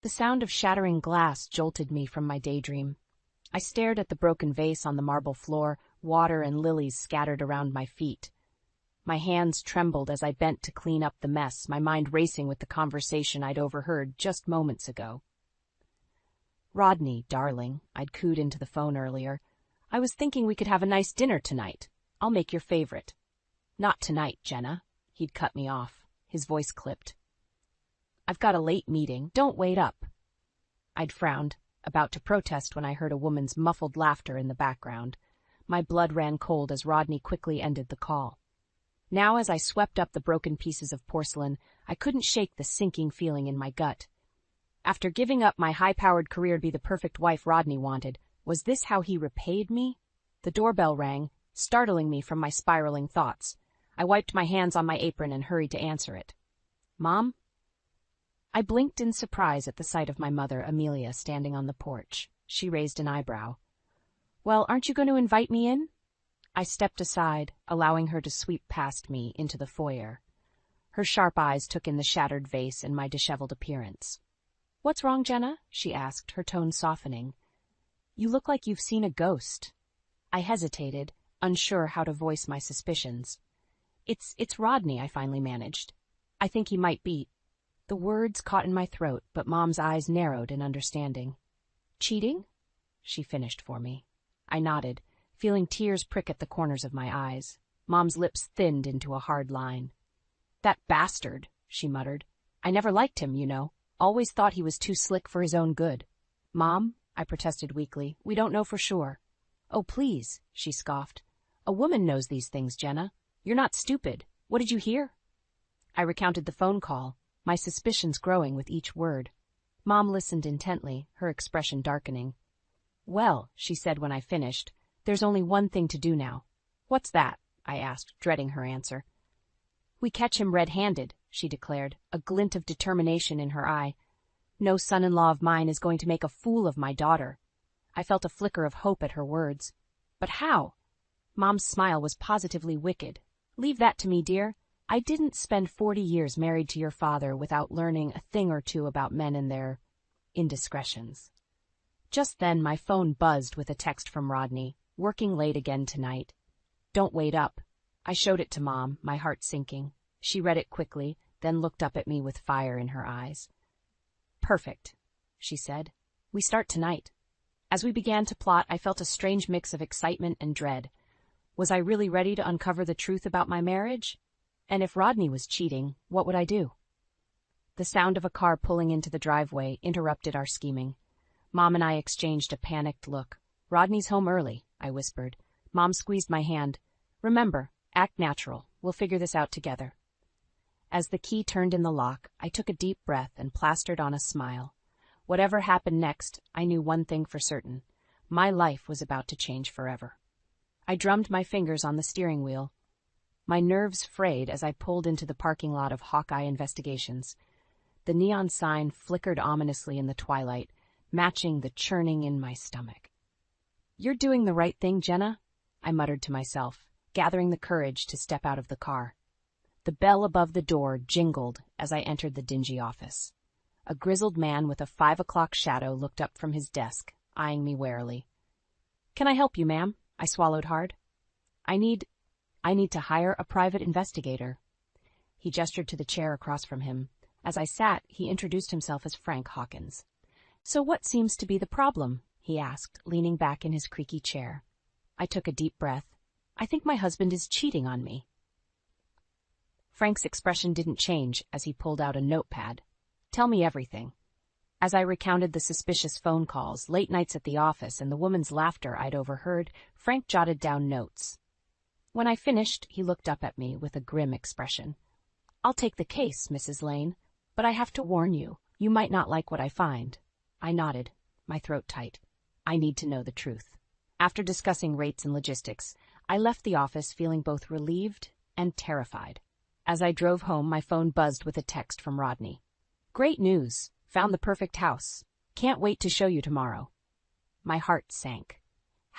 The sound of shattering glass jolted me from my daydream. I stared at the broken vase on the marble floor, water and lilies scattered around my feet. My hands trembled as I bent to clean up the mess, my mind racing with the conversation I'd overheard just moments ago. "Rodney, darling," I'd cooed into the phone earlier. "I was thinking we could have a nice dinner tonight. I'll make your favorite." "Not tonight, Jenna." He'd cut me off. His voice clipped. "I've got a late meeting. Don't wait up." I'd frowned, about to protest when I heard a woman's muffled laughter in the background. My blood ran cold as Rodney quickly ended the call. Now, as I swept up the broken pieces of porcelain, I couldn't shake the sinking feeling in my gut. After giving up my high-powered career to be the perfect wife Rodney wanted, was this how he repaid me? The doorbell rang, startling me from my spiraling thoughts. I wiped my hands on my apron and hurried to answer it. "Mom?" I blinked in surprise at the sight of my mother, Amelia, standing on the porch. She raised an eyebrow. "Well, aren't you going to invite me in?" I stepped aside, allowing her to sweep past me into the foyer. Her sharp eyes took in the shattered vase and my disheveled appearance. "What's wrong, Jenna?" she asked, her tone softening. "You look like you've seen a ghost." I hesitated, unsure how to voice my suspicions. It's Rodney," I finally managed. "I think he might be—" The words caught in my throat, but Mom's eyes narrowed in understanding. "Cheating?" she finished for me. I nodded, feeling tears prick at the corners of my eyes. Mom's lips thinned into a hard line. "That bastard," she muttered. "I never liked him, you know. Always thought he was too slick for his own good." "Mom," I protested weakly, "we don't know for sure." "Oh, please," she scoffed. "A woman knows these things, Jenna. You're not stupid. What did you hear?" I recounted the phone call, my suspicions growing with each word. Mom listened intently, her expression darkening. "Well," she said when I finished, "there's only one thing to do now." "What's that?" I asked, dreading her answer. "We catch him red-handed," she declared, a glint of determination in her eye. "No son-in-law of mine is going to make a fool of my daughter." I felt a flicker of hope at her words. "But how?" Mom's smile was positively wicked. "Leave that to me, dear. I didn't spend 40 years married to your father without learning a thing or two about men and their indiscretions." Just then my phone buzzed with a text from Rodney. "Working late again tonight. Don't wait up." I showed it to Mom, my heart sinking. She read it quickly, then looked up at me with fire in her eyes. "Perfect," she said. "We start tonight." As we began to plot, I felt a strange mix of excitement and dread. Was I really ready to uncover the truth about my marriage? And if Rodney was cheating, what would I do? The sound of a car pulling into the driveway interrupted our scheming. Mom and I exchanged a panicked look. "Rodney's home early," I whispered. Mom squeezed my hand. "Remember, act natural. We'll figure this out together." As the key turned in the lock, I took a deep breath and plastered on a smile. Whatever happened next, I knew one thing for certain. My life was about to change forever. I drummed my fingers on the steering wheel. My nerves frayed as I pulled into the parking lot of Hawkeye Investigations. The neon sign flickered ominously in the twilight, matching the churning in my stomach. "You're doing the right thing, Jenna," I muttered to myself, gathering the courage to step out of the car. The bell above the door jingled as I entered the dingy office. A grizzled man with a 5 o'clock shadow looked up from his desk, eyeing me warily. "Can I help you, ma'am?" I swallowed hard. I need to hire a private investigator." He gestured to the chair across from him. As I sat, he introduced himself as Frank Hawkins. "So what seems to be the problem?" he asked, leaning back in his creaky chair. I took a deep breath. "I think my husband is cheating on me." Frank's expression didn't change as he pulled out a notepad. "Tell me everything." As I recounted the suspicious phone calls, late nights at the office, and the woman's laughter I'd overheard, Frank jotted down notes. When I finished, he looked up at me with a grim expression. "I'll take the case, Mrs. Lane, but I have to warn you, you might not like what I find." I nodded, my throat tight. I need to know the truth. After discussing rates and logistics, I left the office feeling both relieved and terrified. As I drove home, my phone buzzed with a text from Rodney. "Great news! Found the perfect house. Can't wait to show you tomorrow." My heart sank.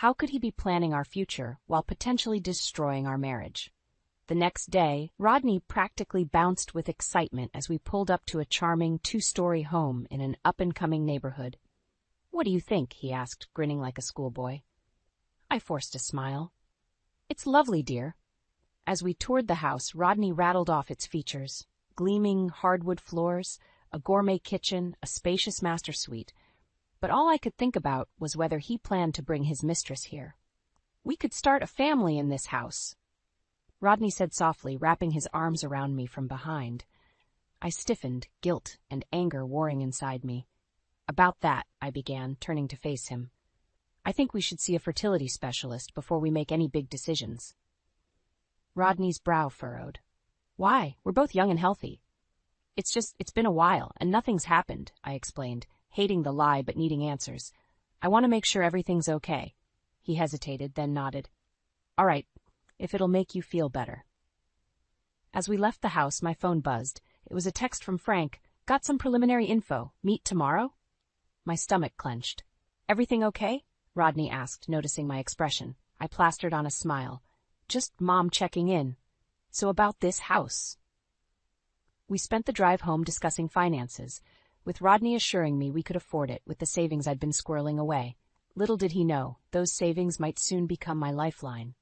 How could he be planning our future while potentially destroying our marriage? The next day, Rodney practically bounced with excitement as we pulled up to a charming two-story home in an up-and-coming neighborhood. "What do you think?" he asked, grinning like a schoolboy. I forced a smile. "It's lovely, dear." As we toured the house, Rodney rattled off its features: gleaming hardwood floors, a gourmet kitchen, a spacious master suite. But all I could think about was whether he planned to bring his mistress here. "We could start a family in this house," Rodney said softly, wrapping his arms around me from behind. I stiffened, guilt and anger warring inside me. "About that," I began, turning to face him, "I think we should see a fertility specialist before we make any big decisions." Rodney's brow furrowed. "Why? We're both young and healthy." It's been a while, and nothing's happened," I explained, hating the lie but needing answers. "I want to make sure everything's okay." He hesitated, then nodded. "All right, if it'll make you feel better." As we left the house, my phone buzzed. It was a text from Frank. "Got some preliminary info. Meet tomorrow?" My stomach clenched. "Everything okay?" Rodney asked, noticing my expression. I plastered on a smile. "Just Mom checking in. So about this house." We spent the drive home discussing finances, with Rodney assuring me we could afford it with the savings I'd been squirreling away. Little did he know, those savings might soon become my lifeline.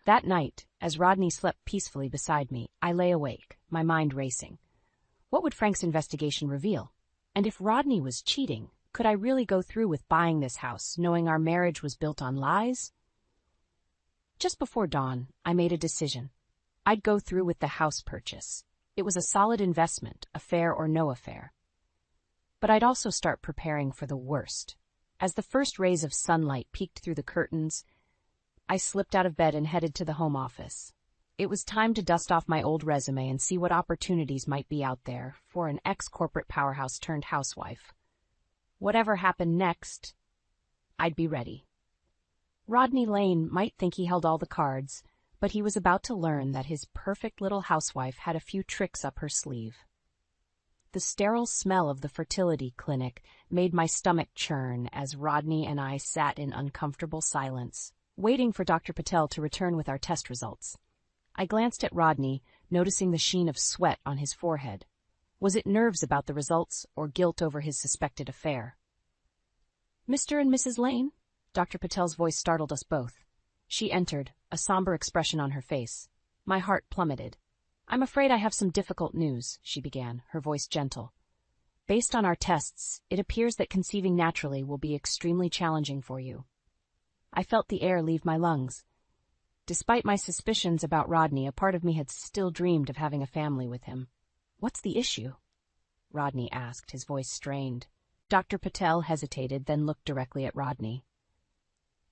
That night, as Rodney slept peacefully beside me, I lay awake, my mind racing. What would Frank's investigation reveal? And if Rodney was cheating, could I really go through with buying this house, knowing our marriage was built on lies? Just before dawn, I made a decision. I'd go through with the house purchase. It was a solid investment, affair or no affair. But I'd also start preparing for the worst. As the first rays of sunlight peeked through the curtains, I slipped out of bed and headed to the home office. It was time to dust off my old resume and see what opportunities might be out there for an ex-corporate powerhouse turned housewife. Whatever happened next, I'd be ready. Rodney Lane might think he held all the cards, but he was about to learn that his perfect little housewife had a few tricks up her sleeve. The sterile smell of the fertility clinic made my stomach churn as Rodney and I sat in uncomfortable silence, waiting for Dr. Patel to return with our test results. I glanced at Rodney, noticing the sheen of sweat on his forehead. Was it nerves about the results or guilt over his suspected affair? "Mr. and Mrs. Lane?" Dr. Patel's voice startled us both. She entered, a somber expression on her face. My heart plummeted. "I'm afraid I have some difficult news," she began, her voice gentle. "Based on our tests, it appears that conceiving naturally will be extremely challenging for you." I felt the air leave my lungs. Despite my suspicions about Rodney, a part of me had still dreamed of having a family with him. "What's the issue?" Rodney asked, his voice strained. Dr. Patel hesitated, then looked directly at Rodney.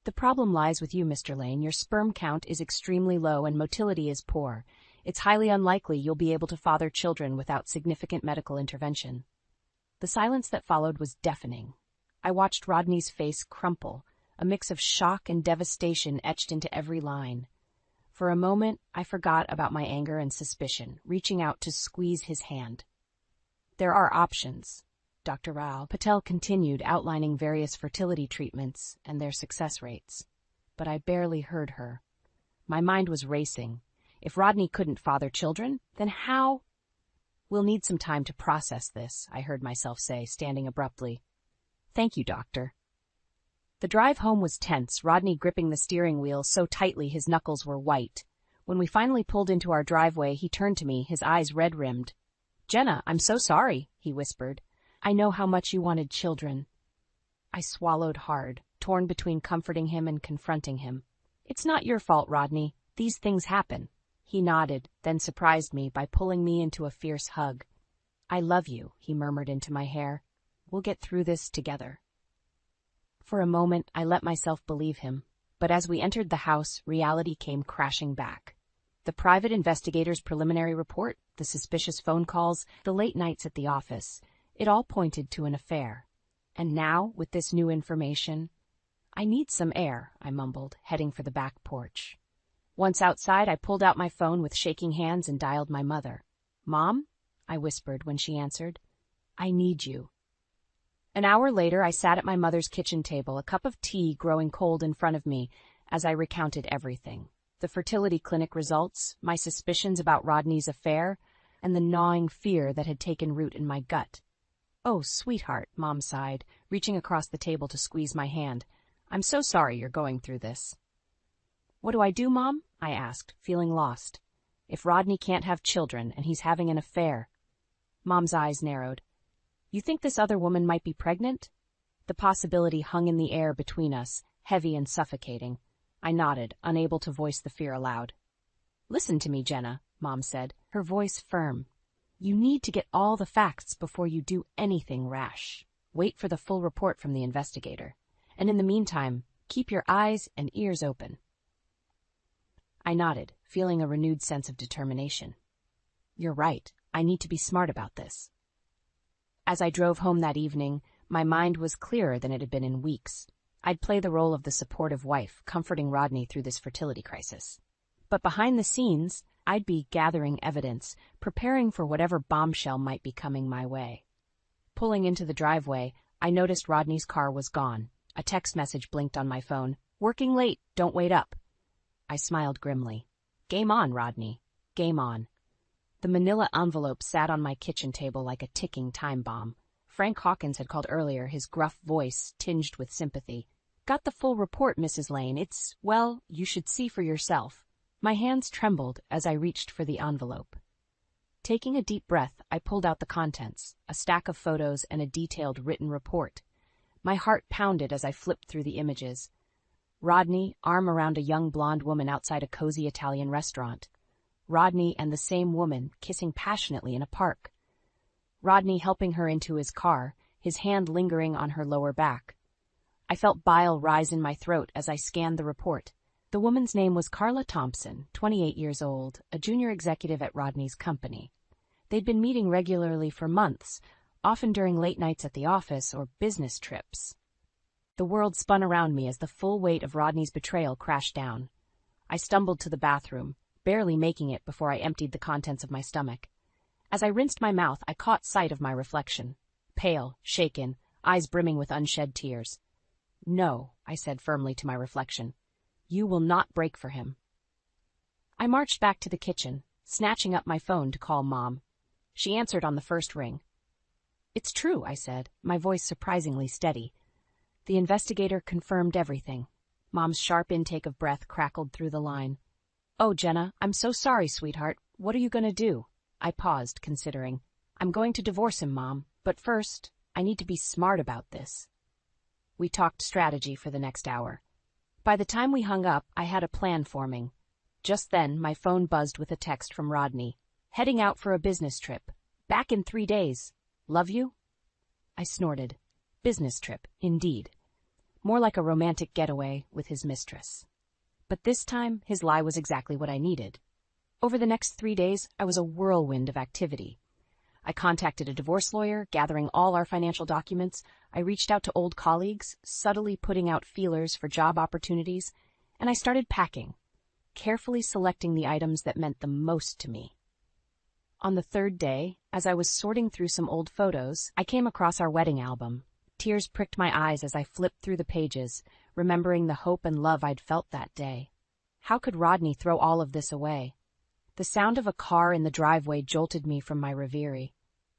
"The problem lies with you, Mr. Lane. Your sperm count is extremely low and motility is poor. It's highly unlikely you'll be able to father children without significant medical intervention." The silence that followed was deafening. I watched Rodney's face crumple, a mix of shock and devastation etched into every line. For a moment, I forgot about my anger and suspicion, reaching out to squeeze his hand. "There are options," Dr. Rao Patel continued, outlining various fertility treatments and their success rates. But I barely heard her. My mind was racing. If Rodney couldn't father children, then how? "We'll need some time to process this," I heard myself say, standing abruptly. "Thank you, doctor." The drive home was tense, Rodney gripping the steering wheel so tightly his knuckles were white. When we finally pulled into our driveway, he turned to me, his eyes red-rimmed. "Jenna, I'm so sorry," he whispered. "I know how much you wanted children." I swallowed hard, torn between comforting him and confronting him. "It's not your fault, Rodney. These things happen." He nodded, then surprised me by pulling me into a fierce hug. "I love you," he murmured into my hair. "We'll get through this together." For a moment, I let myself believe him, but as we entered the house, reality came crashing back. The private investigator's preliminary report, the suspicious phone calls, the late nights at the office, it all pointed to an affair. And now, with this new information, "I need some air," I mumbled, heading for the back porch. Once outside, I pulled out my phone with shaking hands and dialed my mother. "Mom?" I whispered when she answered. "I need you." An hour later, I sat at my mother's kitchen table, a cup of tea growing cold in front of me, as I recounted everything. The fertility clinic results, my suspicions about Rodney's affair, and the gnawing fear that had taken root in my gut. "Oh, sweetheart," Mom sighed, reaching across the table to squeeze my hand. "I'm so sorry you're going through this." "What do I do, Mom?" I asked, feeling lost. "If Rodney can't have children and he's having an affair—" Mom's eyes narrowed. "You think this other woman might be pregnant?" The possibility hung in the air between us, heavy and suffocating. I nodded, unable to voice the fear aloud. "Listen to me, Jenna," Mom said, her voice firm. "You need to get all the facts before you do anything rash. Wait for the full report from the investigator. And in the meantime, keep your eyes and ears open." I nodded, feeling a renewed sense of determination. "You're right. I need to be smart about this." As I drove home that evening, my mind was clearer than it had been in weeks. I'd play the role of the supportive wife, comforting Rodney through this fertility crisis. But behind the scenes, I'd be gathering evidence, preparing for whatever bombshell might be coming my way. Pulling into the driveway, I noticed Rodney's car was gone. A text message blinked on my phone. "Working late, don't wait up." I smiled grimly. Game on, Rodney. Game on. The manila envelope sat on my kitchen table like a ticking time bomb. Frank Hawkins had called earlier, his gruff voice tinged with sympathy. "Got the full report, Mrs. Lane. Well, you should see for yourself." My hands trembled as I reached for the envelope. Taking a deep breath, I pulled out the contents, a stack of photos and a detailed written report. My heart pounded as I flipped through the images. Rodney, arm around a young blonde woman outside a cozy Italian restaurant. Rodney and the same woman kissing passionately in a park. Rodney helping her into his car, his hand lingering on her lower back. I felt bile rise in my throat as I scanned the report. The woman's name was Carla Thompson, 28 years old, a junior executive at Rodney's company. They'd been meeting regularly for months, often during late nights at the office or business trips. The world spun around me as the full weight of Rodney's betrayal crashed down. I stumbled to the bathroom, barely making it before I emptied the contents of my stomach. As I rinsed my mouth, I caught sight of my reflection. Pale, shaken, eyes brimming with unshed tears. "No," I said firmly to my reflection. "You will not break for him." I marched back to the kitchen, snatching up my phone to call Mom. She answered on the first ring. "It's true," I said, my voice surprisingly steady. The investigator confirmed everything. Mom's sharp intake of breath crackled through the line. "Oh, Jenna, I'm so sorry, sweetheart. What are you going to do?" I paused, considering. "I'm going to divorce him, Mom, but first, I need to be smart about this." We talked strategy for the next hour. By the time we hung up, I had a plan forming. Just then, my phone buzzed with a text from Rodney. "Heading out for a business trip. Back in 3 days. Love you?" I snorted. Business trip, indeed. More like a romantic getaway with his mistress. But this time, his lie was exactly what I needed. Over the next 3 days, I was a whirlwind of activity. I contacted a divorce lawyer, gathering all our financial documents. I reached out to old colleagues, subtly putting out feelers for job opportunities, and I started packing, carefully selecting the items that meant the most to me. On the third day, as I was sorting through some old photos, I came across our wedding album. Tears pricked my eyes as I flipped through the pages, remembering the hope and love I'd felt that day. How could Rodney throw all of this away? The sound of a car in the driveway jolted me from my reverie.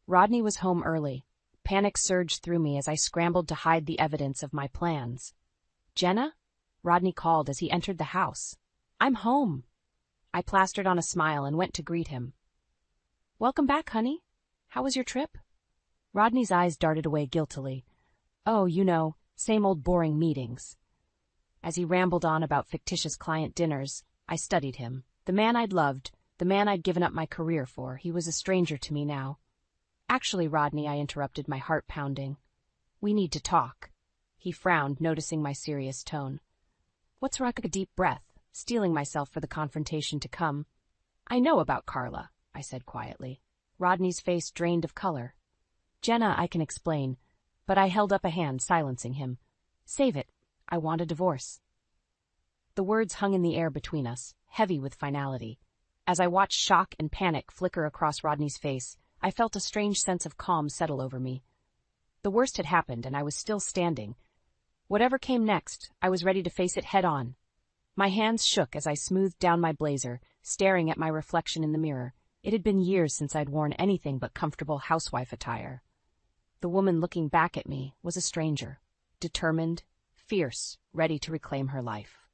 Rodney was home early. Panic surged through me as I scrambled to hide the evidence of my plans. "Jenna?" Rodney called as he entered the house. "I'm home." I plastered on a smile and went to greet him. "Welcome back, honey. How was your trip?" Rodney's eyes darted away guiltily. "Oh, same old boring meetings." As he rambled on about fictitious client dinners, I studied him. The man I'd loved, the man I'd given up my career for, he was a stranger to me now. "Actually, Rodney," I interrupted, my heart pounding. "We need to talk." He frowned, noticing my serious tone. "What's wrong?" A deep breath, steeling myself for the confrontation to come. "I know about Carla," I said quietly. Rodney's face drained of color. "Jenna, I can explain," but I held up a hand, silencing him. "Save it. I want a divorce." The words hung in the air between us, heavy with finality. As I watched shock and panic flicker across Rodney's face, I felt a strange sense of calm settle over me. The worst had happened, and I was still standing. Whatever came next, I was ready to face it head on. My hands shook as I smoothed down my blazer, staring at my reflection in the mirror. It had been years since I'd worn anything but comfortable housewife attire. The woman looking back at me was a stranger, determined, fierce, ready to reclaim her life.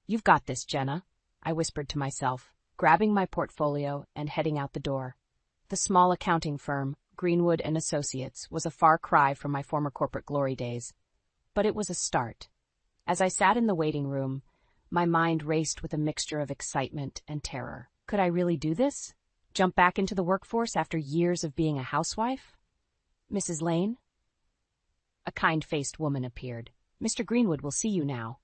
"You've got this, Jenna," I whispered to myself, grabbing my portfolio and heading out the door. The small accounting firm, Greenwood & Associates, was a far cry from my former corporate glory days. But it was a start. As I sat in the waiting room, my mind raced with a mixture of excitement and terror. Could I really do this? Jump back into the workforce after years of being a housewife? "Mrs. Lane?" A kind-faced woman appeared. "Mr. Greenwood will see you now."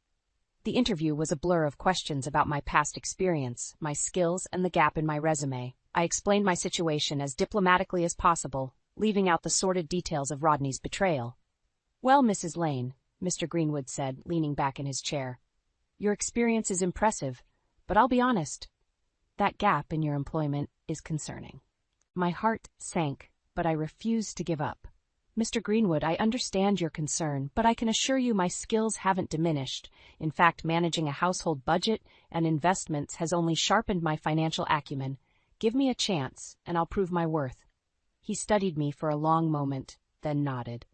The interview was a blur of questions about my past experience, my skills, and the gap in my resume. I explained my situation as diplomatically as possible, leaving out the sordid details of Rodney's betrayal. "Well, Mrs. Lane," Mr. Greenwood said, leaning back in his chair, "your experience is impressive, but I'll be honest, that gap in your employment is concerning." My heart sank, but I refused to give up. "Mr. Greenwood, I understand your concern, but I can assure you my skills haven't diminished. In fact, managing a household budget and investments has only sharpened my financial acumen. Give me a chance, and I'll prove my worth." He studied me for a long moment, then nodded.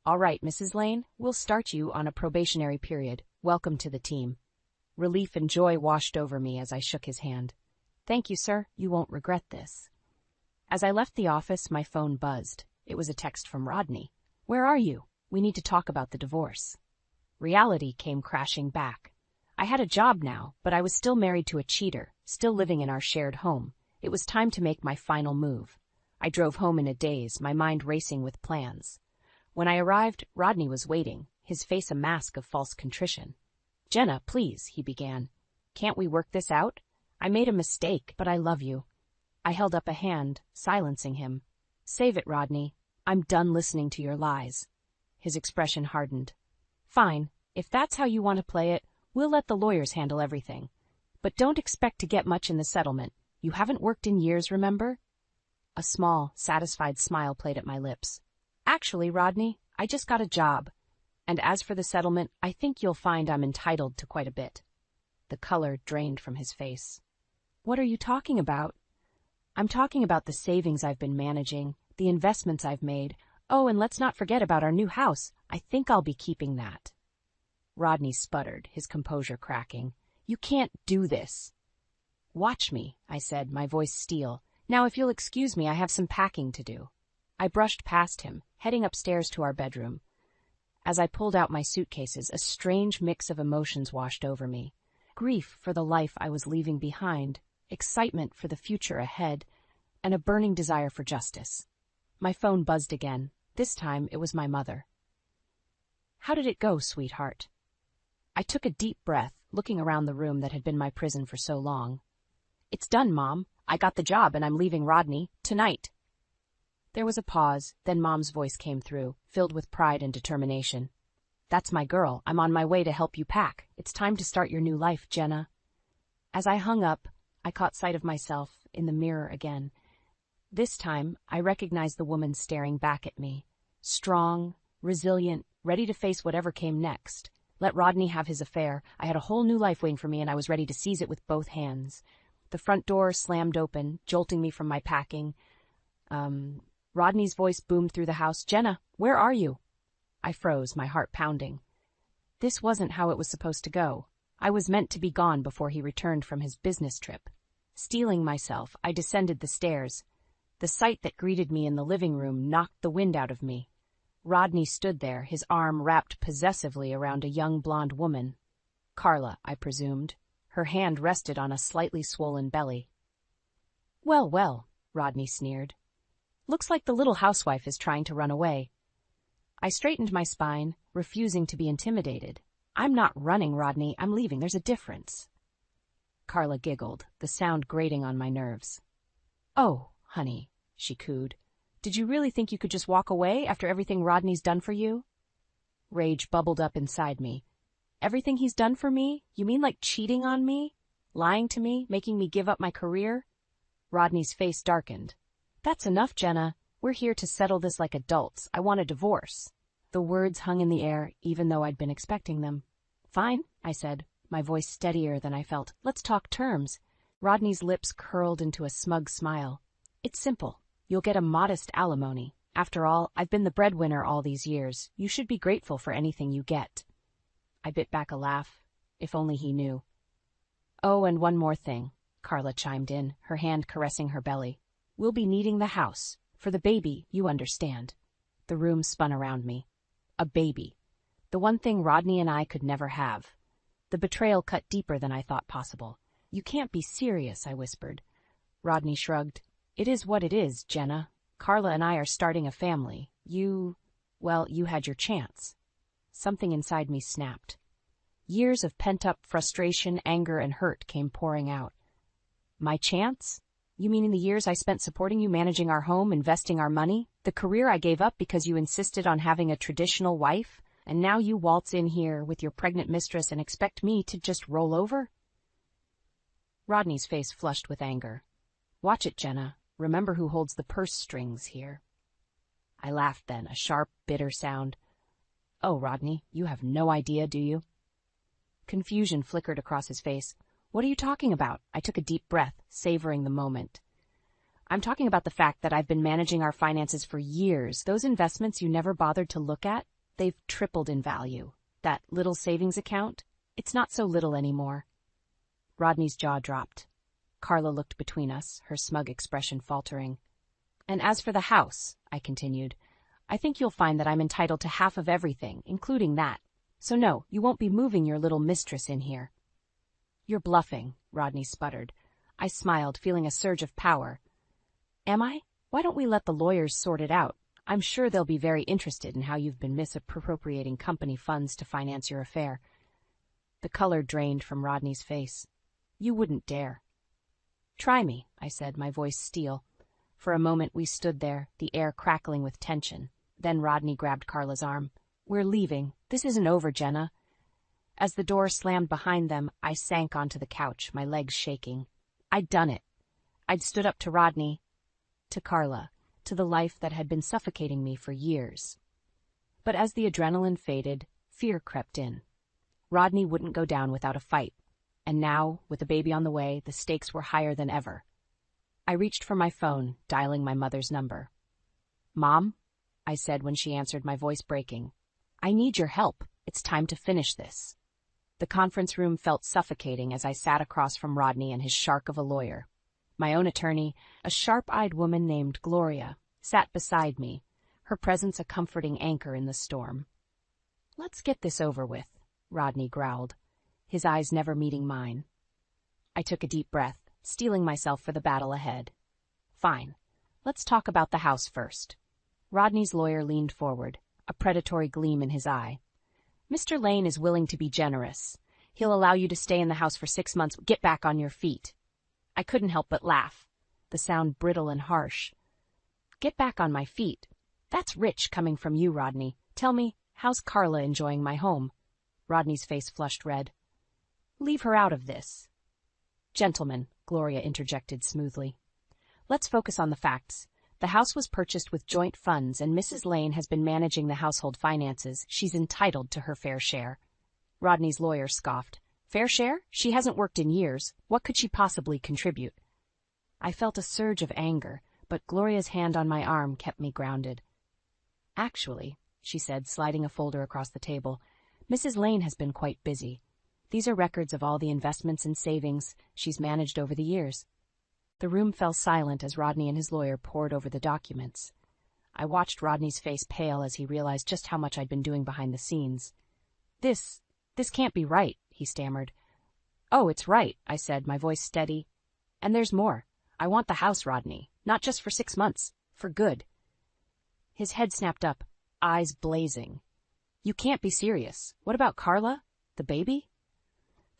"All right, Mrs. Lane, we'll start you on a probationary period. Welcome to the team." Relief and joy washed over me as I shook his hand. "Thank you, sir. You won't regret this." As I left the office, my phone buzzed. It was a text from Rodney. "Where are you? We need to talk about the divorce." Reality came crashing back. I had a job now, but I was still married to a cheater, still living in our shared home. It was time to make my final move. I drove home in a daze, my mind racing with plans. When I arrived, Rodney was waiting, his face a mask of false contrition. "Jenna, please," he began. "Can't we work this out? I made a mistake, but I love you." I held up a hand, silencing him. "Save it, Rodney. I'm done listening to your lies." His expression hardened. "Fine. If that's how you want to play it, we'll let the lawyers handle everything. But don't expect to get much in the settlement. You haven't worked in years, remember?" A small, satisfied smile played at my lips. "Actually, Rodney, I just got a job. And as for the settlement, I think you'll find I'm entitled to quite a bit." The color drained from his face. "What are you talking about?" "I'm talking about the savings I've been managing, the investments I've made. Oh, and let's not forget about our new house. I think I'll be keeping that." Rodney sputtered, his composure cracking. "You can't do this." "Watch me," I said, my voice steel. "Now, if you'll excuse me, I have some packing to do." I brushed past him, heading upstairs to our bedroom. As I pulled out my suitcases, a strange mix of emotions washed over me. Grief for the life I was leaving behind, excitement for the future ahead, and a burning desire for justice. My phone buzzed again. This time it was my mother. "How did it go, sweetheart?" I took a deep breath, looking around the room that had been my prison for so long. "It's done, Mom. I got the job and I'm leaving Rodney tonight." There was a pause, then Mom's voice came through, filled with pride and determination. "That's my girl. I'm on my way to help you pack. It's time to start your new life, Jenna." As I hung up, I caught sight of myself in the mirror again. This time, I recognized the woman staring back at me. Strong, resilient, ready to face whatever came next. Let Rodney have his affair. I had a whole new life waiting for me, and I was ready to seize it with both hands. The front door slammed open, jolting me from my packing. Rodney's voice boomed through the house. "Jenna, where are you?" I froze, my heart pounding. This wasn't how it was supposed to go. I was meant to be gone before he returned from his business trip. Steeling myself, I descended the stairs. The sight that greeted me in the living room knocked the wind out of me. Rodney stood there, his arm wrapped possessively around a young blonde woman. Carla, I presumed. Her hand rested on a slightly swollen belly. "Well, well," Rodney sneered. "Looks like the little housewife is trying to run away." I straightened my spine, refusing to be intimidated. "I'm not running, Rodney. I'm leaving. There's a difference." Carla giggled, the sound grating on my nerves. "Oh, honey," she cooed. "Did you really think you could just walk away after everything Rodney's done for you?" Rage bubbled up inside me. "Everything he's done for me? You mean like cheating on me? Lying to me? Making me give up my career?" Rodney's face darkened. "That's enough, Jenna. We're here to settle this like adults. I want a divorce." The words hung in the air, even though I'd been expecting them. "Fine," I said. my voice steadier than I felt. Let's talk terms. Rodney's lips curled into a smug smile. It's simple. You'll get a modest alimony. After all, I've been the breadwinner all these years. You should be grateful for anything you get. I bit back a laugh. If only he knew. Oh, and one more thing, Carla chimed in, her hand caressing her belly. We'll be needing the house. For the baby, you understand. The room spun around me. A baby. The one thing Rodney and I could never have. The betrayal cut deeper than I thought possible. You can't be serious, I whispered. Rodney shrugged. It is what it is, Jenna. Carla and I are starting a family. You had your chance. Something inside me snapped. Years of pent-up frustration, anger, and hurt came pouring out. My chance? You mean in the years I spent supporting you, managing our home, investing our money? The career I gave up because you insisted on having a traditional wife? And now you waltz in here with your pregnant mistress and expect me to just roll over? Rodney's face flushed with anger. Watch it, Jenna. Remember who holds the purse strings here. I laughed then, a sharp, bitter sound. Oh, Rodney, you have no idea, do you? Confusion flickered across his face. What are you talking about? I took a deep breath, savoring the moment. I'm talking about the fact that I've been managing our finances for years. Those investments you never bothered to look at, they've tripled in value. That little savings account, it's not so little anymore. Rodney's jaw dropped. Carla looked between us, her smug expression faltering. And as for the house, I continued, I think you'll find that I'm entitled to half of everything, including that. So no, you won't be moving your little mistress in here. You're bluffing, Rodney sputtered. I smiled, feeling a surge of power. Am I? Why don't we let the lawyers sort it out? I'm sure they'll be very interested in how you've been misappropriating company funds to finance your affair. The color drained from Rodney's face. You wouldn't dare. Try me, I said, my voice steel. For a moment we stood there, the air crackling with tension. Then Rodney grabbed Carla's arm. We're leaving. This isn't over, Jenna. As the door slammed behind them, I sank onto the couch, my legs shaking. I'd done it. I'd stood up to Rodney, to Carla, to the life that had been suffocating me for years. But as the adrenaline faded, fear crept in. Rodney wouldn't go down without a fight. And now, with a baby on the way, the stakes were higher than ever. I reached for my phone, dialing my mother's number. Mom, I said when she answered, my voice breaking. I need your help. It's time to finish this. The conference room felt suffocating as I sat across from Rodney and his shark of a lawyer. My own attorney, a sharp-eyed woman named Gloria, sat beside me, her presence a comforting anchor in the storm. Let's get this over with, Rodney growled, his eyes never meeting mine. I took a deep breath, steeling myself for the battle ahead. Fine. Let's talk about the house first. Rodney's lawyer leaned forward, a predatory gleam in his eye. Mr. Lane is willing to be generous. He'll allow you to stay in the house for 6 months. Get back on your feet. I couldn't help but laugh, the sound brittle and harsh. Get back on my feet. That's rich coming from you, Rodney. Tell me, how's Carla enjoying my home? Rodney's face flushed red. Leave her out of this. Gentlemen, Gloria interjected smoothly. Let's focus on the facts. The house was purchased with joint funds, and Mrs. Lane has been managing the household finances. She's entitled to her fair share. Rodney's lawyer scoffed. Fair share? She hasn't worked in years. What could she possibly contribute? I felt a surge of anger, but Gloria's hand on my arm kept me grounded. Actually, she said, sliding a folder across the table, Mrs. Lane has been quite busy. These are records of all the investments and savings she's managed over the years. The room fell silent as Rodney and his lawyer pored over the documents. I watched Rodney's face pale as he realized just how much I'd been doing behind the scenes. This can't be right, he stammered. Oh, it's right, I said, my voice steady. And there's more. I want the house, Rodney, not just for 6 months, for good. His head snapped up, eyes blazing. You can't be serious. What about Carla? The baby?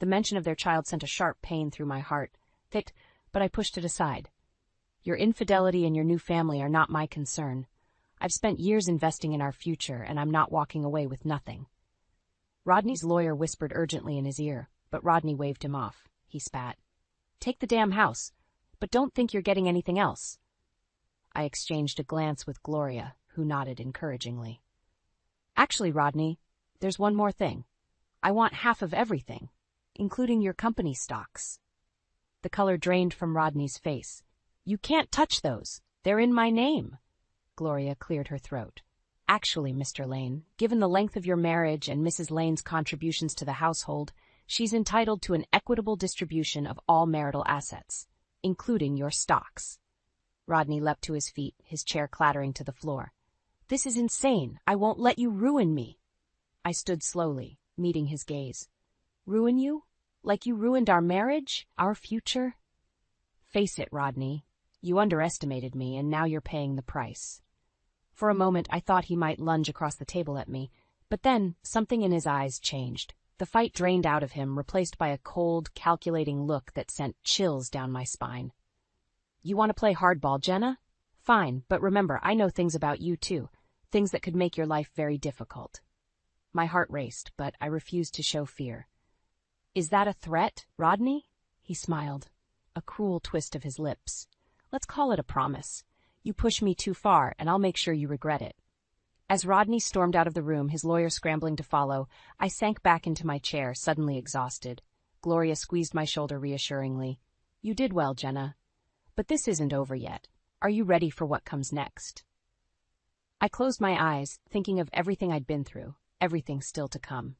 The mention of their child sent a sharp pain through my heart. But I pushed it aside. Your infidelity and your new family are not my concern. I've spent years investing in our future, and I'm not walking away with nothing. Rodney's lawyer whispered urgently in his ear, but Rodney waved him off. He spat. Take the damn house, but don't think you're getting anything else. I exchanged a glance with Gloria, who nodded encouragingly. Actually, Rodney, there's one more thing. I want half of everything. including your company stocks. The color drained from Rodney's face. You can't touch those. They're in my name. Gloria cleared her throat. Actually, Mr. Lane, given the length of your marriage and Mrs. Lane's contributions to the household, she's entitled to an equitable distribution of all marital assets, including your stocks. Rodney leapt to his feet, his chair clattering to the floor. This is insane. I won't let you ruin me. I stood slowly, meeting his gaze. Ruin you? Like you ruined our marriage? Our future? Face it, Rodney. You underestimated me, and now you're paying the price. For a moment, I thought he might lunge across the table at me, but then something in his eyes changed. The fight drained out of him, replaced by a cold, calculating look that sent chills down my spine. You want to play hardball, Jenna? Fine, but remember, I know things about you, too. Things that could make your life very difficult. My heart raced, but I refused to show fear. Is that a threat, Rodney? He smiled, a cruel twist of his lips. Let's call it a promise. You push me too far, and I'll make sure you regret it. As Rodney stormed out of the room, his lawyer scrambling to follow, I sank back into my chair, suddenly exhausted. Gloria squeezed my shoulder reassuringly. You did well, Jenna. But this isn't over yet. Are you ready for what comes next? I closed my eyes, thinking of everything I'd been through, everything still to come.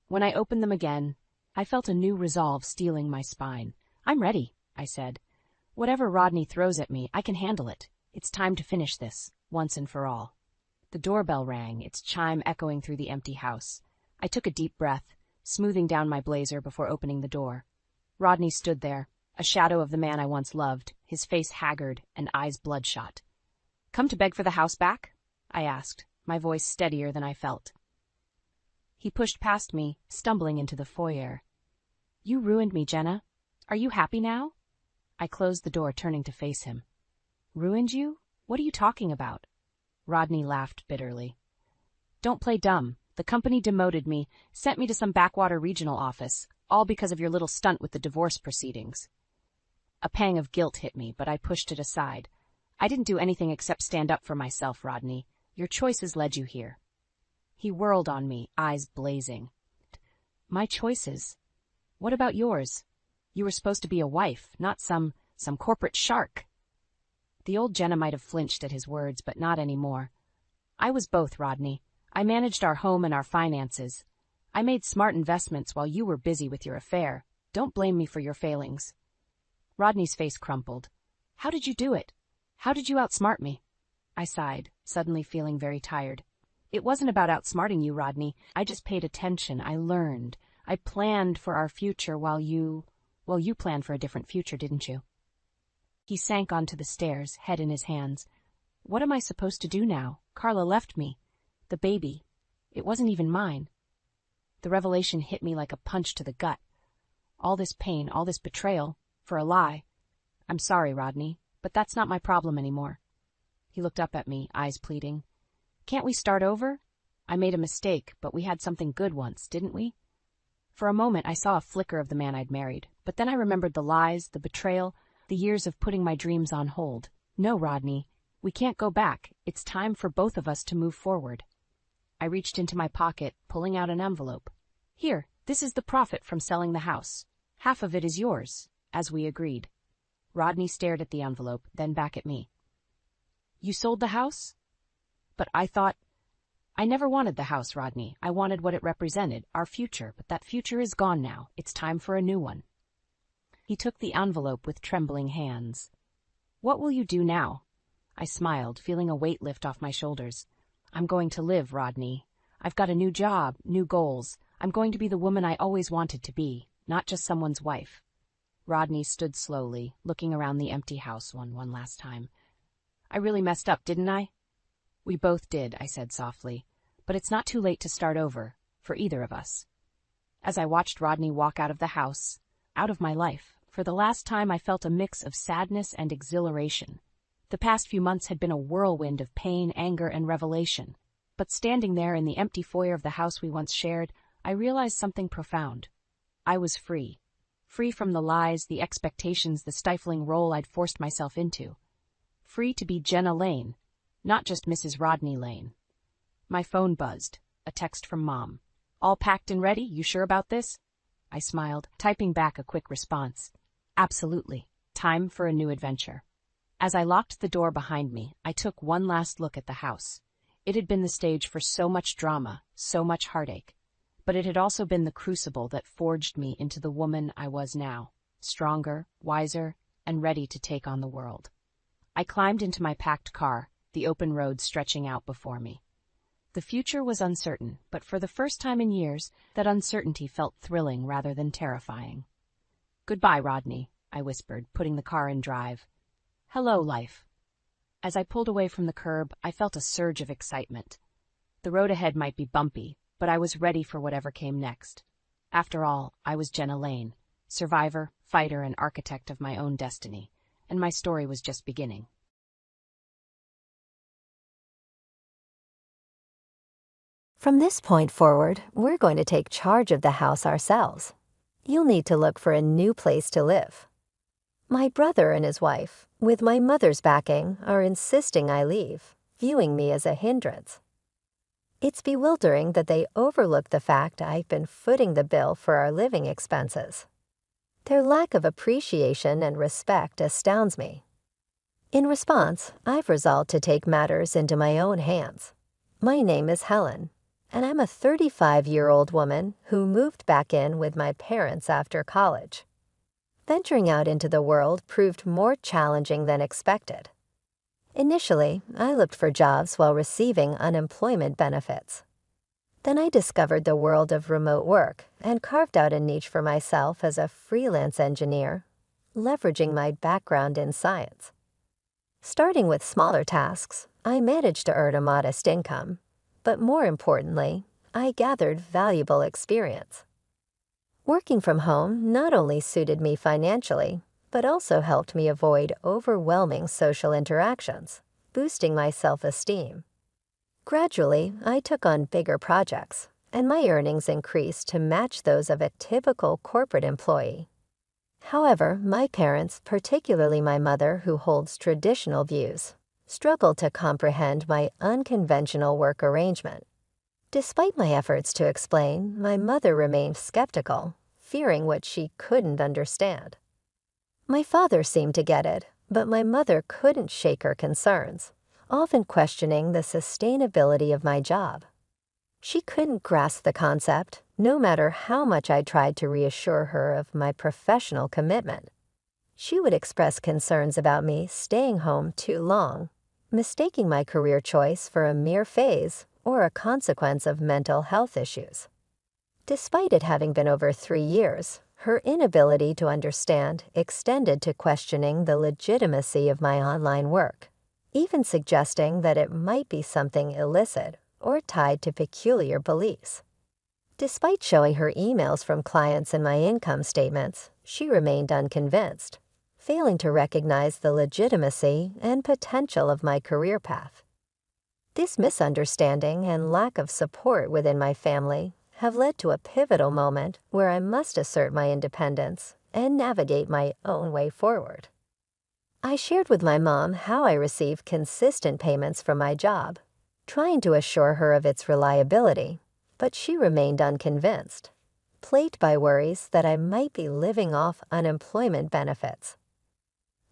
When I opened them again, I felt a new resolve stealing my spine. I'm ready, I said. Whatever Rodney throws at me, I can handle it. It's time to finish this, once and for all. The doorbell rang, its chime echoing through the empty house. I took a deep breath, smoothing down my blazer before opening the door. Rodney stood there, a shadow of the man I once loved, his face haggard and eyes bloodshot. Come to beg for the house back? I asked, my voice steadier than I felt. He pushed past me, stumbling into the foyer. You ruined me, Jenna. Are you happy now? I closed the door, turning to face him. Ruined you? What are you talking about? Rodney laughed bitterly. Don't play dumb. The company demoted me, sent me to some backwater regional office, all because of your little stunt with the divorce proceedings. A pang of guilt hit me, but I pushed it aside. I didn't do anything except stand up for myself, Rodney. Your choices led you here. He whirled on me, eyes blazing. My choices? What about yours? You were supposed to be a wife, not some corporate shark. The old Jenna might have flinched at his words, but not anymore. I was both, Rodney. I managed our home and our finances. I made smart investments while you were busy with your affair. Don't blame me for your failings. Rodney's face crumpled. How did you do it? How did you outsmart me? I sighed, suddenly feeling very tired. It wasn't about outsmarting you, Rodney. I just paid attention. I learned. I planned for our future while you planned for a different future, didn't you? He sank onto the stairs, head in his hands. What am I supposed to do now? Carla left me. The baby. It wasn't even mine. The revelation hit me like a punch to the gut. All this pain, all this betrayal, for a lie. I'm sorry, Rodney, but that's not my problem anymore. He looked up at me, eyes pleading. Can't we start over? I made a mistake, but we had something good once, didn't we? For a moment, I saw a flicker of the man I'd married, but then I remembered the lies, the betrayal, the years of putting my dreams on hold. No, Rodney, we can't go back. It's time for both of us to move forward. I reached into my pocket, pulling out an envelope. Here, this is the profit from selling the house. Half of it is yours, as we agreed. Rodney stared at the envelope, then back at me. You sold the house? But I never wanted the house, Rodney. I wanted what it represented, our future, but that future is gone now. It's time for a new one. He took the envelope with trembling hands. What will you do now? I smiled, feeling a weight lift off my shoulders. I'm going to live, Rodney. I've got a new job, new goals. I'm going to be the woman I always wanted to be, not just someone's wife. Rodney stood slowly, looking around the empty house one last time. I really messed up, didn't I? We both did, I said softly. But it's not too late to start over, for either of us. As I watched Rodney walk out of the house, out of my life, for the last time I felt a mix of sadness and exhilaration. The past few months had been a whirlwind of pain, anger, and revelation. But standing there in the empty foyer of the house we once shared, I realized something profound. I was free. Free from the lies, the expectations, the stifling role I'd forced myself into. Free to be Jenna Lane, not just Mrs. Rodney Lane. My phone buzzed. A text from Mom. All packed and ready? You sure about this? I smiled, typing back a quick response. Absolutely. Time for a new adventure. As I locked the door behind me, I took one last look at the house. It had been the stage for so much drama, so much heartache. But it had also been the crucible that forged me into the woman I was now, stronger, wiser, and ready to take on the world. I climbed into my packed car, the open road stretching out before me. The future was uncertain, but for the first time in years, that uncertainty felt thrilling rather than terrifying. Goodbye, Rodney, I whispered, putting the car in drive. Hello, life. As I pulled away from the curb, I felt a surge of excitement. The road ahead might be bumpy, but I was ready for whatever came next. After all, I was Jenna Lane, survivor, fighter, and architect of my own destiny, and my story was just beginning. From this point forward, we're going to take charge of the house ourselves. You'll need to look for a new place to live. My brother and his wife, with my mother's backing, are insisting I leave, viewing me as a hindrance. It's bewildering that they overlook the fact I've been footing the bill for our living expenses. Their lack of appreciation and respect astounds me. In response, I've resolved to take matters into my own hands. My name is Helen, and I'm a 35-year-old woman who moved back in with my parents after college. Venturing out into the world proved more challenging than expected. Initially, I looked for jobs while receiving unemployment benefits. Then I discovered the world of remote work and carved out a niche for myself as a freelance engineer, leveraging my background in science. Starting with smaller tasks, I managed to earn a modest income, but more importantly, I gathered valuable experience. Working from home not only suited me financially, but also helped me avoid overwhelming social interactions, boosting my self-esteem. Gradually, I took on bigger projects, and my earnings increased to match those of a typical corporate employee. However, my parents, particularly my mother who holds traditional views, struggled to comprehend my unconventional work arrangement. Despite my efforts to explain, my mother remained skeptical, fearing what she couldn't understand. My father seemed to get it, but my mother couldn't shake her concerns, often questioning the sustainability of my job. She couldn't grasp the concept, no matter how much I tried to reassure her of my professional commitment. She would express concerns about me staying home too long, mistaking my career choice for a mere phase or a consequence of mental health issues. Despite it having been over 3 years, her inability to understand extended to questioning the legitimacy of my online work, even suggesting that it might be something illicit or tied to peculiar beliefs. Despite showing her emails from clients and my income statements, she remained unconvinced, failing to recognize the legitimacy and potential of my career path. This misunderstanding and lack of support within my family have led to a pivotal moment where I must assert my independence and navigate my own way forward. I shared with my mom how I received consistent payments from my job, trying to assure her of its reliability, but she remained unconvinced, plagued by worries that I might be living off unemployment benefits.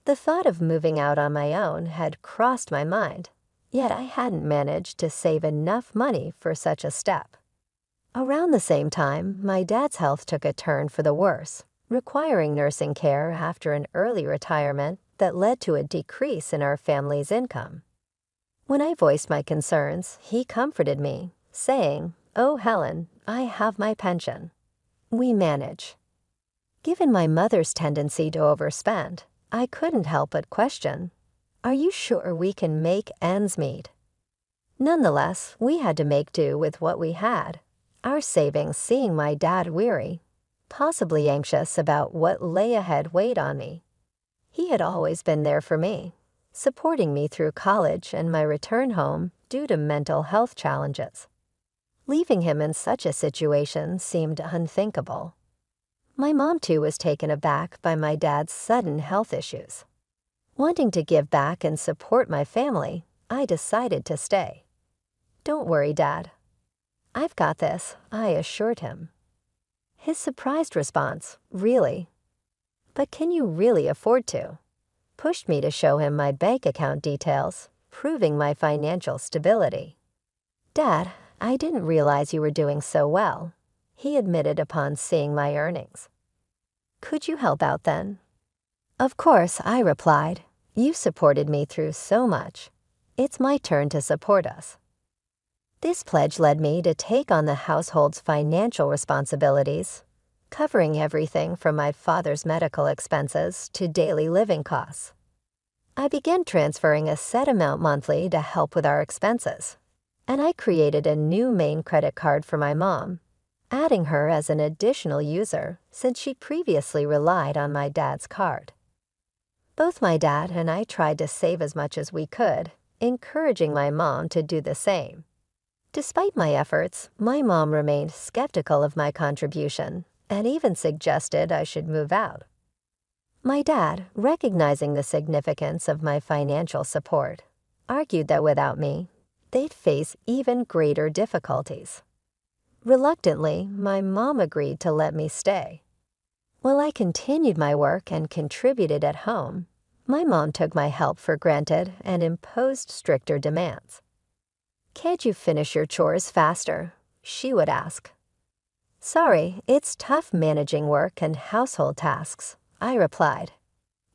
The thought of moving out on my own had crossed my mind, yet I hadn't managed to save enough money for such a step. Around the same time, my dad's health took a turn for the worse, requiring nursing care after an early retirement that led to a decrease in our family's income. When I voiced my concerns, he comforted me, saying, "Oh, Helen, I have my pension. We manage." Given my mother's tendency to overspend, I couldn't help but question, "Are you sure we can make ends meet?" Nonetheless, we had to make do with what we had, our savings seeing my dad weary, possibly anxious about what lay ahead weighed on me. He had always been there for me, supporting me through college and my return home due to mental health challenges. Leaving him in such a situation seemed unthinkable. My mom, too, was taken aback by my dad's sudden health issues. Wanting to give back and support my family, I decided to stay. "Don't worry, Dad. I've got this," I assured him. His surprised response, "Really? But can you really afford to?" pushed me to show him my bank account details, proving my financial stability. "Dad, I didn't realize you were doing so well," he admitted upon seeing my earnings. "Could you help out then?" "Of course," I replied. "You supported me through so much. It's my turn to support us." This pledge led me to take on the household's financial responsibilities, covering everything from my father's medical expenses to daily living costs. I began transferring a set amount monthly to help with our expenses, and I created a new main credit card for my mom, adding her as an additional user since she previously relied on my dad's card. Both my dad and I tried to save as much as we could, encouraging my mom to do the same. Despite my efforts, my mom remained skeptical of my contribution and even suggested I should move out. My dad, recognizing the significance of my financial support, argued that without me, they'd face even greater difficulties. Reluctantly, my mom agreed to let me stay. While I continued my work and contributed at home, my mom took my help for granted and imposed stricter demands. "Can't you finish your chores faster?" she would ask. "Sorry, it's tough managing work and household tasks," I replied.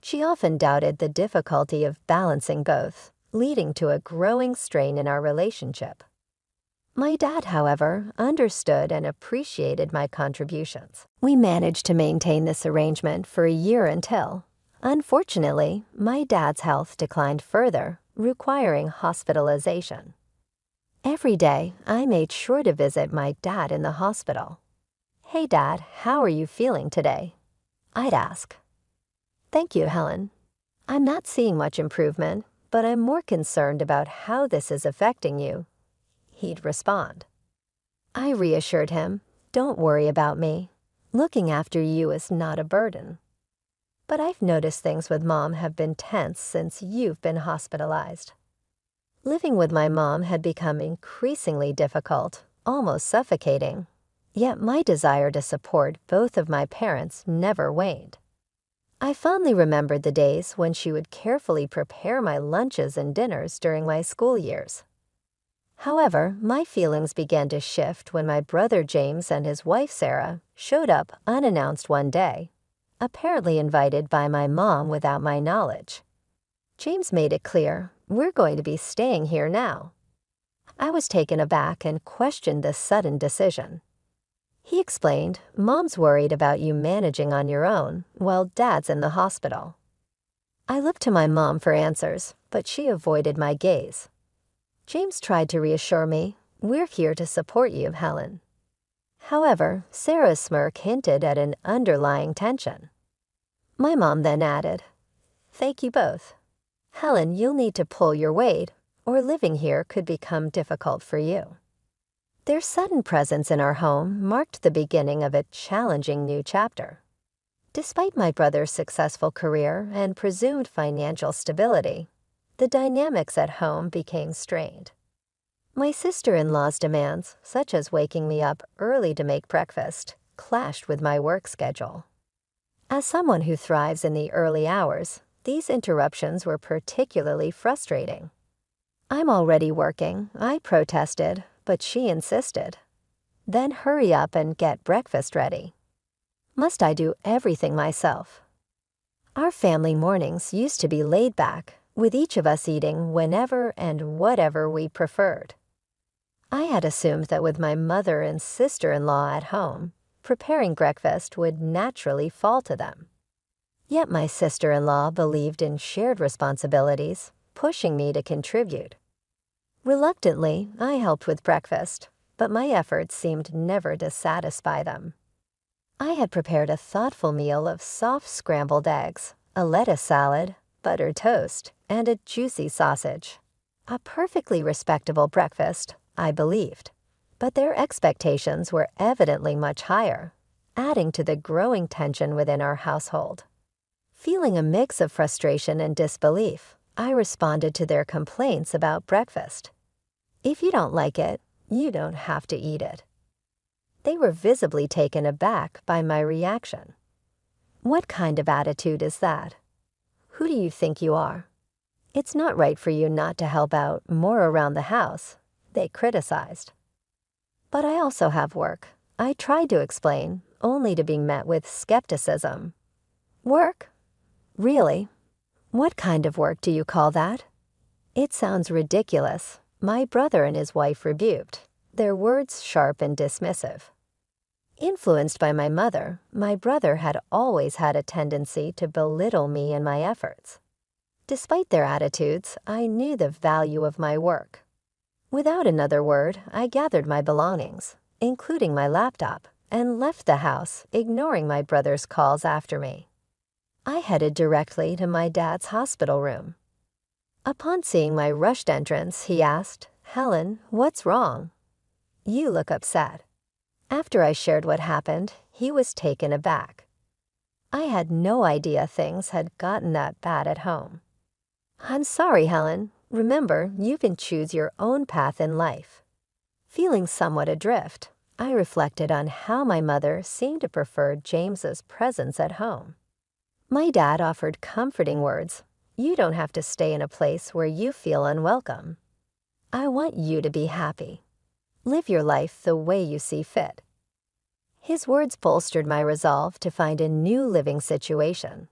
She often doubted the difficulty of balancing both, leading to a growing strain in our relationship. My dad, however, understood and appreciated my contributions. We managed to maintain this arrangement for a year until, unfortunately, my dad's health declined further, requiring hospitalization. Every day, I made sure to visit my dad in the hospital. "Hey, Dad, how are you feeling today?" I'd ask. "Thank you, Helen. I'm not seeing much improvement, but I'm more concerned about how this is affecting you," he'd respond. I reassured him, "Don't worry about me. Looking after you is not a burden. But I've noticed things with Mom have been tense since you've been hospitalized." Living with my mom had become increasingly difficult, almost suffocating, yet my desire to support both of my parents never waned. I fondly remembered the days when she would carefully prepare my lunches and dinners during my school years. However, my feelings began to shift when my brother James and his wife Sarah showed up unannounced one day, apparently invited by my mom without my knowledge. James made it clear, "We're going to be staying here now." I was taken aback and questioned this sudden decision. He explained, "Mom's worried about you managing on your own while Dad's in the hospital." I looked to my mom for answers, but she avoided my gaze. James tried to reassure me, "We're here to support you, Helen." However, Sarah's smirk hinted at an underlying tension. My mom then added, "Thank you both. Helen, you'll need to pull your weight, or living here could become difficult for you." Their sudden presence in our home marked the beginning of a challenging new chapter. Despite my brother's successful career and presumed financial stability, the dynamics at home became strained. My sister-in-law's demands, such as waking me up early to make breakfast, clashed with my work schedule. As someone who thrives in the early hours, these interruptions were particularly frustrating. "I'm already working," I protested, but she insisted. "Then hurry up and get breakfast ready." Must I do everything myself? Our family mornings used to be laid back, with each of us eating whenever and whatever we preferred. I had assumed that with my mother and sister-in-law at home, preparing breakfast would naturally fall to them. Yet my sister-in-law believed in shared responsibilities, pushing me to contribute. Reluctantly, I helped with breakfast, but my efforts seemed never to satisfy them. I had prepared a thoughtful meal of soft scrambled eggs, a lettuce salad, buttered toast, and a juicy sausage. A perfectly respectable breakfast, I believed. But their expectations were evidently much higher, adding to the growing tension within our household. Feeling a mix of frustration and disbelief, I responded to their complaints about breakfast. "If you don't like it, you don't have to eat it." They were visibly taken aback by my reaction. "What kind of attitude is that? Who do you think you are? It's not right for you not to help out more around the house," they criticized. "But I also have work," I tried to explain, only to be met with skepticism. "Work? Really? What kind of work do you call that?" "It sounds ridiculous," my brother and his wife rebuked, their words sharp and dismissive. Influenced by my mother, my brother had always had a tendency to belittle me and my efforts. Despite their attitudes, I knew the value of my work. Without another word, I gathered my belongings, including my laptop, and left the house, ignoring my brother's calls after me. I headed directly to my dad's hospital room. Upon seeing my rushed entrance, he asked, "Helen, what's wrong? You look upset." After I shared what happened, he was taken aback. I had no idea things had gotten that bad at home. "I'm sorry, Helen. Remember, you can choose your own path in life." Feeling somewhat adrift, I reflected on how my mother seemed to prefer James's presence at home. My dad offered comforting words. "You don't have to stay in a place where you feel unwelcome. I want you to be happy. Live your life the way you see fit." His words bolstered my resolve to find a new living situation.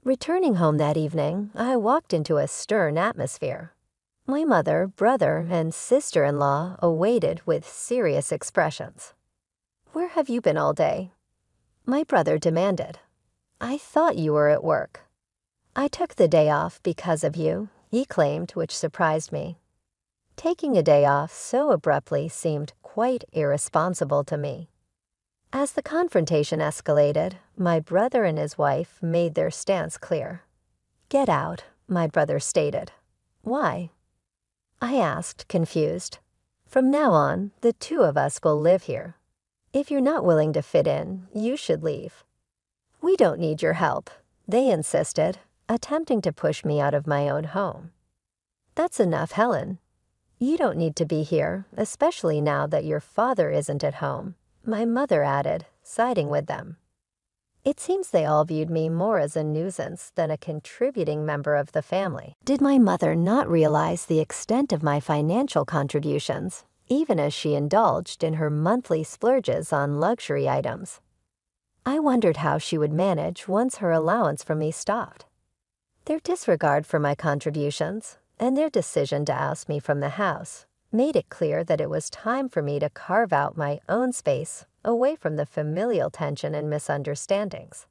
Returning home that evening, I walked into a stern atmosphere. My mother, brother, and sister-in-law awaited with serious expressions. "Where have you been all day?" my brother demanded. "I thought you were at work." "I took the day off because of you," he claimed, which surprised me. Taking a day off so abruptly seemed quite irresponsible to me. As the confrontation escalated, my brother and his wife made their stance clear. "Get out," my brother stated. "Why?" I asked, confused. "From now on, the two of us will live here. If you're not willing to fit in, you should leave." "We don't need your help," they insisted, attempting to push me out of my own home. "That's enough, Helen. You don't need to be here, especially now that your father isn't at home," my mother added, siding with them. It seems they all viewed me more as a nuisance than a contributing member of the family. Did my mother not realize the extent of my financial contributions, even as she indulged in her monthly splurges on luxury items? I wondered how she would manage once her allowance from me stopped. Their disregard for my contributions and their decision to oust me from the house made it clear that it was time for me to carve out my own space away from the familial tension and misunderstandings.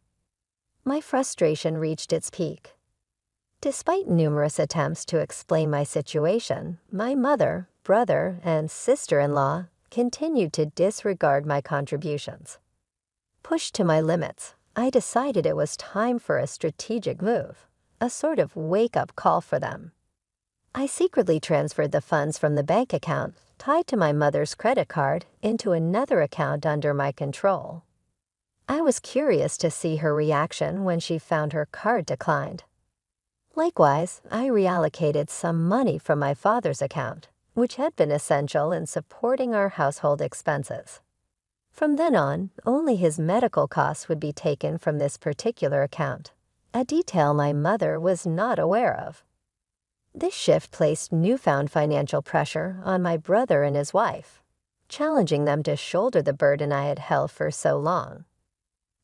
My frustration reached its peak. Despite numerous attempts to explain my situation, my mother, brother, and sister-in-law continued to disregard my contributions. Pushed to my limits, I decided it was time for a strategic move, a sort of wake-up call for them. I secretly transferred the funds from the bank account tied to my mother's credit card into another account under my control. I was curious to see her reaction when she found her card declined. Likewise, I reallocated some money from my father's account, which had been essential in supporting our household expenses. From then on, only his medical costs would be taken from this particular account, a detail my mother was not aware of. This shift placed newfound financial pressure on my brother and his wife, challenging them to shoulder the burden I had held for so long.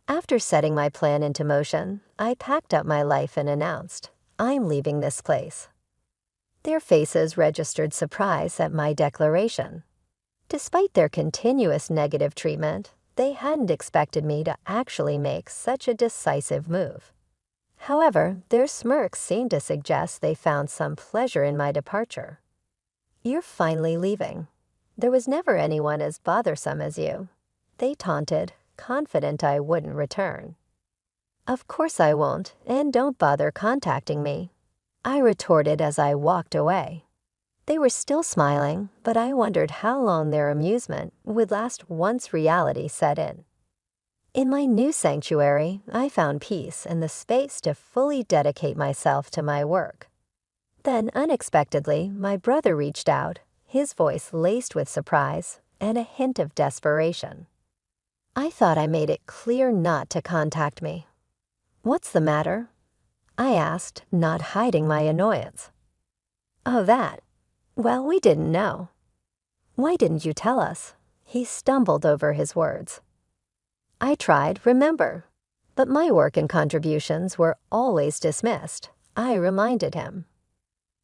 After setting my plan into motion, I packed up my life and announced, "I'm leaving this place." Their faces registered surprise at my declaration. Despite their continuous negative treatment, they hadn't expected me to actually make such a decisive move. However, their smirks seemed to suggest they found some pleasure in my departure. "You're finally leaving. There was never anyone as bothersome as you," they taunted, confident I wouldn't return. "Of course I won't, and don't bother contacting me," I retorted as I walked away. They were still smiling, but I wondered how long their amusement would last once reality set in. In my new sanctuary, I found peace and the space to fully dedicate myself to my work. Then, unexpectedly, my brother reached out, his voice laced with surprise and a hint of desperation. I thought I made it clear not to contact me. "What's the matter?" I asked, not hiding my annoyance. "Oh, that. Well, we didn't know." "Why didn't you tell us?" He stumbled over his words. I tried, remember. But my work and contributions were always dismissed, I reminded him.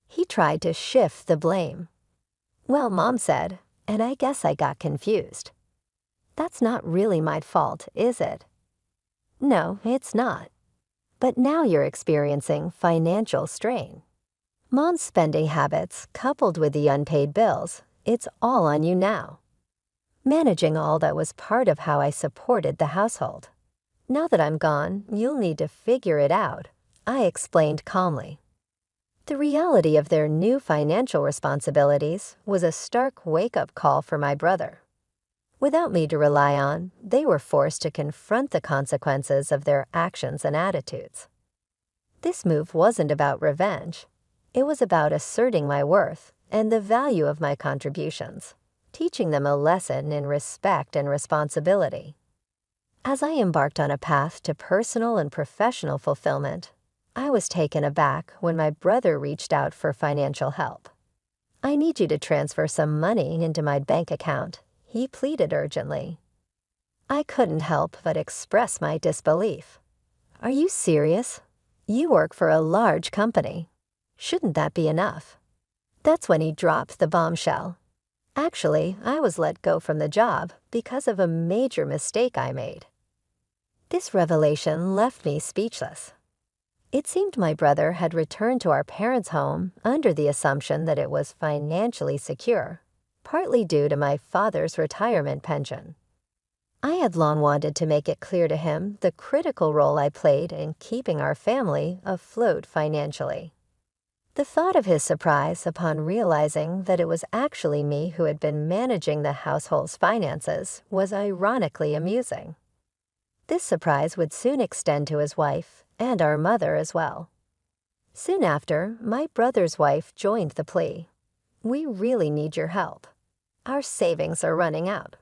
He tried to shift the blame. "Well, Mom said, and I guess I got confused." "That's not really my fault, is it?" "No, it's not. But now you're experiencing financial strain. Mom's spending habits, coupled with the unpaid bills, it's all on you now. Managing all that was part of how I supported the household. Now that I'm gone, you'll need to figure it out," I explained calmly. The reality of their new financial responsibilities was a stark wake-up call for my brother. Without me to rely on, they were forced to confront the consequences of their actions and attitudes. This move wasn't about revenge. It was about asserting my worth and the value of my contributions, teaching them a lesson in respect and responsibility. As I embarked on a path to personal and professional fulfillment, I was taken aback when my brother reached out for financial help. "I need you to transfer some money into my bank account," he pleaded urgently. I couldn't help but express my disbelief. "Are you serious? You work for a large company. Shouldn't that be enough?" That's when he dropped the bombshell. Actually, I was let go from the job because of a major mistake I made. This revelation left me speechless. It seemed my brother had returned to our parents' home under the assumption that it was financially secure, partly due to my father's retirement pension. I had long wanted to make it clear to him the critical role I played in keeping our family afloat financially. The thought of his surprise upon realizing that it was actually me who had been managing the household's finances was ironically amusing. This surprise would soon extend to his wife and our mother as well. Soon after, my brother's wife joined the plea. "We really need your help. Our savings are running out."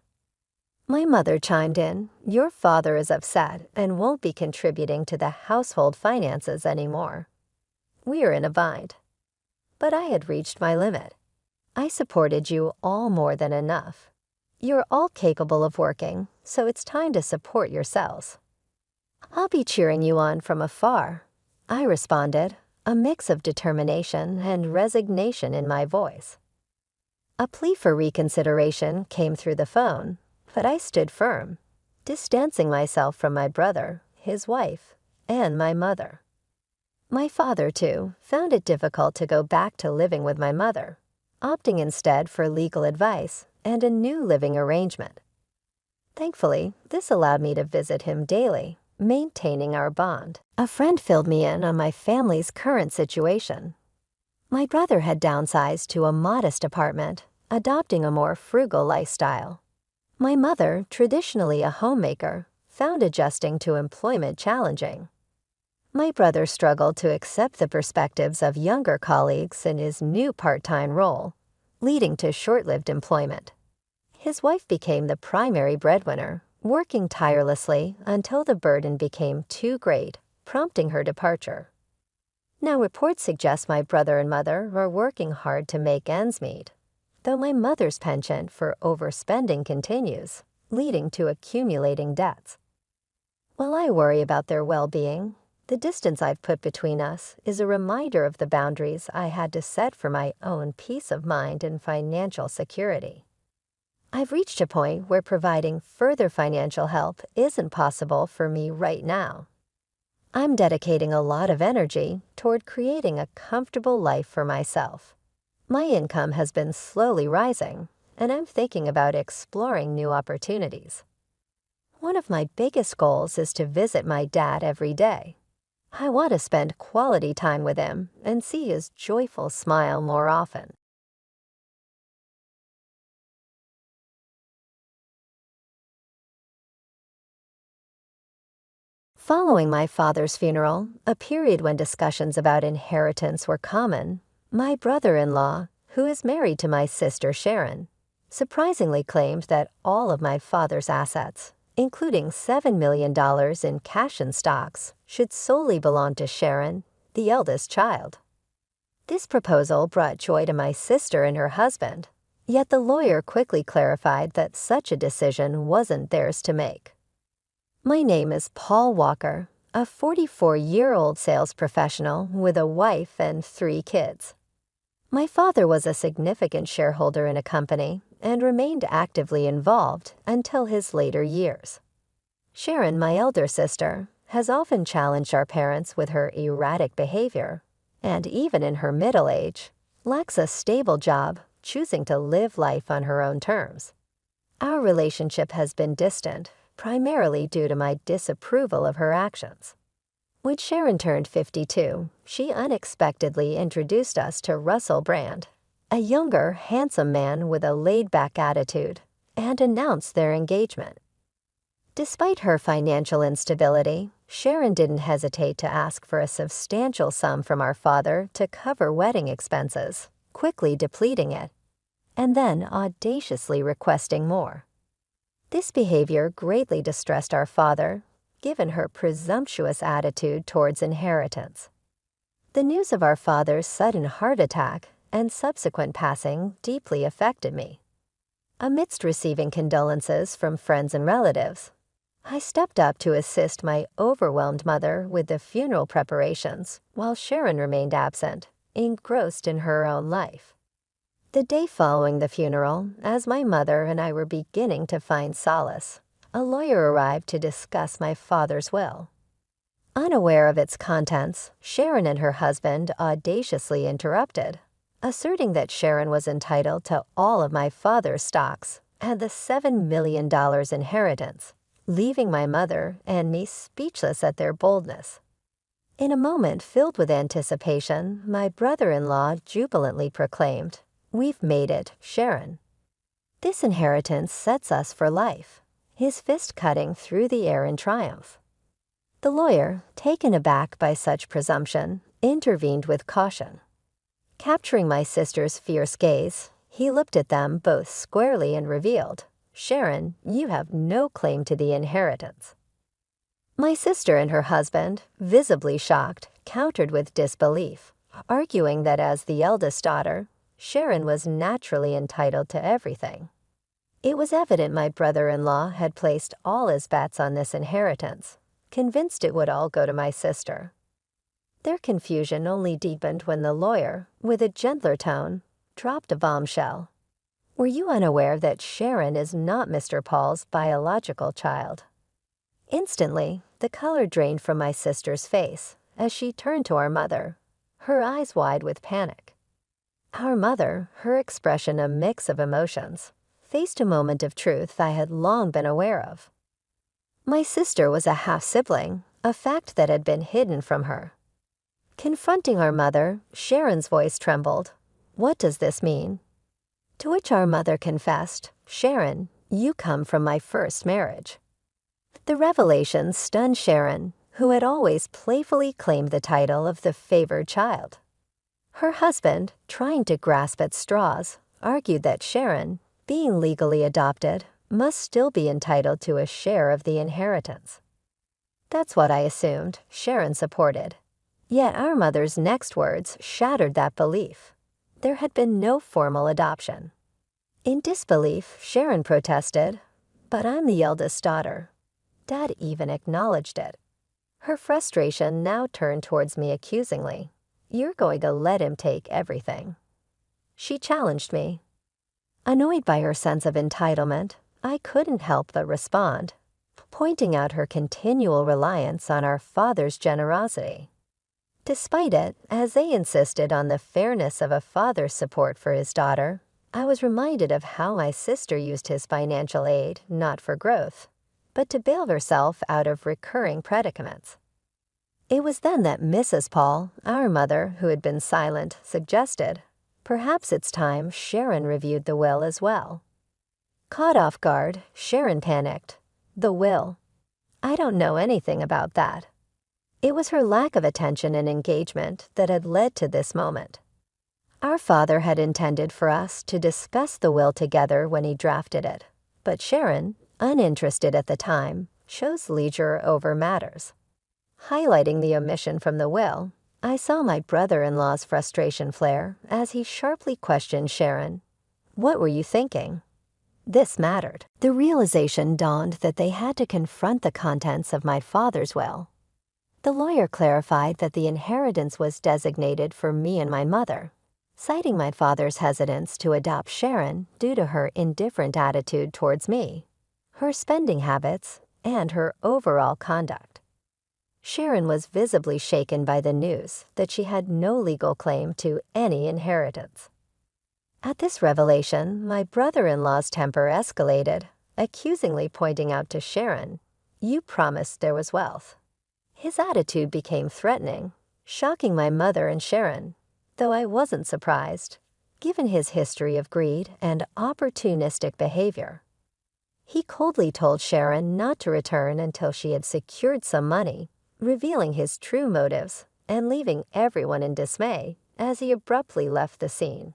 My mother chimed in, "Your father is upset and won't be contributing to the household finances anymore. We're in a bind." But I had reached my limit. "I supported you all more than enough. You're all capable of working, so it's time to support yourselves." "I'll be cheering you on from afar," I responded, a mix of determination and resignation in my voice. A plea for reconsideration came through the phone, but I stood firm, distancing myself from my brother, his wife, and my mother. My father, too, found it difficult to go back to living with my mother, opting instead for legal advice and a new living arrangement. Thankfully, this allowed me to visit him daily, maintaining our bond. A friend filled me in on my family's current situation. My brother had downsized to a modest apartment, adopting a more frugal lifestyle. My mother, traditionally a homemaker, found adjusting to employment challenging. My brother struggled to accept the perspectives of younger colleagues in his new part-time role, leading to short-lived employment. His wife became the primary breadwinner, working tirelessly until the burden became too great, prompting her departure. Now reports suggest my brother and mother are working hard to make ends meet, though my mother's penchant for overspending continues, leading to accumulating debts. While I worry about their well-being, the distance I've put between us is a reminder of the boundaries I had to set for my own peace of mind and financial security. I've reached a point where providing further financial help isn't possible for me right now. I'm dedicating a lot of energy toward creating a comfortable life for myself. My income has been slowly rising, and I'm thinking about exploring new opportunities. One of my biggest goals is to visit my dad every day. I want to spend quality time with him and see his joyful smile more often. Following my father's funeral, a period when discussions about inheritance were common, my brother-in-law, who is married to my sister Sharon, surprisingly claimed that all of my father's assets, including $7 million in cash and stocks, should solely belong to Sharon, the eldest child. This proposal brought joy to my sister and her husband, yet the lawyer quickly clarified that such a decision wasn't theirs to make. My name is Paul Walker, a 44-year-old sales professional with a wife and 3 kids. My father was a significant shareholder in a company and remained actively involved until his later years. Sharon, my elder sister, has often challenged our parents with her erratic behavior, and even in her middle age, lacks a stable job, choosing to live life on her own terms. Our relationship has been distant, primarily due to my disapproval of her actions. When Sharon turned 52, she unexpectedly introduced us to Russell Brand, a younger, handsome man with a laid-back attitude, and announced their engagement. Despite her financial instability, Sharon didn't hesitate to ask for a substantial sum from our father to cover wedding expenses, quickly depleting it, and then audaciously requesting more. This behavior greatly distressed our father, given her presumptuous attitude towards inheritance. The news of our father's sudden heart attack and subsequent passing deeply affected me. Amidst receiving condolences from friends and relatives, I stepped up to assist my overwhelmed mother with the funeral preparations while Sharon remained absent, engrossed in her own life. The day following the funeral, as my mother and I were beginning to find solace, a lawyer arrived to discuss my father's will. Unaware of its contents, Sharon and her husband audaciously interrupted, asserting that Sharon was entitled to all of my father's stocks and the $7 million inheritance, leaving my mother and me speechless at their boldness. In a moment filled with anticipation, my brother-in-law jubilantly proclaimed, "We've made it, Sharon." This inheritance sets us for life, his fist cutting through the air in triumph. The lawyer, taken aback by such presumption, intervened with caution. Capturing my sister's fierce gaze, he looked at them both squarely and revealed, "Sharon, you have no claim to the inheritance." My sister and her husband, visibly shocked, countered with disbelief, arguing that as the eldest daughter, Sharon was naturally entitled to everything. It was evident my brother-in-law had placed all his bets on this inheritance, convinced it would all go to my sister. Their confusion only deepened when the lawyer, with a gentler tone, dropped a bombshell. "Were you unaware that Sharon is not Mr. Paul's biological child?" Instantly, the color drained from my sister's face as she turned to our mother, her eyes wide with panic. Our mother, her expression a mix of emotions, faced a moment of truth I had long been aware of. My sister was a half-sibling, a fact that had been hidden from her. Confronting our mother, Sharon's voice trembled. "What does this mean?" To which our mother confessed, "Sharon, you come from my first marriage." The revelation stunned Sharon, who had always playfully claimed the title of the favored child. Her husband, trying to grasp at straws, argued that Sharon, being legally adopted, must still be entitled to a share of the inheritance. That's what I assumed Sharon supported. Yet our mother's next words shattered that belief. There had been no formal adoption. In disbelief, Sharon protested, "But I'm the eldest daughter." Dad even acknowledged it. Her frustration now turned towards me accusingly. "You're going to let him take everything." She challenged me. Annoyed by her sense of entitlement, I couldn't help but respond, pointing out her continual reliance on our father's generosity. Despite it, as they insisted on the fairness of a father's support for his daughter, I was reminded of how my sister used his financial aid not for growth, but to bail herself out of recurring predicaments. It was then that Mrs. Paul, our mother, who had been silent, suggested, "Perhaps it's time Sharon reviewed the will as well." Caught off guard, Sharon panicked. "The will? I don't know anything about that." It was her lack of attention and engagement that had led to this moment. Our father had intended for us to discuss the will together when he drafted it, but Sharon, uninterested at the time, shows leisure over matters. Highlighting the omission from the will, I saw my brother-in-law's frustration flare as he sharply questioned Sharon. "What were you thinking?" This mattered. The realization dawned that they had to confront the contents of my father's will. The lawyer clarified that the inheritance was designated for me and my mother, citing my father's hesitance to adopt Sharon due to her indifferent attitude towards me, her spending habits, and her overall conduct. Sharon was visibly shaken by the news that she had no legal claim to any inheritance. At this revelation, my brother-in-law's temper escalated, accusingly pointing out to Sharon, "You promised there was wealth." His attitude became threatening, shocking my mother and Sharon, though I wasn't surprised, given his history of greed and opportunistic behavior. He coldly told Sharon not to return until she had secured some money, revealing his true motives and leaving everyone in dismay as he abruptly left the scene.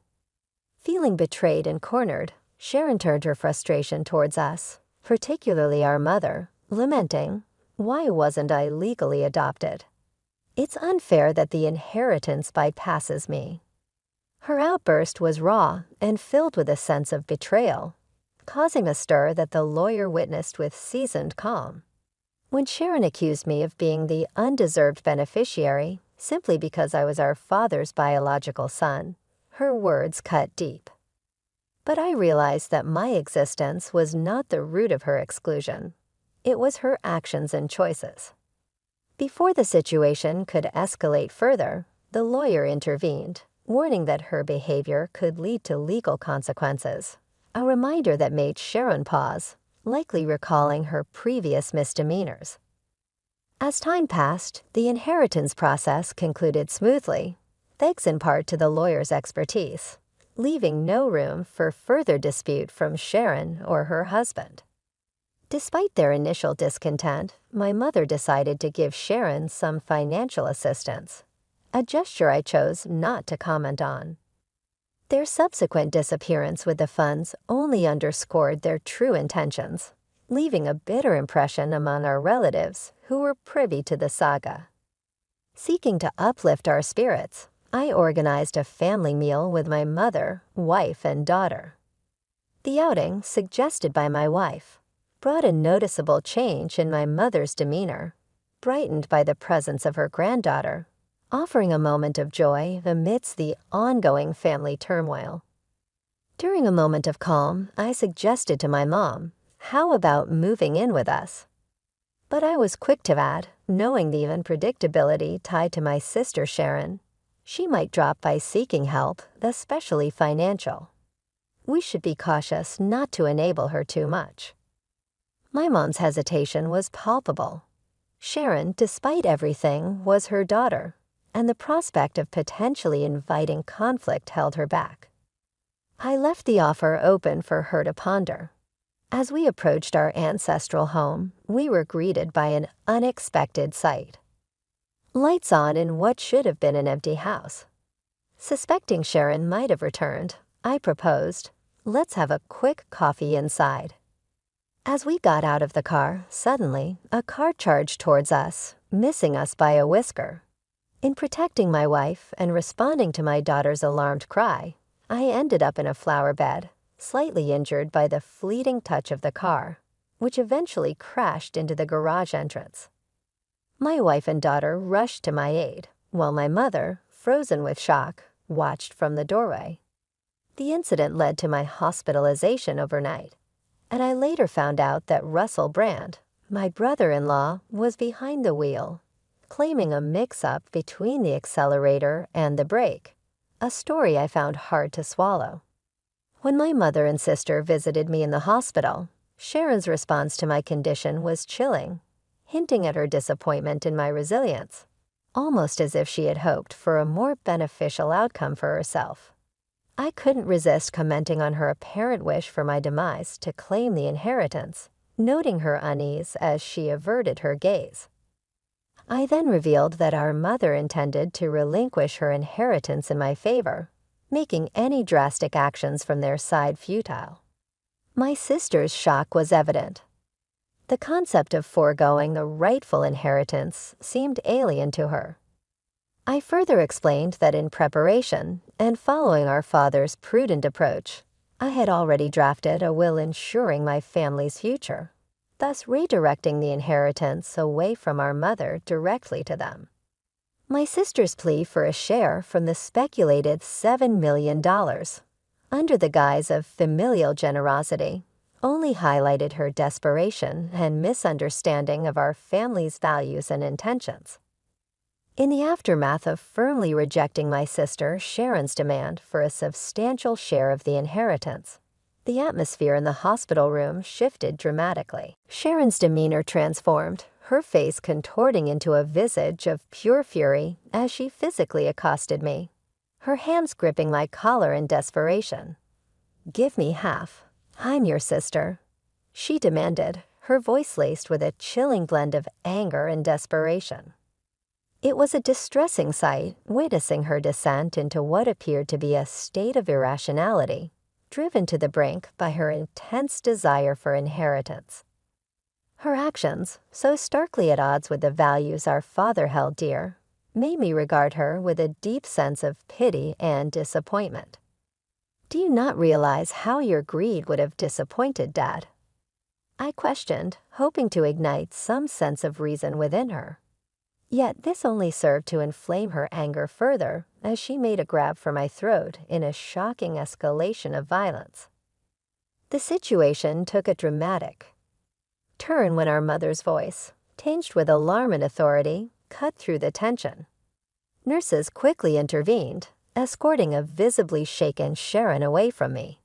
Feeling betrayed and cornered, Sharon turned her frustration towards us, particularly our mother, lamenting, "Why wasn't I legally adopted? It's unfair that the inheritance bypasses me." Her outburst was raw and filled with a sense of betrayal, causing a stir that the lawyer witnessed with seasoned calm. When Sharon accused me of being the undeserved beneficiary simply because I was our father's biological son, her words cut deep. But I realized that my existence was not the root of her exclusion. It was her actions and choices. Before the situation could escalate further, the lawyer intervened, warning that her behavior could lead to legal consequences, a reminder that made Sharon pause, likely recalling her previous misdemeanors. As time passed, the inheritance process concluded smoothly, thanks in part to the lawyer's expertise, leaving no room for further dispute from Sharon or her husband. Despite their initial discontent, my mother decided to give Sharon some financial assistance, a gesture I chose not to comment on. Their subsequent disappearance with the funds only underscored their true intentions, leaving a bitter impression among our relatives who were privy to the saga. Seeking to uplift our spirits, I organized a family meal with my mother, wife, and daughter. The outing, suggested by my wife, brought a noticeable change in my mother's demeanor, brightened by the presence of her granddaughter, offering a moment of joy amidst the ongoing family turmoil. During a moment of calm, I suggested to my mom, "How about moving in with us?" But I was quick to add, knowing the unpredictability tied to my sister Sharon, she might drop by seeking help, especially financial. We should be cautious not to enable her too much. My mom's hesitation was palpable. Sharon, despite everything, was her daughter, and the prospect of potentially inviting conflict held her back. I left the offer open for her to ponder. As we approached our ancestral home, we were greeted by an unexpected sight. Lights on in what should have been an empty house. Suspecting Sharon might have returned, I proposed, "Let's have a quick coffee inside." As we got out of the car, suddenly, a car charged towards us, missing us by a whisker. In protecting my wife and responding to my daughter's alarmed cry, I ended up in a flower bed, slightly injured by the fleeting touch of the car, which eventually crashed into the garage entrance. My wife and daughter rushed to my aid, while my mother, frozen with shock, watched from the doorway. The incident led to my hospitalization overnight, and I later found out that Russell Brand, my brother-in-law, was behind the wheel, claiming a mix-up between the accelerator and the brake, a story I found hard to swallow. When my mother and sister visited me in the hospital, Sharon's response to my condition was chilling, hinting at her disappointment in my resilience, almost as if she had hoped for a more beneficial outcome for herself. I couldn't resist commenting on her apparent wish for my demise to claim the inheritance, noting her unease as she averted her gaze. I then revealed that our mother intended to relinquish her inheritance in my favor, making any drastic actions from their side futile. My sister's shock was evident, The concept of foregoing the rightful inheritance seemed alien to her. I further explained that in preparation and following our father's prudent approach, I had already drafted a will ensuring my family's future, thus redirecting the inheritance away from our mother directly to them. My sister's plea for a share from the speculated $7 million, under the guise of familial generosity, only highlighted her desperation and misunderstanding of our family's values and intentions. In the aftermath of firmly rejecting my sister Sharon's demand for a substantial share of the inheritance, the atmosphere in the hospital room shifted dramatically. Sharon's demeanor transformed, her face contorting into a visage of pure fury as she physically accosted me, her hands gripping my collar in desperation. "Give me half. I'm your sister," she demanded, her voice laced with a chilling blend of anger and desperation. It was a distressing sight, witnessing her descent into what appeared to be a state of irrationality, driven to the brink by her intense desire for inheritance. Her actions, so starkly at odds with the values our father held dear, made me regard her with a deep sense of pity and disappointment. "Do you not realize how your greed would have disappointed Dad?" I questioned, hoping to ignite some sense of reason within her. Yet this only served to inflame her anger further as she made a grab for my throat in a shocking escalation of violence. The situation took a dramatic turn when our mother's voice, tinged with alarm and authority, cut through the tension. Nurses quickly intervened, escorting a visibly shaken Sharon away from me.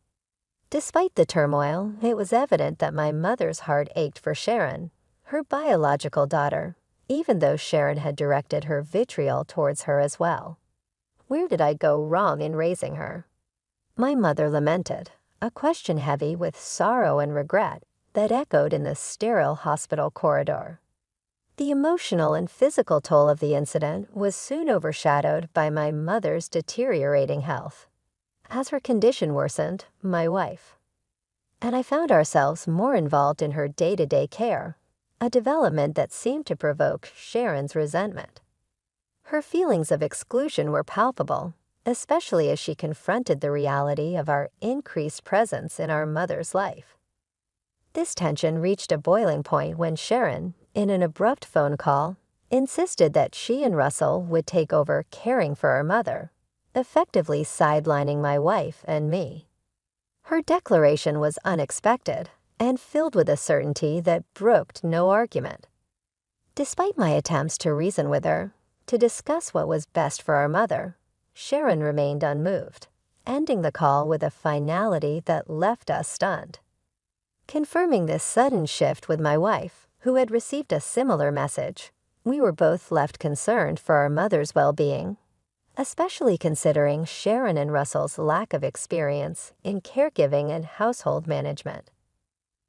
Despite the turmoil, it was evident that my mother's heart ached for Sharon, her biological daughter, even though Sharon had directed her vitriol towards her as well. Where did I go wrong in raising her? My mother lamented, a question heavy with sorrow and regret that echoed in the sterile hospital corridor. The emotional and physical toll of the incident was soon overshadowed by my mother's deteriorating health. As her condition worsened, my wife and I found ourselves more involved in her day-to-day care, a development that seemed to provoke Sharon's resentment. Her feelings of exclusion were palpable, especially as she confronted the reality of our increased presence in our mother's life. This tension reached a boiling point when Sharon, in an abrupt phone call, insisted that she and Russell would take over caring for our mother, effectively sidelining my wife and me. Her declaration was unexpected and filled with a certainty that brooked no argument. Despite my attempts to reason with her, to discuss what was best for our mother, Sharon remained unmoved, ending the call with a finality that left us stunned. Confirming this sudden shift with my wife, who had received a similar message, we were both left concerned for our mother's well-being, especially considering Sharon and Russell's lack of experience in caregiving and household management.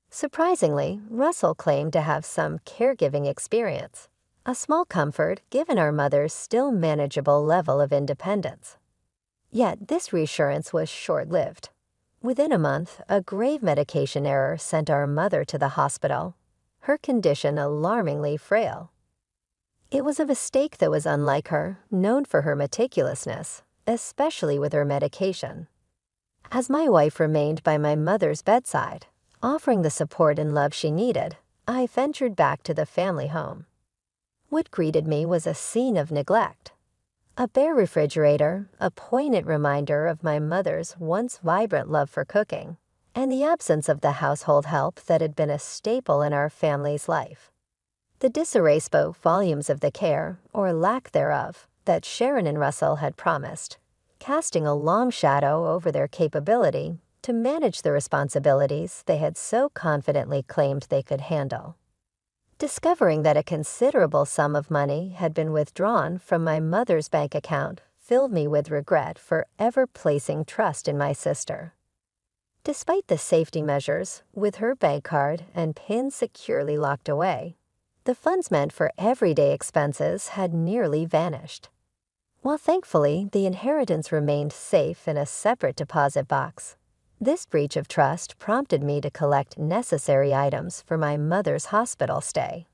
Surprisingly, Russell claimed to have some caregiving experience, a small comfort given our mother's still manageable level of independence. Yet this reassurance was short-lived. Within a month, a grave medication error sent our mother to the hospital, her condition alarmingly frail. It was a mistake that was unlike her, known for her meticulousness, especially with her medication. As my wife remained by my mother's bedside, offering the support and love she needed, I ventured back to the family home. What greeted me was a scene of neglect. A bare refrigerator, a poignant reminder of my mother's once vibrant love for cooking, and the absence of the household help that had been a staple in our family's life. The disarray spoke volumes of the care, or lack thereof, that Sharon and Russell had promised, casting a long shadow over their capability to manage the responsibilities they had so confidently claimed they could handle. Discovering that a considerable sum of money had been withdrawn from my mother's bank account filled me with regret for ever placing trust in my sister. Despite the safety measures, with her bank card and PIN securely locked away, the funds meant for everyday expenses had nearly vanished. While thankfully the inheritance remained safe in a separate deposit box, This breach of trust prompted me to collect necessary items for my mother's hospital stay,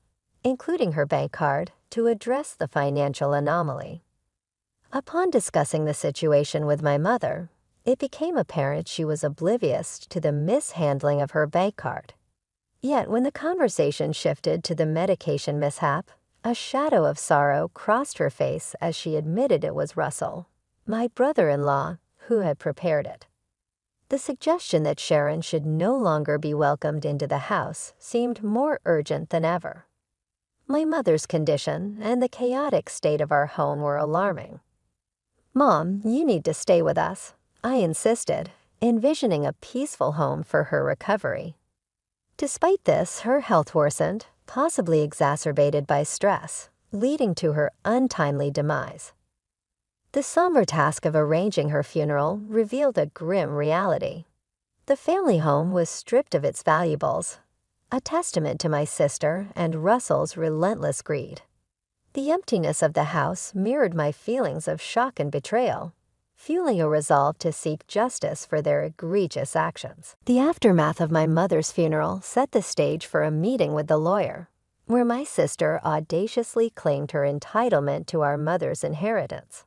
including her bank card, to address the financial anomaly. Upon discussing the situation with my mother, it became apparent she was oblivious to the mishandling of her bank card. Yet when the conversation shifted to the medication mishap, a shadow of sorrow crossed her face as she admitted it was Russell, my brother-in-law, who had prepared it. The suggestion that Sharon should no longer be welcomed into the house seemed more urgent than ever. My mother's condition and the chaotic state of our home were alarming. "Mom, you need to stay with us," I insisted, envisioning a peaceful home for her recovery. Despite this, her health worsened, possibly exacerbated by stress, leading to her untimely demise. The somber task of arranging her funeral revealed a grim reality. The family home was stripped of its valuables, a testament to my sister and Russell's relentless greed. The emptiness of the house mirrored my feelings of shock and betrayal, fueling a resolve to seek justice for their egregious actions. The aftermath of my mother's funeral set the stage for a meeting with the lawyer, where my sister audaciously claimed her entitlement to our mother's inheritance.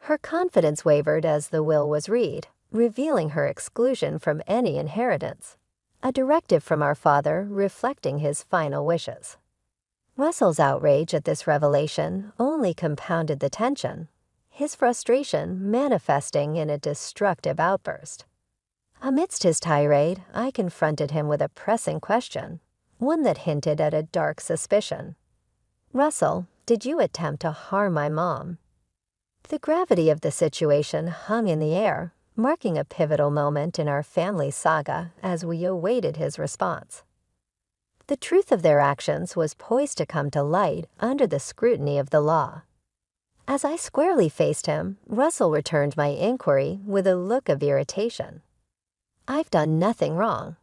Her confidence wavered as the will was read, revealing her exclusion from any inheritance, a directive from our father reflecting his final wishes. Russell's outrage at this revelation only compounded the tension, his frustration manifesting in a destructive outburst. Amidst his tirade, I confronted him with a pressing question, one that hinted at a dark suspicion. "Russell, did you attempt to harm my mom?" The gravity of the situation hung in the air, marking a pivotal moment in our family saga as we awaited his response. The truth of their actions was poised to come to light under the scrutiny of the law. As I squarely faced him, Russell returned my inquiry with a look of irritation. "I've done nothing wrong,"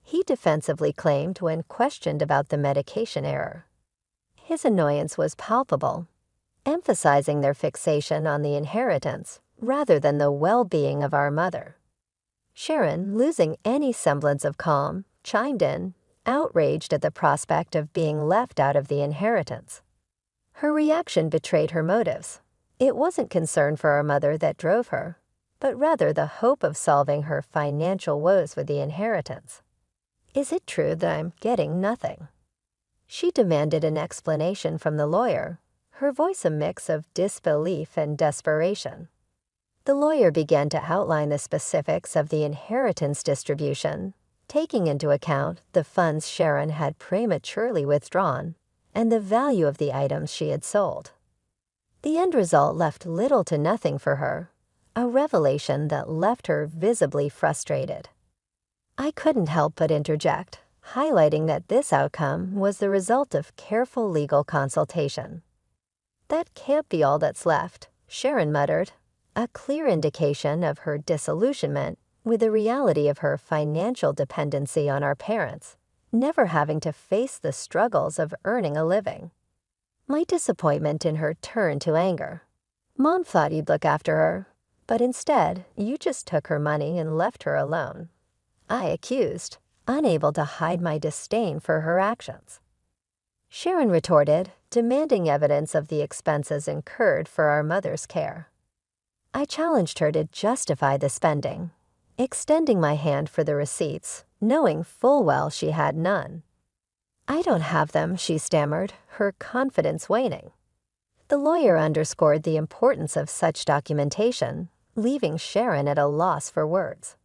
he defensively claimed when questioned about the medication error. His annoyance was palpable, emphasizing their fixation on the inheritance rather than the well-being of our mother. Sharon, losing any semblance of calm, chimed in, outraged at the prospect of being left out of the inheritance. Her reaction betrayed her motives. It wasn't concern for our mother that drove her, but rather the hope of solving her financial woes with the inheritance. "Is it true that I'm getting nothing?" She demanded an explanation from the lawyer, her voice a mix of disbelief and desperation. The lawyer began to outline the specifics of the inheritance distribution, taking into account the funds Sharon had prematurely withdrawn and the value of the items she had sold. The end result left little to nothing for her, a revelation that left her visibly frustrated. I couldn't help but interject, highlighting that this outcome was the result of careful legal consultation. "That can't be all that's left," Sharon muttered, a clear indication of her disillusionment with the reality of her financial dependency on our parents, never having to face the struggles of earning a living. My disappointment in her turned to anger. "Mom thought you'd look after her, but instead you just took her money and left her alone," I accused, unable to hide my disdain for her actions. Sharon retorted, demanding evidence of the expenses incurred for our mother's care. I challenged her to justify the spending, extending my hand for the receipts, knowing full well she had none. "I don't have them," she stammered, her confidence waning. The lawyer underscored the importance of such documentation, leaving Sharon at a loss for words.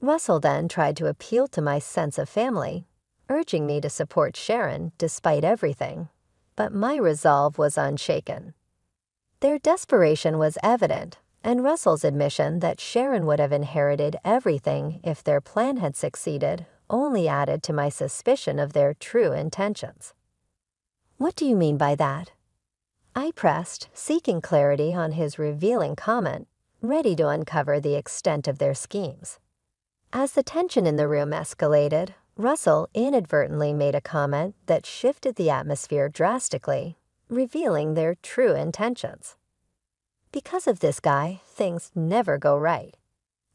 Russell then tried to appeal to my sense of family, urging me to support Sharon despite everything, but my resolve was unshaken. Their desperation was evident, and Russell's admission that Sharon would have inherited everything if their plan had succeeded only added to my suspicion of their true intentions. "What do you mean by that?" I pressed, seeking clarity on his revealing comment, ready to uncover the extent of their schemes. As the tension in the room escalated, Russell inadvertently made a comment that shifted the atmosphere drastically, revealing their true intentions. "Because of this guy, things never go right."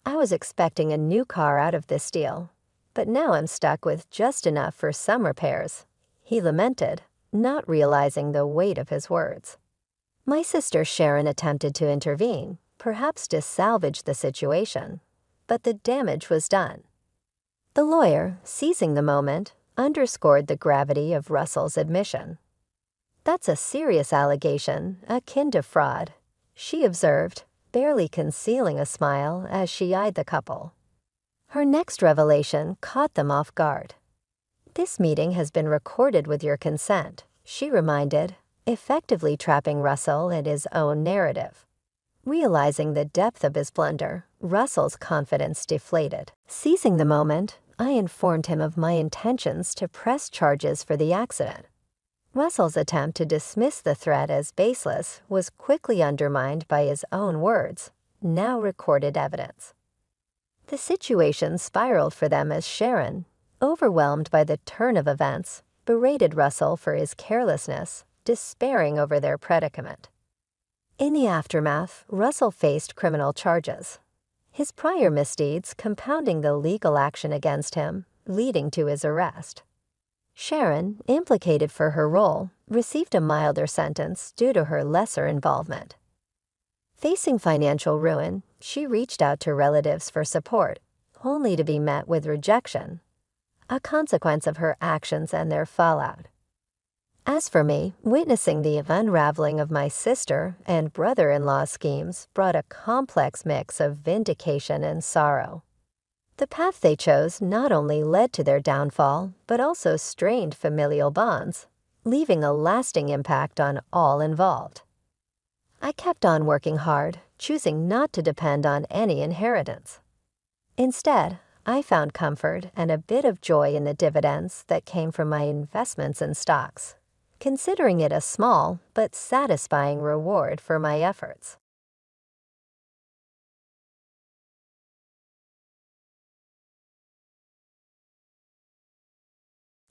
I was expecting a new car out of this deal, but now I'm stuck with just enough for some repairs," he lamented, not realizing the weight of his words. My sister Sharon attempted to intervene, perhaps to salvage the situation, but the damage was done. The lawyer, seizing the moment, underscored the gravity of Russell's admission. "That's a serious allegation, akin to fraud," she observed, barely concealing a smile as she eyed the couple. Her next revelation caught them off guard. "This meeting has been recorded with your consent," she reminded, effectively trapping Russell in his own narrative. Realizing the depth of his blunder, Russell's confidence deflated. Seizing the moment, I informed him of my intentions to press charges for the accident. Russell's attempt to dismiss the threat as baseless was quickly undermined by his own words, now recorded evidence. The situation spiraled for them as Sharon, overwhelmed by the turn of events, berated Russell for his carelessness, despairing over their predicament. In the aftermath, Russell faced criminal charges, his prior misdeeds compounding the legal action against him, leading to his arrest. Sharon, implicated for her role, received a milder sentence due to her lesser involvement. Facing financial ruin, she reached out to relatives for support, only to be met with rejection, a consequence of her actions and their fallout. As for me, witnessing the unraveling of my sister and brother-in-law schemes brought a complex mix of vindication and sorrow. The path they chose not only led to their downfall, but also strained familial bonds, leaving a lasting impact on all involved. I kept on working hard, choosing not to depend on any inheritance. Instead, I found comfort and a bit of joy in the dividends that came from my investments in stocks, considering it a small but satisfying reward for my efforts.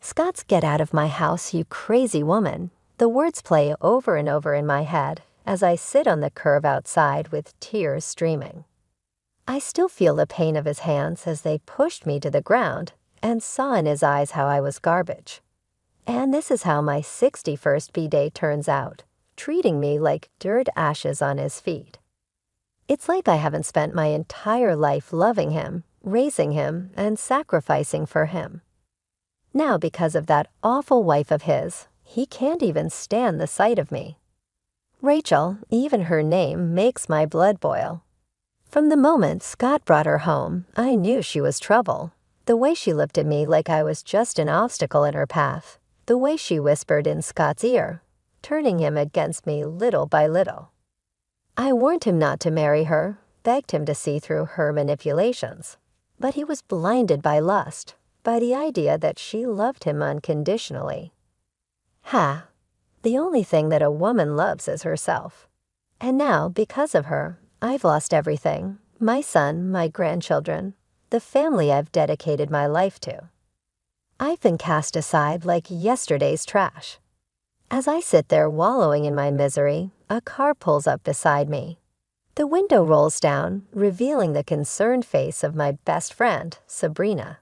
Scott's "Get out of my house, you crazy woman." The words play over and over in my head as I sit on the curb outside with tears streaming. I still feel the pain of his hands as they pushed me to the ground and saw in his eyes how I was garbage. And this is how my 61st B-Day turns out, treating me like dirt ashes on his feet. It's like I haven't spent my entire life loving him, raising him, and sacrificing for him. Now, because of that awful wife of his, he can't even stand the sight of me. Rachel, even her name, makes my blood boil. From the moment Scott brought her home, I knew she was trouble. The way she looked at me like I was just an obstacle in her path. The way she whispered in Scott's ear, turning him against me little by little. I warned him not to marry her, begged him to see through her manipulations. But he was blinded by lust, by the idea that she loved him unconditionally. Ha! The only thing that a woman loves is herself. And now, because of her, I've lost everything, my son, my grandchildren, the family I've dedicated my life to. I've been cast aside like yesterday's trash. As I sit there wallowing in my misery, a car pulls up beside me. The window rolls down, revealing the concerned face of my best friend, Sabrina.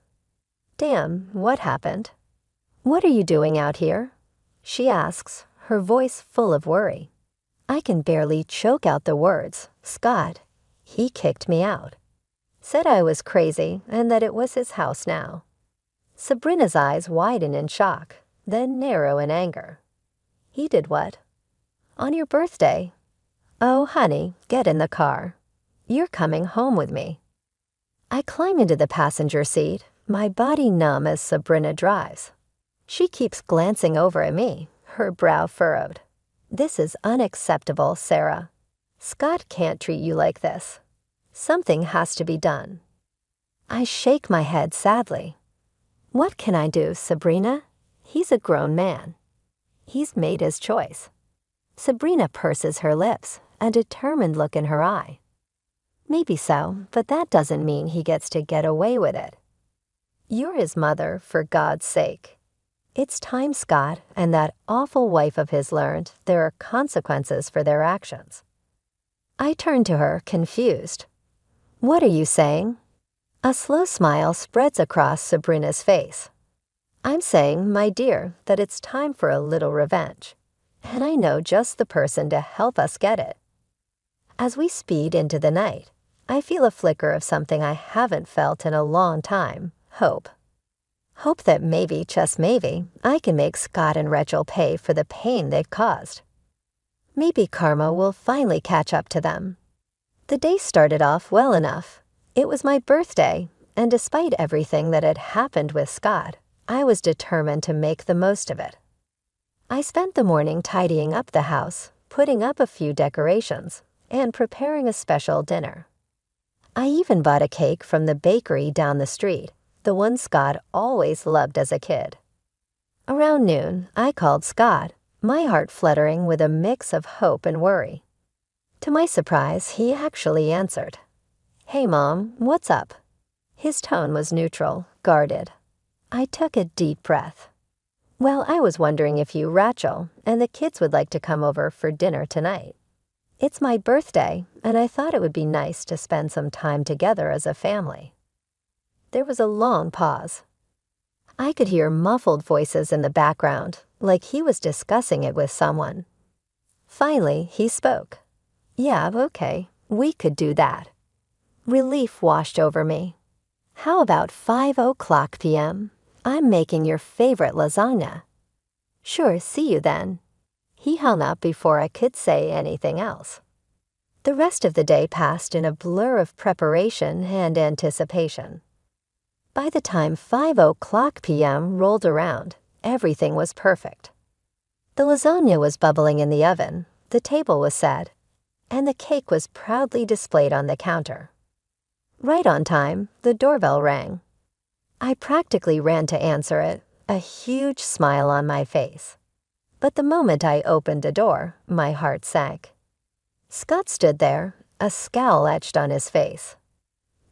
"Damn, what happened? What are you doing out here?" she asks, her voice full of worry. I can barely choke out the words. Scott, he kicked me out. Said I was crazy and that it was his house now. Sabrina's eyes widen in shock, then narrow in anger. He did what? On your birthday? Oh, honey, get in the car. You're coming home with me. I climb into the passenger seat, my body numb as Sabrina drives. She keeps glancing over at me, her brow furrowed. This is unacceptable, Sarah. Scott can't treat you like this. Something has to be done. I shake my head sadly. What can I do, Sabrina? He's a grown man. He's made his choice. Sabrina purses her lips, a determined look in her eye. Maybe so, but that doesn't mean he gets to get away with it. You're his mother, for God's sake. It's time Scott and that awful wife of his learned there are consequences for their actions. I turn to her, confused. What are you saying? A slow smile spreads across Sabrina's face. I'm saying, my dear, that it's time for a little revenge. And I know just the person to help us get it. As we speed into the night, I feel a flicker of something I haven't felt in a long time, hope. Hope that maybe, just maybe, I can make Scott and Rachel pay for the pain they've caused. Maybe karma will finally catch up to them. The day started off well enough. It was my birthday, and despite everything that had happened with Scott, I was determined to make the most of it. I spent the morning tidying up the house, putting up a few decorations, and preparing a special dinner. I even bought a cake from the bakery down the street, the one Scott always loved as a kid. Around noon, I called Scott, my heart fluttering with a mix of hope and worry. To my surprise, he actually answered. "Hey, Mom, what's up?" His tone was neutral, guarded. I took a deep breath. "Well, I was wondering if you, Rachel, and the kids would like to come over for dinner tonight. It's my birthday, and I thought it would be nice to spend some time together as a family." There was a long pause. I could hear muffled voices in the background, like he was discussing it with someone. Finally, he spoke. "Yeah, okay, we could do that." Relief washed over me. "How about 5:00 p.m.? I'm making your favorite lasagna." "Sure, see you then." He hung up before I could say anything else. The rest of the day passed in a blur of preparation and anticipation. By the time 5:00 p.m. rolled around, everything was perfect. The lasagna was bubbling in the oven, the table was set, and the cake was proudly displayed on the counter. Right on time, the doorbell rang. I practically ran to answer it, a huge smile on my face. But the moment I opened the door, my heart sank. Scott stood there, a scowl etched on his face.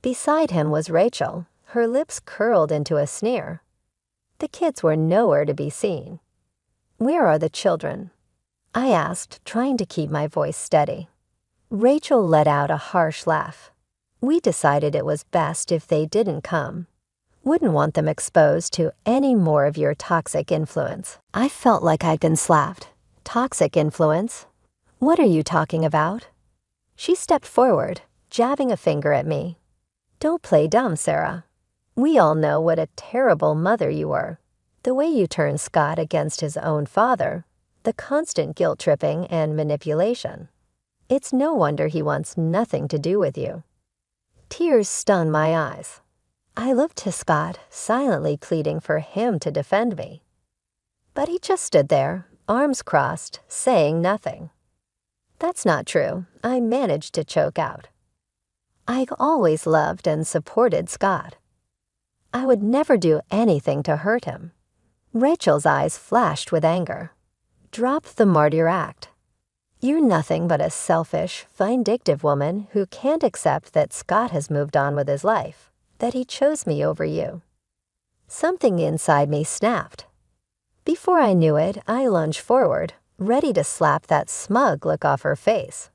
Beside him was Rachel, her lips curled into a sneer. The kids were nowhere to be seen. "Where are the children?" I asked, trying to keep my voice steady. Rachel let out a harsh laugh. "We decided it was best if they didn't come. Wouldn't want them exposed to any more of your toxic influence." I felt like I'd been slapped. Toxic influence? What are you talking about? She stepped forward, jabbing a finger at me. "Don't play dumb, Sarah. We all know what a terrible mother you were. The way you turned Scott against his own father, the constant guilt-tripping and manipulation. It's no wonder he wants nothing to do with you." Tears stung my eyes. I looked to Scott, silently pleading for him to defend me. But he just stood there, arms crossed, saying nothing. "That's not true," I managed to choke out. "I've always loved and supported Scott. I would never do anything to hurt him." Rachel's eyes flashed with anger. "Drop the martyr act. You're nothing but a selfish, vindictive woman who can't accept that Scott has moved on with his life, that he chose me over you." Something inside me snapped. Before I knew it, I lunged forward, ready to slap that smug look off her face.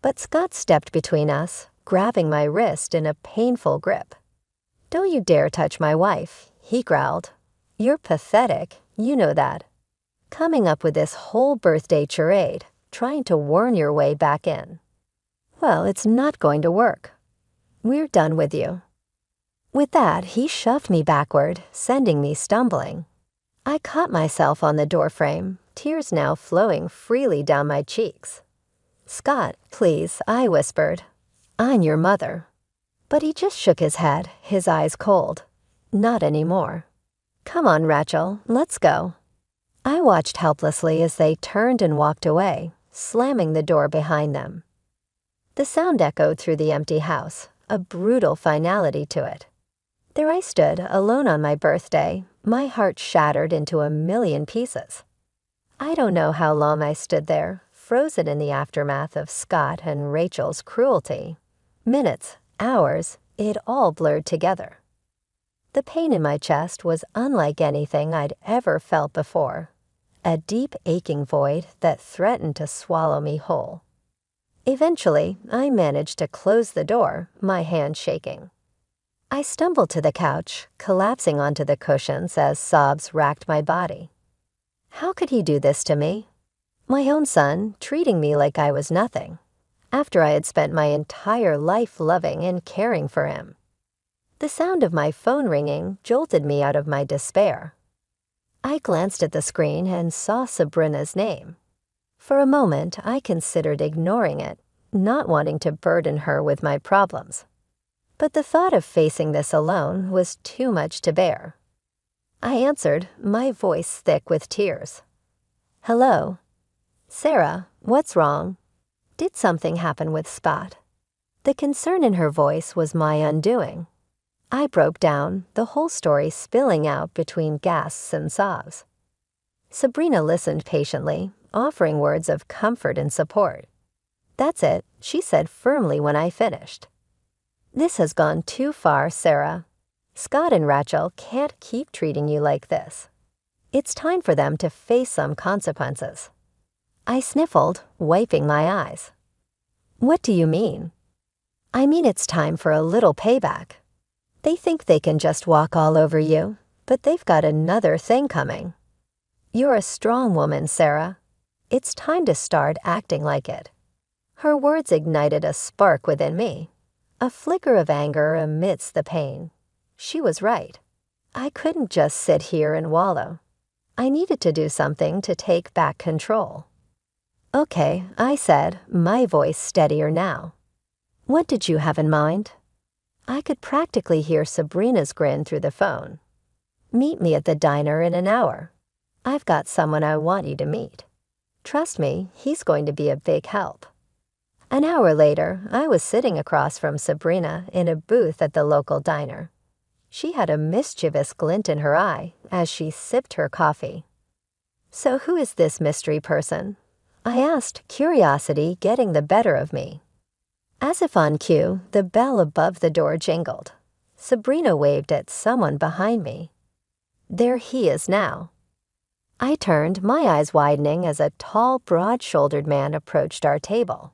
But Scott stepped between us, grabbing my wrist in a painful grip. "Don't you dare touch my wife," he growled. "You're pathetic, you know that. Coming up with this whole birthday charade, trying to warn your way back in. Well, it's not going to work. We're done with you." With that, he shoved me backward, sending me stumbling. I caught myself on the doorframe, tears now flowing freely down my cheeks. "Scott, please," I whispered. "I'm your mother." But he just shook his head, his eyes cold. "Not anymore." "Come on, Rachel, let's go." I watched helplessly as they turned and walked away, slamming the door behind them. The sound echoed through the empty house, a brutal finality to it. There I stood, alone on my birthday, my heart shattered into a million pieces. I don't know how long I stood there, frozen in the aftermath of Scott and Rachel's cruelty. Minutes, hours, it all blurred together. The pain in my chest was unlike anything I'd ever felt before, a deep aching void that threatened to swallow me whole. Eventually, I managed to close the door, my hand shaking. I stumbled to the couch, collapsing onto the cushions as sobs racked my body. How could he do this to me? My own son, treating me like I was nothing, after I had spent my entire life loving and caring for him. The sound of my phone ringing jolted me out of my despair. I glanced at the screen and saw Sabrina's name. For a moment, I considered ignoring it, not wanting to burden her with my problems. But the thought of facing this alone was too much to bear. I answered, my voice thick with tears. "Hello. Sarah, what's wrong? Did something happen with Spot?" The concern in her voice was my undoing. I broke down, the whole story spilling out between gasps and sobs. Sabrina listened patiently, offering words of comfort and support. "That's it," she said firmly when I finished. "This has gone too far, Sarah. Scott and Rachel can't keep treating you like this. It's time for them to face some consequences." I sniffled, wiping my eyes. "What do you mean?" "I mean it's time for a little payback. They think they can just walk all over you, but they've got another thing coming. You're a strong woman, Sarah. It's time to start acting like it." Her words ignited a spark within me, a flicker of anger amidst the pain. She was right. I couldn't just sit here and wallow. I needed to do something to take back control. "Okay," I said, my voice steadier now. "What did you have in mind?" I could practically hear Sabrina's grin through the phone. "Meet me at the diner in an hour. I've got someone I want you to meet. Trust me, he's going to be a big help." An hour later, I was sitting across from Sabrina in a booth at the local diner. She had a mischievous glint in her eye as she sipped her coffee. "So who is this mystery person?" I asked, curiosity getting the better of me. As if on cue, the bell above the door jingled. Sabrina waved at someone behind me. There he is now. I turned, my eyes widening as a tall, broad-shouldered man approached our table.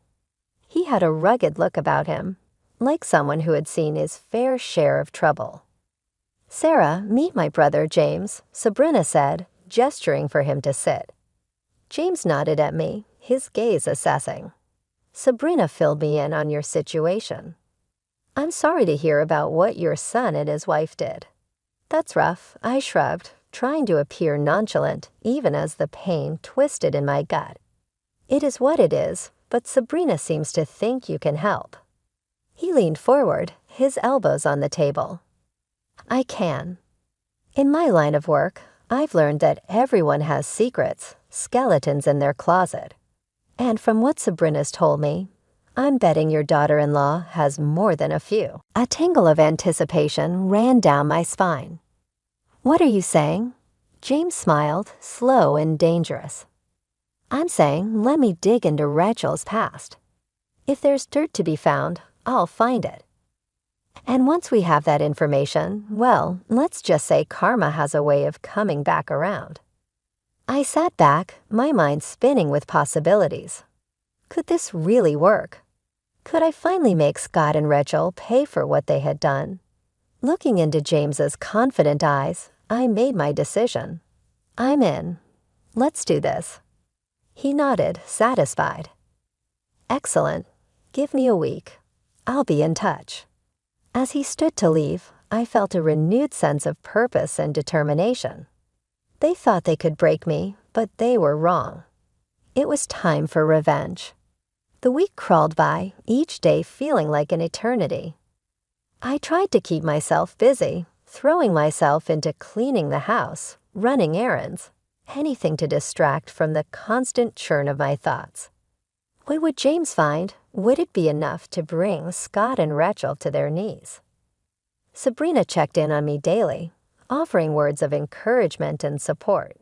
He had a rugged look about him, like someone who had seen his fair share of trouble. "Sarah, meet my brother James," Sabrina said, gesturing for him to sit. James nodded at me, his gaze assessing. "Sabrina filled me in on your situation. I'm sorry to hear about what your son and his wife did." "That's rough," I shrugged, trying to appear nonchalant even as the pain twisted in my gut. "It is what it is, but Sabrina seems to think you can help." He leaned forward, his elbows on the table. "I can. In my line of work, I've learned that everyone has secrets, skeletons in their closet. And from what Sabrina's told me, I'm betting your daughter-in-law has more than a few." A tingle of anticipation ran down my spine. "What are you saying?" James smiled, slow and dangerous. "I'm saying let me dig into Rachel's past. If there's dirt to be found, I'll find it. And once we have that information, well, let's just say karma has a way of coming back around." I sat back, my mind spinning with possibilities. Could this really work? Could I finally make Scott and Rachel pay for what they had done? Looking into James's confident eyes, I made my decision. "I'm in. Let's do this." He nodded, satisfied. "Excellent. Give me a week. I'll be in touch." As he stood to leave, I felt a renewed sense of purpose and determination. They thought they could break me, but they were wrong. It was time for revenge. The week crawled by, each day feeling like an eternity. I tried to keep myself busy, throwing myself into cleaning the house, running errands, anything to distract from the constant churn of my thoughts. What would James find? Would it be enough to bring Scott and Rachel to their knees? Sabrina checked in on me daily, offering words of encouragement and support.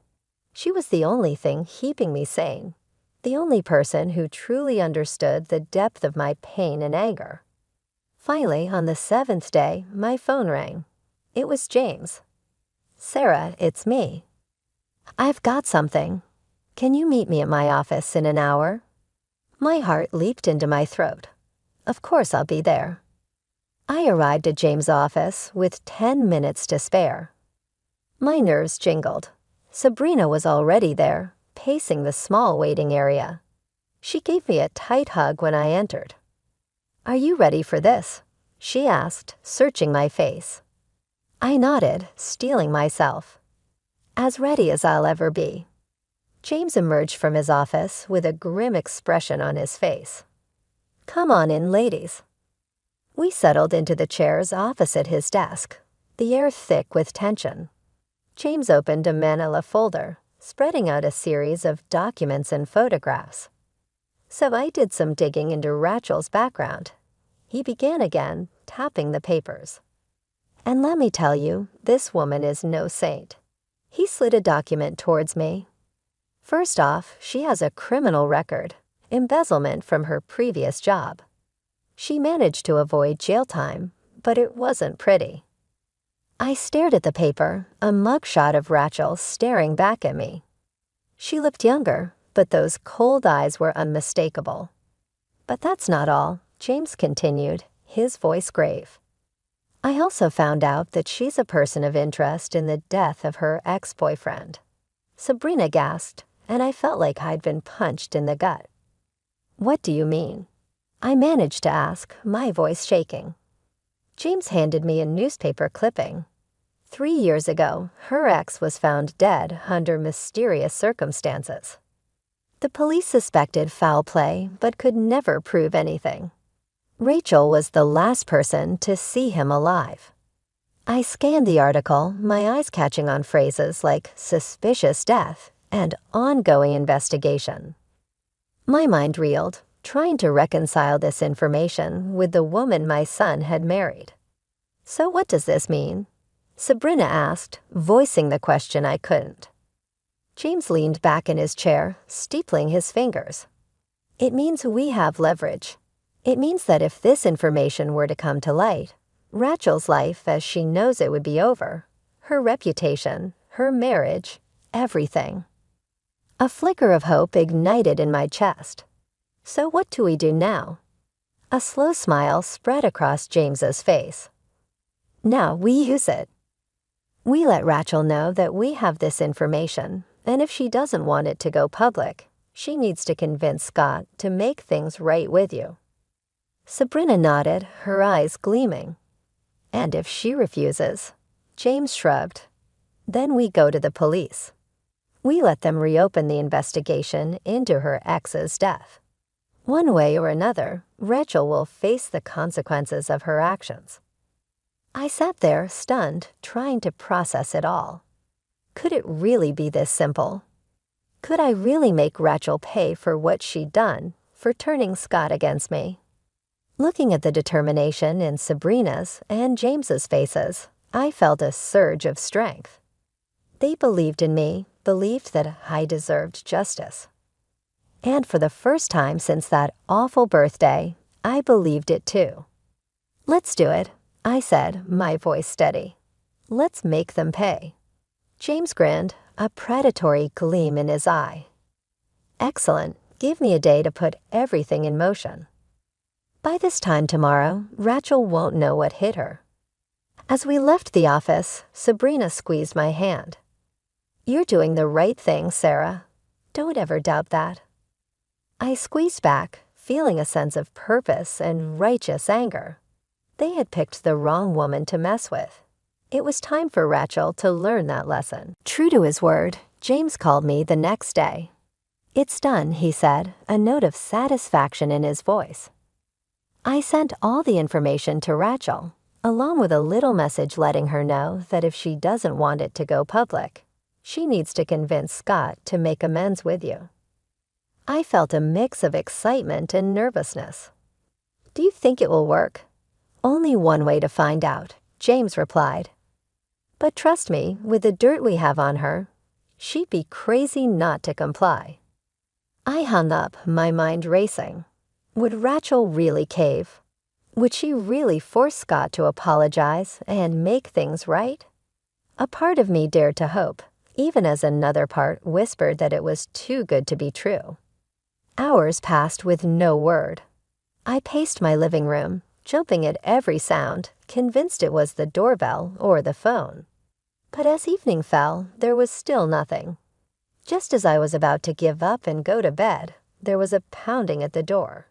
She was the only thing keeping me sane, the only person who truly understood the depth of my pain and anger. Finally, on the 7th day, my phone rang. It was James. "Sarah, it's me. I've got something. Can you meet me at my office in an hour?" My heart leaped into my throat. Of course I'll be there. I arrived at James' office with 10 minutes to spare. My nerves jingled. Sabrina was already there, pacing the small waiting area. She gave me a tight hug when I entered. "Are you ready for this?" she asked, searching my face. I nodded, steeling myself. As ready as I'll ever be. James emerged from his office with a grim expression on his face. "Come on in, ladies." We settled into the chairs opposite his desk, the air thick with tension. James opened a manila folder, spreading out a series of documents and photographs. So I did some digging into Rachel's background. He began again, tapping the papers. "And let me tell you, this woman is no saint." He slid a document towards me. "First off, she has a criminal record, embezzlement from her previous job. She managed to avoid jail time, but it wasn't pretty." I stared at the paper, a mugshot of Rachel staring back at me. She looked younger, but those cold eyes were unmistakable. "But that's not all," James continued, his voice grave. "I also found out that she's a person of interest in the death of her ex-boyfriend." Sabrina gasped, and I felt like I'd been punched in the gut. "What do you mean?" I managed to ask, my voice shaking. James handed me a newspaper clipping. 3 years ago, her ex was found dead under mysterious circumstances. The police suspected foul play, but could never prove anything. Rachel was the last person to see him alive. I scanned the article, my eyes catching on phrases like suspicious death and ongoing investigation. My mind reeled, trying to reconcile this information with the woman my son had married. "So what does this mean?" Sabrina asked, voicing the question I couldn't. James leaned back in his chair, steepling his fingers. "It means we have leverage. It means that if this information were to come to light, Rachel's life as she knows it would be over, her reputation, her marriage, everything." A flicker of hope ignited in my chest. "So what do we do now?" A slow smile spread across James's face. "Now we use it. We let Rachel know that we have this information, and if she doesn't want it to go public, she needs to convince Scott to make things right with you." Sabrina nodded, her eyes gleaming. "And if she refuses?" James shrugged. "Then we go to the police. We let them reopen the investigation into her ex's death. One way or another, Rachel will face the consequences of her actions." I sat there, stunned, trying to process it all. Could it really be this simple? Could I really make Rachel pay for what she'd done, for turning Scott against me? Looking at the determination in Sabrina's and James's faces, I felt a surge of strength. They believed in me, believed that I deserved justice. And for the first time since that awful birthday, I believed it too. "Let's do it," I said, my voice steady. "Let's make them pay." James grinned, a predatory gleam in his eye. "Excellent. Give me a day to put everything in motion." By this time tomorrow, Rachel won't know what hit her. As we left the office, Sabrina squeezed my hand. "You're doing the right thing, Sarah. Don't ever doubt that." I squeezed back, feeling a sense of purpose and righteous anger. They had picked the wrong woman to mess with. It was time for Rachel to learn that lesson. True to his word, James called me the next day. "It's done," he said, a note of satisfaction in his voice. I sent all the information to Rachel, along with a little message letting her know that if she doesn't want it to go public, she needs to convince Scott to make amends with you. I felt a mix of excitement and nervousness. "Do you think it will work?" "Only one way to find out," James replied. "But trust me, with the dirt we have on her, she'd be crazy not to comply." I hung up, my mind racing. Would Rachel really cave? Would she really force Scott to apologize and make things right? A part of me dared to hope, even as another part whispered that it was too good to be true. Hours passed with no word. I paced my living room, jumping at every sound, convinced it was the doorbell or the phone. But as evening fell, there was still nothing. Just as I was about to give up and go to bed, there was a pounding at the door.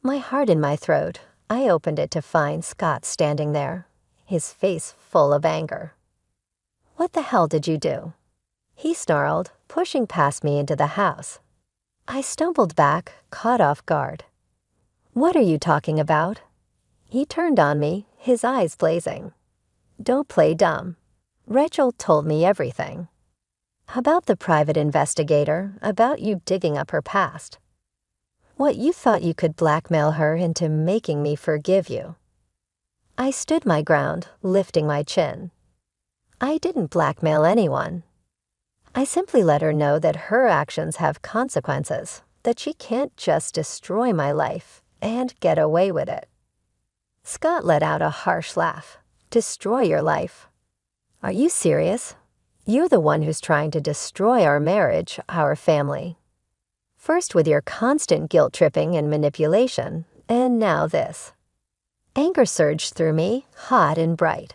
My heart in my throat, I opened it to find Scott standing there, his face full of anger. "What the hell did you do?" he snarled, pushing past me into the house. I stumbled back, caught off guard. "What are you talking about?" He turned on me, his eyes blazing. "Don't play dumb. Rachel told me everything. About the private investigator, about you digging up her past. What, you thought you could blackmail her into making me forgive you?" I stood my ground, lifting my chin. I didn't blackmail anyone. I simply let her know that her actions have consequences, that she can't just destroy my life and get away with it. Scott let out a harsh laugh. "Destroy your life? Are you serious? You're the one who's trying to destroy our marriage, our family. First with your constant guilt-tripping and manipulation, and now this." Anger surged through me, hot and bright.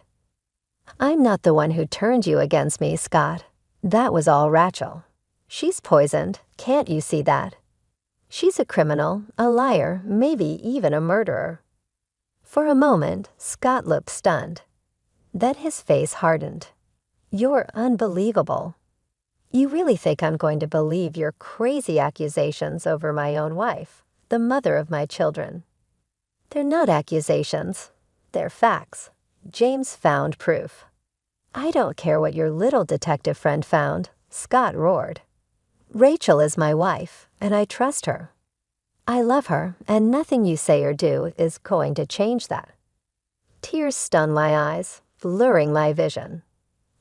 "I'm not the one who turned you against me, Scott. That was all Rachel. She's poisoned, can't you see that? She's a criminal, a liar, maybe even a murderer." For a moment, Scott looked stunned. Then his face hardened. "You're unbelievable. You really think I'm going to believe your crazy accusations over my own wife, the mother of my children? They're not accusations. They're facts. James found proof." "I don't care what your little detective friend found," Scott roared. "Rachel is my wife, and I trust her. I love her, and nothing you say or do is going to change that." Tears stung my eyes, blurring my vision.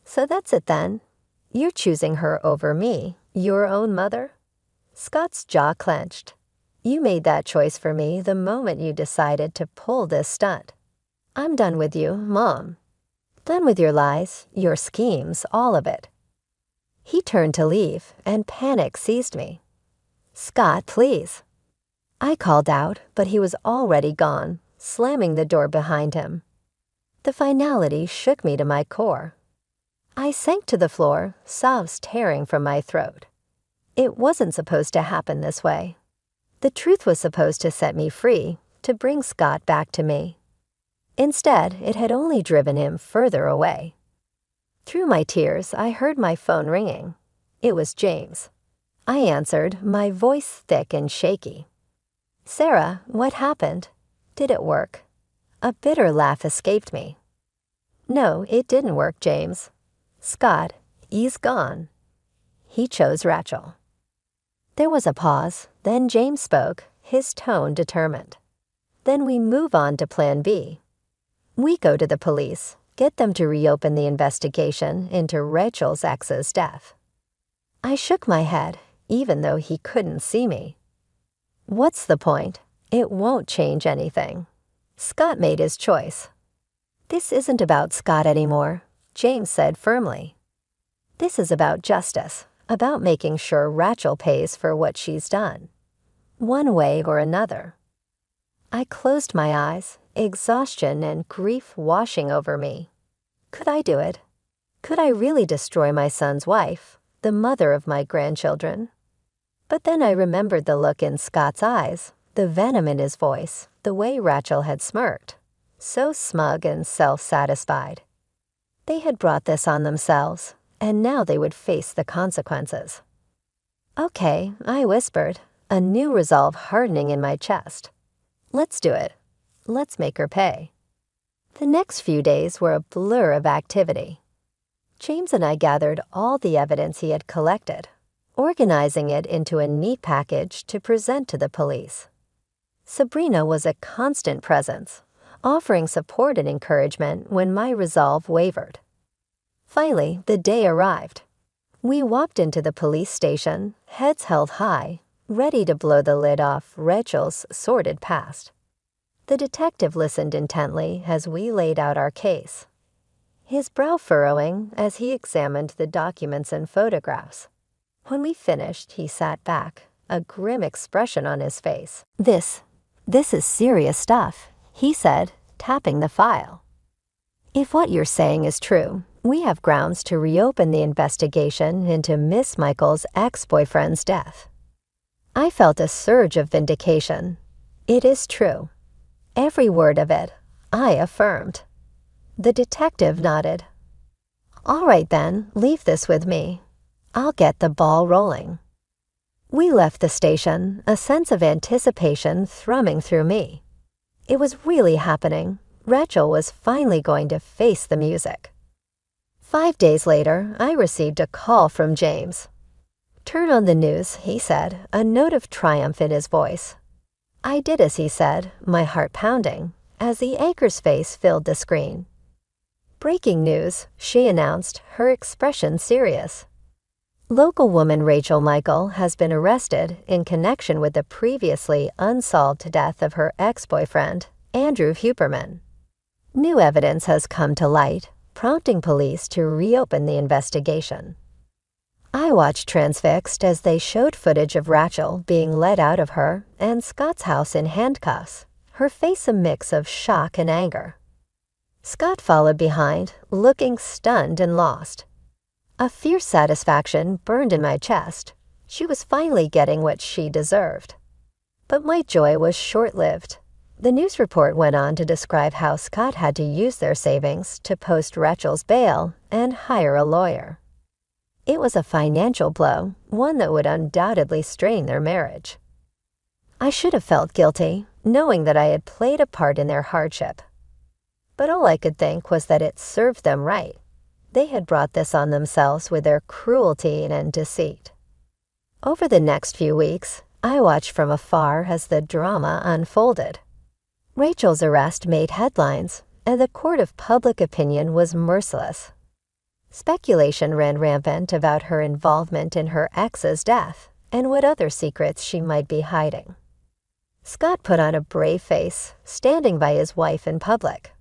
"So that's it then? You're choosing her over me, your own mother?" Scott's jaw clenched. "You made that choice for me the moment you decided to pull this stunt. I'm done with you, Mom. Done with your lies, your schemes, all of it." He turned to leave, and panic seized me. "Scott, please." I called out, but he was already gone, slamming the door behind him. The finality shook me to my core. I sank to the floor, sobs tearing from my throat. It wasn't supposed to happen this way. The truth was supposed to set me free, to bring Scott back to me. Instead, it had only driven him further away. Through my tears, I heard my phone ringing. It was James. I answered, my voice thick and shaky. "Sarah, what happened? Did it work?" A bitter laugh escaped me. "No, it didn't work, James. Scott, he's gone. He chose Rachel." There was a pause, then James spoke, his tone determined. "Then we move on to Plan B. We go to the police, get them to reopen the investigation into Rachel's ex's death." I shook my head, even though he couldn't see me. "What's the point? It won't change anything. Scott made his choice." "This isn't about Scott anymore," James said firmly. "This is about justice, about making sure Rachel pays for what she's done, one way or another." I closed my eyes, exhaustion and grief washing over me. Could I do it? Could I really destroy my son's wife, the mother of my grandchildren? But then I remembered the look in Scott's eyes, the venom in his voice, the way Rachel had smirked, so smug and self-satisfied. They had brought this on themselves, and now they would face the consequences. "Okay," I whispered, a new resolve hardening in my chest. "Let's do it. Let's make her pay." The next few days were a blur of activity. James and I gathered all the evidence he had collected, organizing it into a neat package to present to the police. Sabrina was a constant presence, offering support and encouragement when my resolve wavered. Finally, the day arrived. We walked into the police station, heads held high, ready to blow the lid off Rachel's sordid past. The detective listened intently as we laid out our case, his brow furrowing as he examined the documents and photographs. When we finished, he sat back, a grim expression on his face. This is serious stuff, he said, tapping the file. If what you're saying is true, we have grounds to reopen the investigation into Miss Michael's ex-boyfriend's death. I felt a surge of vindication. It is true. Every word of it, I affirmed. The detective nodded. All right then, leave this with me. I'll get the ball rolling. We left the station, a sense of anticipation thrumming through me. It was really happening. Rachel was finally going to face the music. 5 days later, I received a call from James. Turn on the news, he said, a note of triumph in his voice. I did as he said, my heart pounding, as the anchor's face filled the screen. Breaking news, she announced, her expression serious. Local woman Rachel Michael has been arrested in connection with the previously unsolved death of her ex-boyfriend, Andrew Huberman. New evidence has come to light, prompting police to reopen the investigation. I watched transfixed as they showed footage of Rachel being led out of her and Scott's house in handcuffs, her face a mix of shock and anger. Scott followed behind, looking stunned and lost. A fierce satisfaction burned in my chest. She was finally getting what she deserved. But my joy was short-lived. The news report went on to describe how Scott had to use their savings to post Rachel's bail and hire a lawyer. It was a financial blow, one that would undoubtedly strain their marriage. I should have felt guilty, knowing that I had played a part in their hardship. But all I could think was that it served them right. They had brought this on themselves with their cruelty and deceit. Over the next few weeks, I watched from afar as the drama unfolded. Rachel's arrest made headlines, and the court of public opinion was merciless. Speculation ran rampant about her involvement in her ex's death and what other secrets she might be hiding. Scott put on a brave face, standing by his wife in public.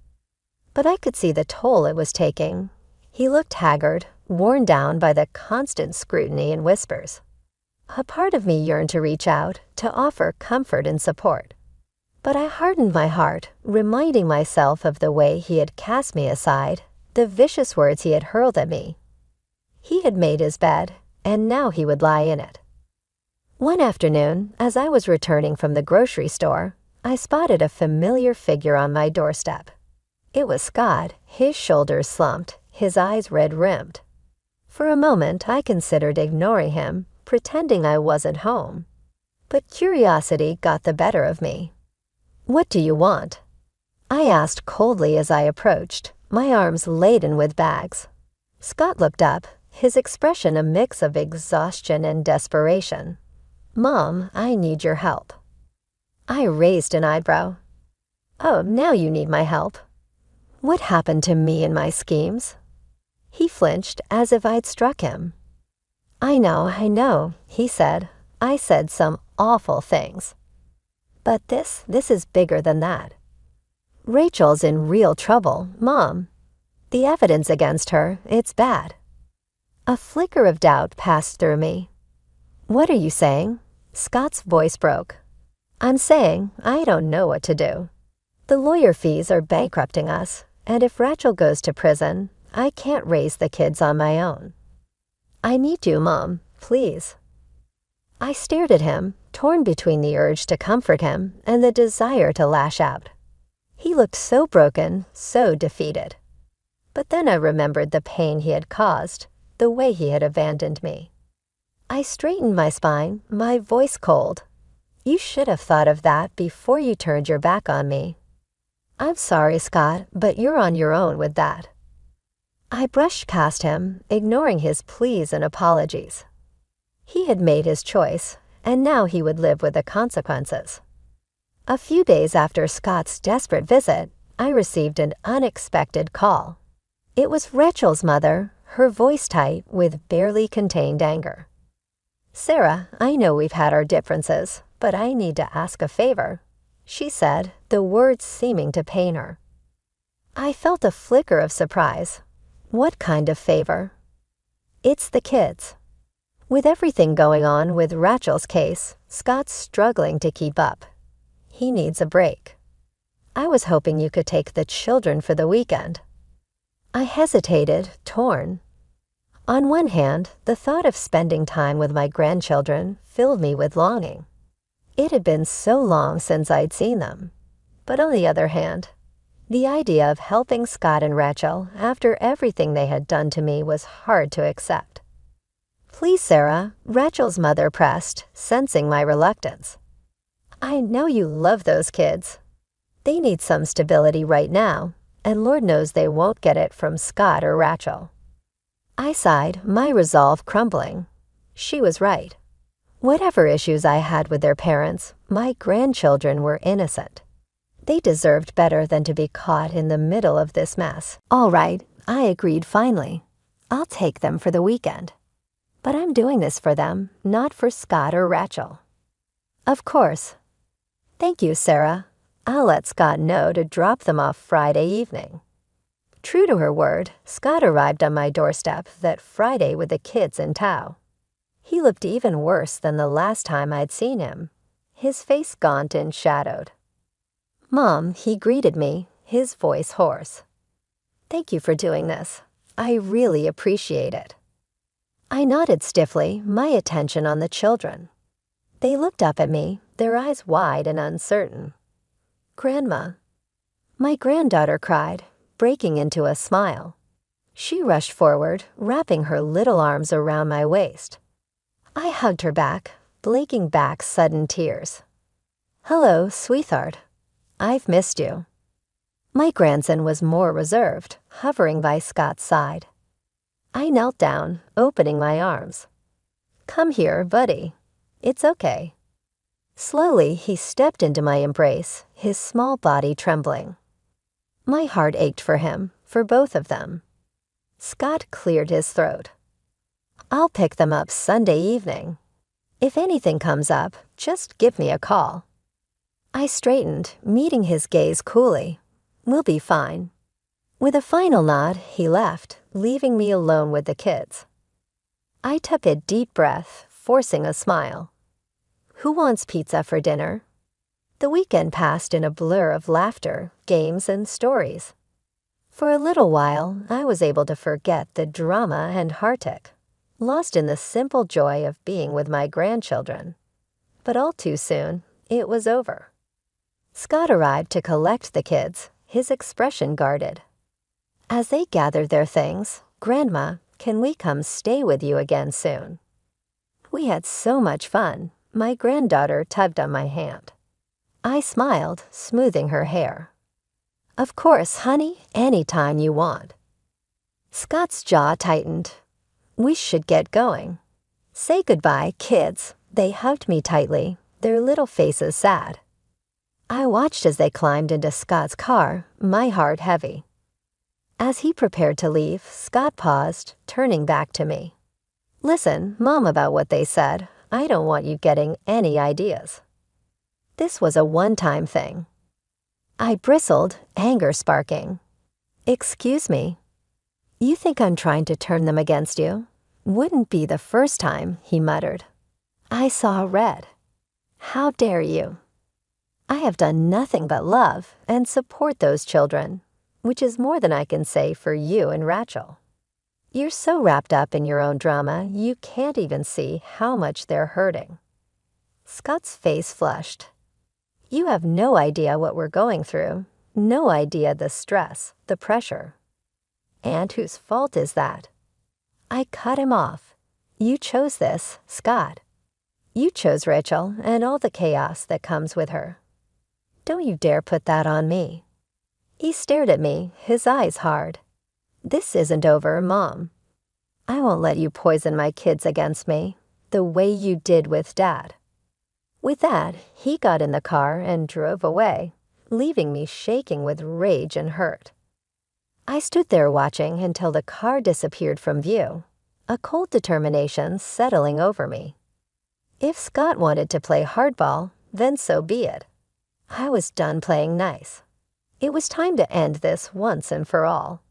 But I could see the toll it was taking. He looked haggard, worn down by the constant scrutiny and whispers. A part of me yearned to reach out, to offer comfort and support. But I hardened my heart, reminding myself of the way he had cast me aside, the vicious words he had hurled at me. He had made his bed, and now he would lie in it. One afternoon, as I was returning from the grocery store, I spotted a familiar figure on my doorstep. It was Scott, his shoulders slumped, his eyes red-rimmed. For a moment, I considered ignoring him, pretending I wasn't home. But curiosity got the better of me. "What do you want?" I asked coldly as I approached, my arms laden with bags. Scott looked up, his expression a mix of exhaustion and desperation. "Mom, I need your help." I raised an eyebrow. "Oh, now you need my help. What happened to me and my schemes?" He flinched as if I'd struck him. I know, he said. "I said some awful things. But this is bigger than that. Rachel's in real trouble, Mom. The evidence against her, it's bad." A flicker of doubt passed through me. "What are you saying?" Scott's voice broke. "I'm saying I don't know what to do. The lawyer fees are bankrupting us, and if Rachel goes to prison, I can't raise the kids on my own. I need you, Mom, please." I stared at him, torn between the urge to comfort him and the desire to lash out. He looked so broken, so defeated. But then I remembered the pain he had caused, the way he had abandoned me. I straightened my spine, my voice cold. "You should have thought of that before you turned your back on me. I'm sorry, Scott, but you're on your own with that." I brushed past him, ignoring his pleas and apologies. He had made his choice, and now he would live with the consequences. A few days after Scott's desperate visit, I received an unexpected call. It was Rachel's mother, her voice tight with barely contained anger. "Sarah, I know we've had our differences, but I need to ask a favor," she said, the words seeming to pain her. I felt a flicker of surprise. What kind of favor? "It's the kids." With everything going on with Rachel's case, Scott's struggling to keep up. He needs a break. I was hoping you could take the children for the weekend. I hesitated, torn. On one hand, the thought of spending time with my grandchildren filled me with longing. It had been so long since I'd seen them. But on the other hand, the idea of helping Scott and Rachel after everything they had done to me was hard to accept. "Please, Sarah," Rachel's mother pressed, sensing my reluctance. "I know you love those kids. They need some stability right now, and Lord knows they won't get it from Scott or Rachel." I sighed, my resolve crumbling. She was right. Whatever issues I had with their parents, my grandchildren were innocent. They deserved better than to be caught in the middle of this mess. "All right," I agreed finally. "I'll take them for the weekend. But I'm doing this for them, not for Scott or Rachel." "Of course." "Thank you, Sarah. I'll let Scott know to drop them off Friday evening." True to her word, Scott arrived on my doorstep that Friday with the kids in tow. He looked even worse than the last time I'd seen him, his face gaunt and shadowed. "Mom," he greeted me, his voice hoarse. "Thank you for doing this. I really appreciate it." I nodded stiffly, my attention on the children. They looked up at me, their eyes wide and uncertain. "Grandma." My granddaughter cried, breaking into a smile. She rushed forward, wrapping her little arms around my waist. I hugged her back, blinking back sudden tears. "Hello, sweetheart. I've missed you." My grandson was more reserved, hovering by Scott's side. I knelt down, opening my arms. "Come here, buddy. It's okay." Slowly, he stepped into my embrace, his small body trembling. My heart ached for him, for both of them. Scott cleared his throat. "I'll pick them up Sunday evening. If anything comes up, just give me a call." I straightened, meeting his gaze coolly. "We'll be fine." With a final nod, he left, leaving me alone with the kids. I took a deep breath, forcing a smile. Who wants pizza for dinner? The weekend passed in a blur of laughter, games, and stories. For a little while, I was able to forget the drama and heartache, lost in the simple joy of being with my grandchildren. But all too soon, it was over. Scott arrived to collect the kids, his expression guarded. As they gathered their things, "Grandma, can we come stay with you again soon?" We had so much fun. My granddaughter tugged on my hand. I smiled, smoothing her hair. "Of course, honey, anytime you want." Scott's jaw tightened. "We should get going." "Say goodbye, kids." They hugged me tightly, their little faces sad. I watched as they climbed into Scott's car, my heart heavy. As he prepared to leave, Scott paused, turning back to me. "Listen, Mom, about what they said. I don't want you getting any ideas." This was a one-time thing. I bristled, anger sparking. "Excuse me." "You think I'm trying to turn them against you?" "Wouldn't be the first time," he muttered. I saw red. "How dare you?" "I have done nothing but love and support those children, which is more than I can say for you and Rachel. You're so wrapped up in your own drama, you can't even see how much they're hurting." Scott's face flushed. "You have no idea what we're going through, no idea the stress, the pressure." "And whose fault is that?" I cut him off. "You chose this, Scott. You chose Rachel and all the chaos that comes with her. Don't you dare put that on me." He stared at me, his eyes hard. "This isn't over, Mom. I won't let you poison my kids against me, the way you did with Dad." With that, he got in the car and drove away, leaving me shaking with rage and hurt. I stood there watching until the car disappeared from view, a cold determination settling over me. If Scott wanted to play hardball, then so be it. I was done playing nice. It was time to end this once and for all.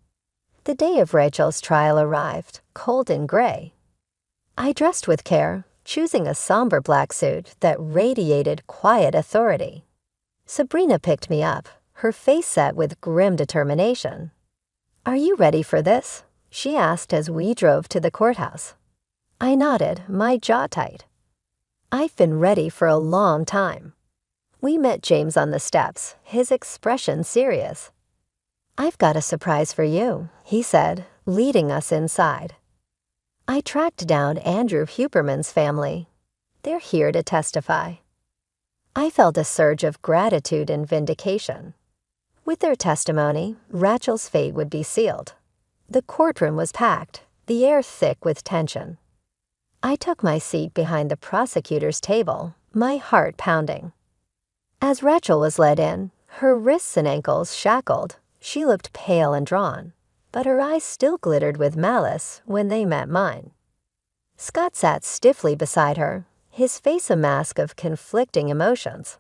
The day of Rachel's trial arrived, cold and gray. I dressed with care, choosing a somber black suit that radiated quiet authority. Sabrina picked me up, her face set with grim determination. "Are you ready for this?" she asked as we drove to the courthouse. I nodded, my jaw tight. "I've been ready for a long time." We met James on the steps, his expression serious. "I've got a surprise for you," he said, leading us inside. I tracked down Andrew Huberman's family. They're here to testify. I felt a surge of gratitude and vindication. With their testimony, Rachel's fate would be sealed. The courtroom was packed, the air thick with tension. I took my seat behind the prosecutor's table, my heart pounding. As Rachel was led in, her wrists and ankles shackled, she looked pale and drawn, but her eyes still glittered with malice when they met mine. Scott sat stiffly beside her, his face a mask of conflicting emotions.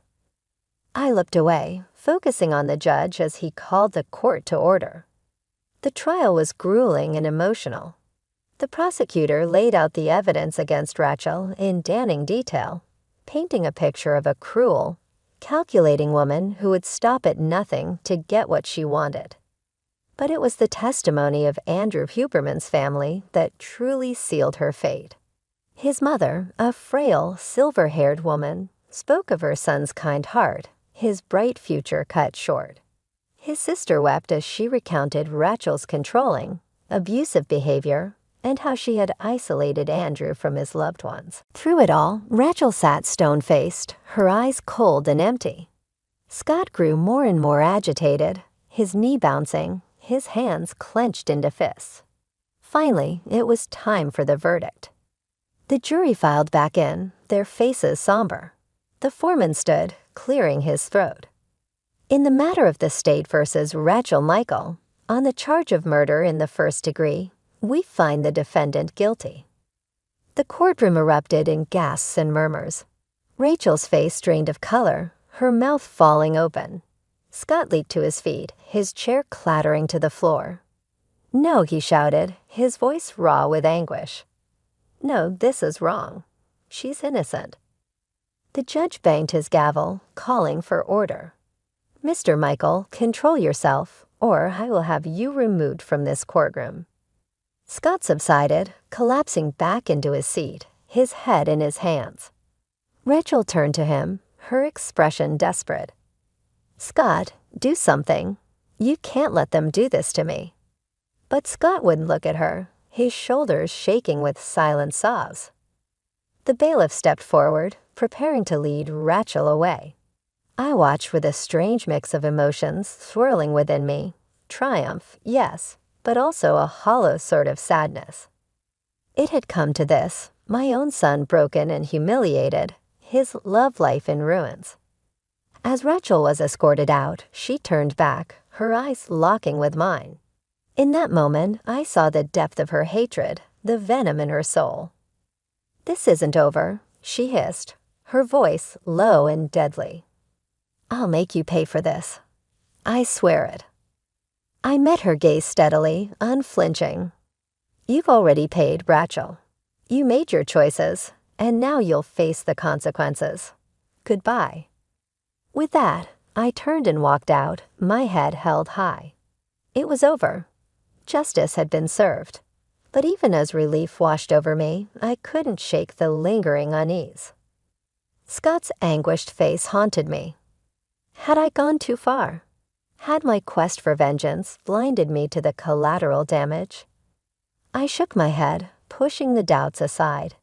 I looked away, focusing on the judge as he called the court to order. The trial was grueling and emotional. The prosecutor laid out the evidence against Rachel in damning detail, painting a picture of a cruel, calculating woman who would stop at nothing to get what she wanted. But it was the testimony of Andrew Huberman's family that truly sealed her fate. His mother, a frail, silver-haired woman, spoke of her son's kind heart, his bright future cut short. His sister wept as she recounted Rachel's controlling, abusive behavior, and how she had isolated Andrew from his loved ones. Through it all, Rachel sat stone-faced, her eyes cold and empty. Scott grew more and more agitated, his knee bouncing, his hands clenched into fists. Finally, it was time for the verdict. The jury filed back in, their faces somber. The foreman stood, clearing his throat. In the matter of the state versus Rachel Michael, on the charge of murder in the first degree, we find the defendant guilty. The courtroom erupted in gasps and murmurs. Rachel's face drained of color, her mouth falling open. Scott leaped to his feet, his chair clattering to the floor. "No," he shouted, his voice raw with anguish. "No, this is wrong. She's innocent." The judge banged his gavel, calling for order. "Mr. Michael, control yourself, or I will have you removed from this courtroom." Scott subsided, collapsing back into his seat, his head in his hands. Rachel turned to him, her expression desperate. "Scott, do something. You can't let them do this to me." But Scott wouldn't look at her, his shoulders shaking with silent sobs. The bailiff stepped forward, preparing to lead Rachel away. I watched with a strange mix of emotions swirling within me. Triumph, yes, but also a hollow sort of sadness. It had come to this, my own son broken and humiliated, his love life in ruins. As Rachel was escorted out, she turned back, her eyes locking with mine. In that moment, I saw the depth of her hatred, the venom in her soul. "This isn't over," she hissed, her voice low and deadly. "I'll make you pay for this. I swear it." I met her gaze steadily, unflinching. "You've already paid, Rachel. You made your choices, and now you'll face the consequences. Goodbye." With that, I turned and walked out, my head held high. It was over. Justice had been served. But even as relief washed over me, I couldn't shake the lingering unease. Scott's anguished face haunted me. Had I gone too far? Had my quest for vengeance blinded me to the collateral damage? I shook my head, pushing the doubts aside.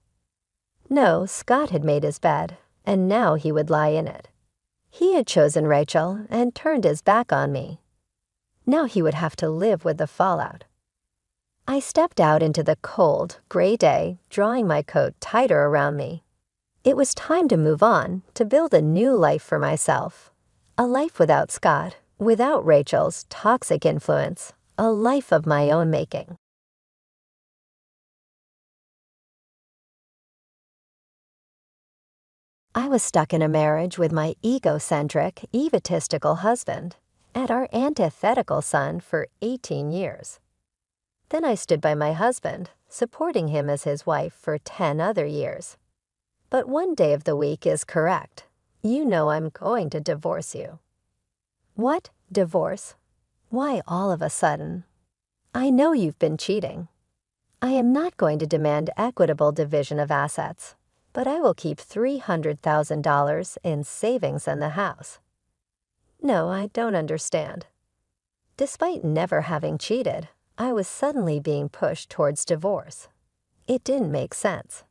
No, Scott had made his bed, and now he would lie in it. He had chosen Rachel and turned his back on me. Now he would have to live with the fallout. I stepped out into the cold, gray day, drawing my coat tighter around me. It was time to move on, to build a new life for myself. A life without Scott, without Rachel's toxic influence, a life of my own making. I was stuck in a marriage with my egocentric, egotistical husband and our antithetical son for 18 years. Then I stood by my husband, supporting him as his wife for 10 other years. But one day of the week is correct. You know I'm going to divorce you. What? Divorce? Why all of a sudden? I know you've been cheating. I am not going to demand equitable division of assets, but I will keep $300,000 in savings in the house. No, I don't understand. Despite never having cheated, I was suddenly being pushed towards divorce. It didn't make sense.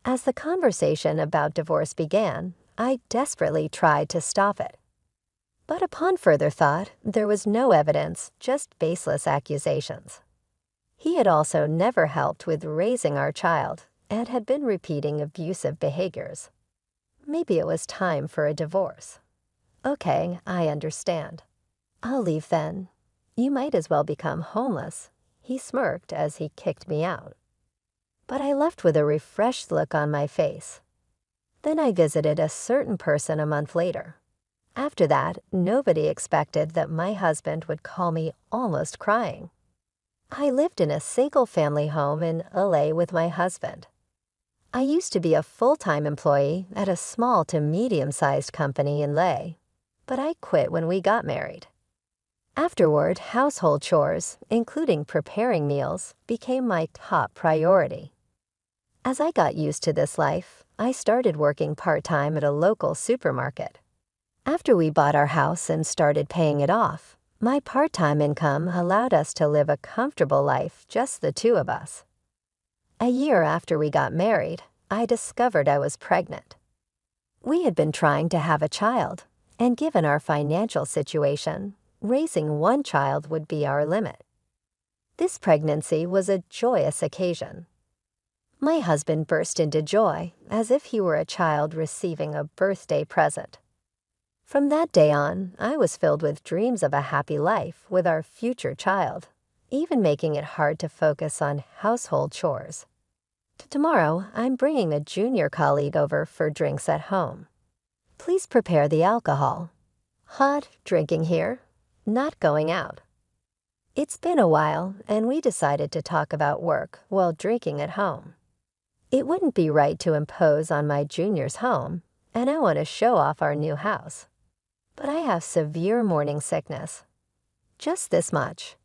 As the conversation about divorce began, I desperately tried to stop it. But upon further thought, there was no evidence, just baseless accusations. He had also never helped with raising our child and had been repeating abusive behaviors. Maybe it was time for a divorce. Okay, I understand. I'll leave then. You might as well become homeless, he smirked as he kicked me out. But I left with a refreshed look on my face. Then I visited a certain person a month later. After that, nobody expected that my husband would call me almost crying. I lived in a single-family home in LA with my husband. I used to be a full-time employee at a small to medium-sized company in LA, but I quit when we got married. Afterward, household chores, including preparing meals, became my top priority. As I got used to this life, I started working part-time at a local supermarket. After we bought our house and started paying it off, my part-time income allowed us to live a comfortable life, just the two of us. A year after we got married, I discovered I was pregnant. We had been trying to have a child, and given our financial situation, raising one child would be our limit. This pregnancy was a joyous occasion. My husband burst into joy as if he were a child receiving a birthday present. From that day on, I was filled with dreams of a happy life with our future child, even making it hard to focus on household chores. Tomorrow, I'm bringing a junior colleague over for drinks at home. Please prepare the alcohol. Hot drinking here, not going out. It's been a while, and we decided to talk about work while drinking at home. It wouldn't be right to impose on my junior's home, and I want to show off our new house. But I have severe morning sickness. Just this much.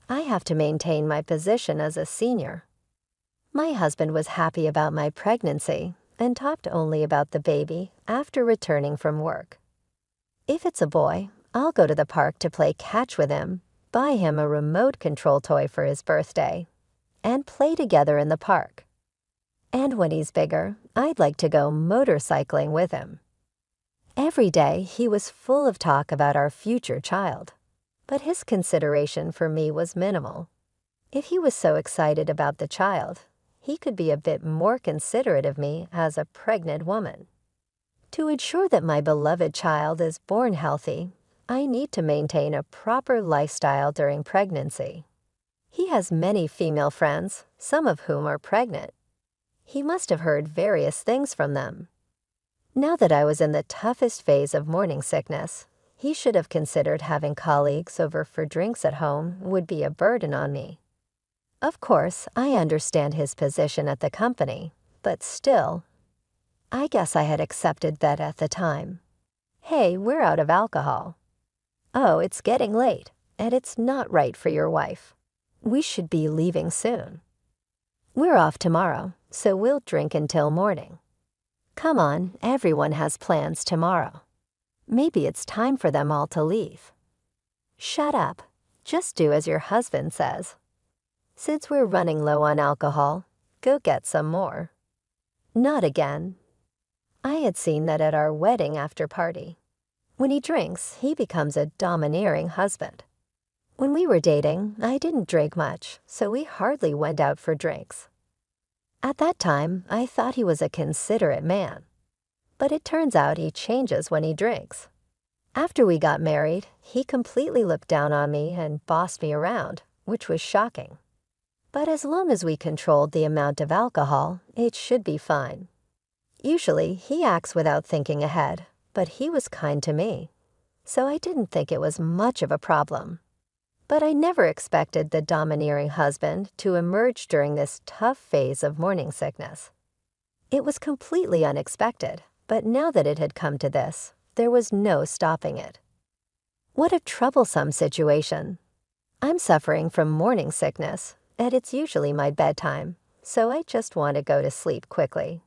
I have to maintain my position as a senior. My husband was happy about my pregnancy and talked only about the baby after returning from work. If it's a boy, I'll go to the park to play catch with him, buy him a remote control toy for his birthday, and play together in the park. And when he's bigger, I'd like to go motorcycling with him. Every day, he was full of talk about our future child, but his consideration for me was minimal. If he was so excited about the child, he could be a bit more considerate of me as a pregnant woman. To ensure that my beloved child is born healthy, I need to maintain a proper lifestyle during pregnancy. He has many female friends, some of whom are pregnant. He must have heard various things from them. Now that I was in the toughest phase of morning sickness, he should have considered having colleagues over for drinks at home would be a burden on me. Of course, I understand his position at the company, but still, I guess I had accepted that at the time. Hey, we're out of alcohol. Oh, it's getting late, and it's not right for your wife. We should be leaving soon. We're off tomorrow, so we'll drink until morning. Come on, everyone has plans tomorrow. Maybe it's time for them all to leave. Shut up. Just do as your husband says. Since we're running low on alcohol, go get some more. Not again. I had seen that at our wedding after party. When he drinks, he becomes a domineering husband. When we were dating, I didn't drink much, so we hardly went out for drinks. At that time, I thought he was a considerate man. But it turns out he changes when he drinks. After we got married, he completely looked down on me and bossed me around, which was shocking. But as long as we controlled the amount of alcohol, it should be fine. Usually, he acts without thinking ahead, but he was kind to me, so I didn't think it was much of a problem. But I never expected the domineering husband to emerge during this tough phase of morning sickness. It was completely unexpected, but now that it had come to this, there was no stopping it. What a troublesome situation. I'm suffering from morning sickness, and it's usually my bedtime, so I just want to go to sleep quickly.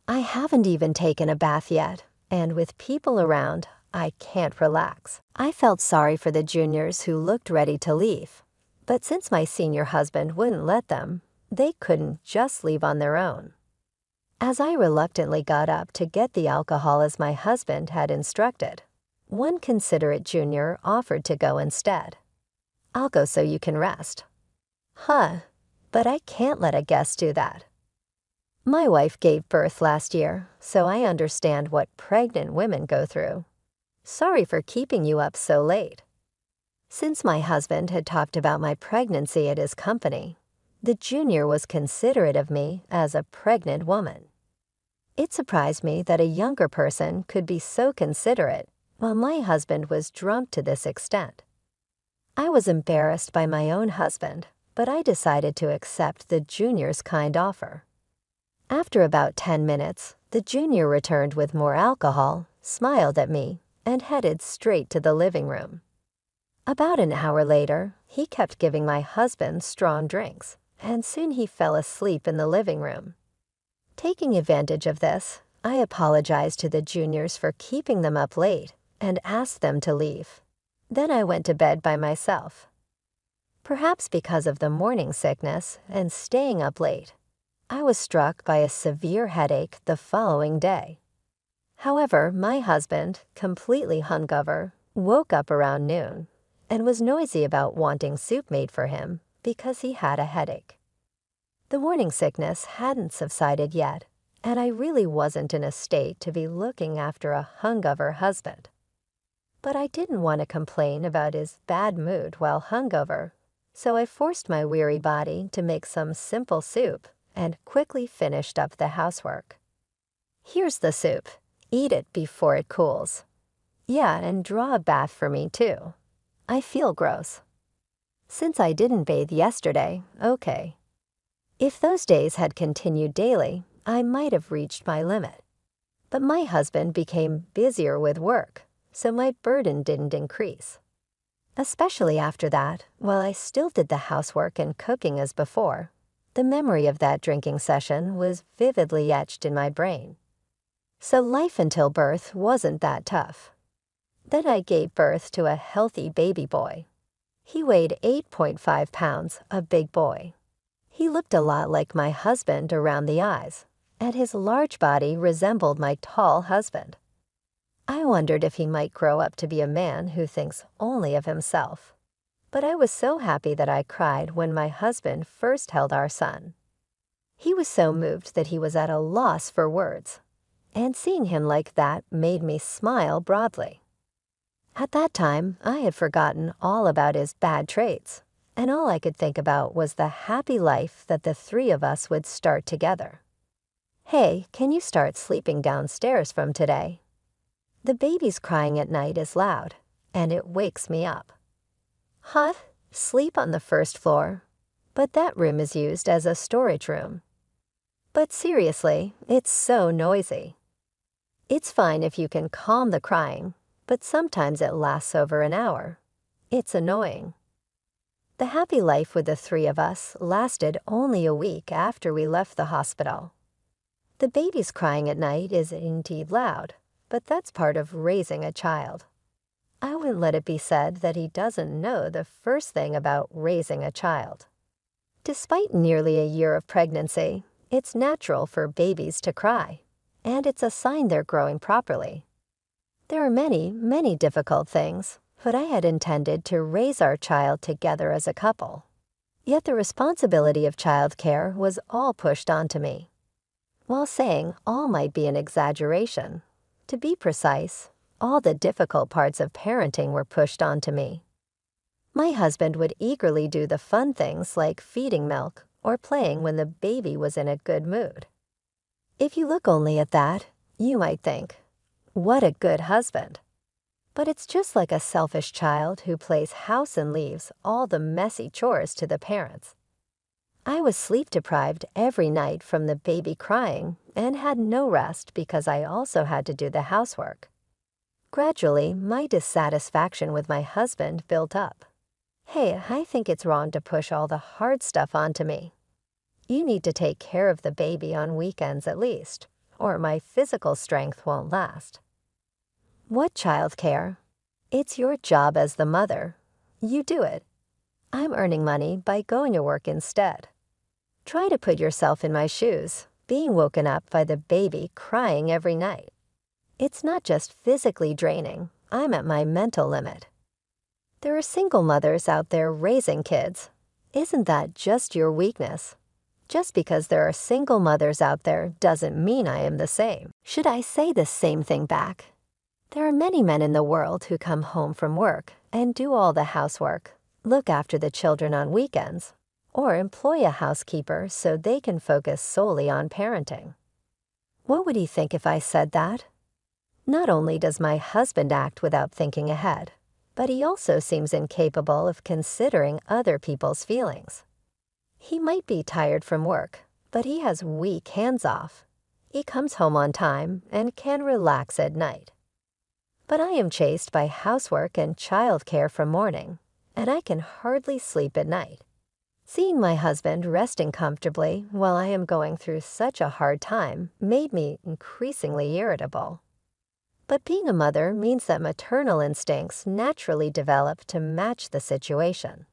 I haven't even taken a bath yet, and with people around, I can't relax. I felt sorry for the juniors who looked ready to leave, but since my senior husband wouldn't let them, they couldn't just leave on their own. As I reluctantly got up to get the alcohol as my husband had instructed, one considerate junior offered to go instead. "I'll go so you can rest." Huh, but I can't let a guest do that. My wife gave birth last year, so I understand what pregnant women go through. Sorry for keeping you up so late. Since my husband had talked about my pregnancy at his company, the junior was considerate of me as a pregnant woman. It surprised me that a younger person could be so considerate while my husband was drunk to this extent. I was embarrassed by my own husband, but I decided to accept the junior's kind offer. After about 10 minutes, the junior returned with more alcohol, smiled at me, and headed straight to the living room. About an hour later, he kept giving my husband strong drinks, and soon he fell asleep in the living room. Taking advantage of this, I apologized to the juniors for keeping them up late and asked them to leave. Then I went to bed by myself. Perhaps because of the morning sickness and staying up late, I was struck by a severe headache the following day. However, my husband, completely hungover, woke up around noon and was noisy about wanting soup made for him because he had a headache. The morning sickness hadn't subsided yet, and I really wasn't in a state to be looking after a hungover husband. But I didn't want to complain about his bad mood while hungover, so I forced my weary body to make some simple soup and quickly finished up the housework. Here's the soup. Eat it before it cools. Yeah, and draw a bath for me too. I feel gross. Since I didn't bathe yesterday, okay. If those days had continued daily, I might have reached my limit. But my husband became busier with work, so my burden didn't increase. Especially after that, while I still did the housework and cooking as before, the memory of that drinking session was vividly etched in my brain. So life until birth wasn't that tough. Then I gave birth to a healthy baby boy. He weighed 8.5 pounds, a big boy. He looked a lot like my husband around the eyes, and his large body resembled my tall husband. I wondered if he might grow up to be a man who thinks only of himself. But I was so happy that I cried when my husband first held our son. He was so moved that he was at a loss for words, and seeing him like that made me smile broadly. At that time, I had forgotten all about his bad traits, and all I could think about was the happy life that the three of us would start together. "Hey, can you start sleeping downstairs from today? The baby's crying at night is loud, and it wakes me up." "Huh? Sleep on the first floor? But that room is used as a storage room." "But seriously, it's so noisy." "It's fine if you can calm the crying, but sometimes it lasts over an hour. It's annoying." The happy life with the three of us lasted only a week after we left the hospital. The baby's crying at night is indeed loud, but that's part of raising a child. I wouldn't let it be said that he doesn't know the first thing about raising a child. Despite nearly a year of pregnancy, it's natural for babies to cry, and it's a sign they're growing properly. There are many, many difficult things, but I had intended to raise our child together as a couple. Yet the responsibility of childcare was all pushed onto me. While saying all might be an exaggeration, to be precise, all the difficult parts of parenting were pushed onto me. My husband would eagerly do the fun things like feeding milk or playing when the baby was in a good mood. If you look only at that, you might think, what a good husband. But it's just like a selfish child who plays house and leaves all the messy chores to the parents. I was sleep deprived every night from the baby crying and had no rest because I also had to do the housework. Gradually, my dissatisfaction with my husband built up. Hey, I think it's wrong to push all the hard stuff onto me. You need to take care of the baby on weekends at least, or my physical strength won't last. What childcare? It's your job as the mother. You do it. I'm earning money by going to work instead. Try to put yourself in my shoes, being woken up by the baby crying every night. It's not just physically draining. I'm at my mental limit. There are single mothers out there raising kids. Isn't that just your weakness? Just because there are single mothers out there doesn't mean I am the same. Should I say the same thing back? There are many men in the world who come home from work and do all the housework, look after the children on weekends, or employ a housekeeper so they can focus solely on parenting. What would he think if I said that? Not only does my husband act without thinking ahead, but he also seems incapable of considering other people's feelings. He might be tired from work, but he has weak hands-off. He comes home on time and can relax at night. But I am chased by housework and childcare from morning, and I can hardly sleep at night. Seeing my husband resting comfortably while I am going through such a hard time made me increasingly irritable. But being a mother means that maternal instincts naturally develop to match the situation.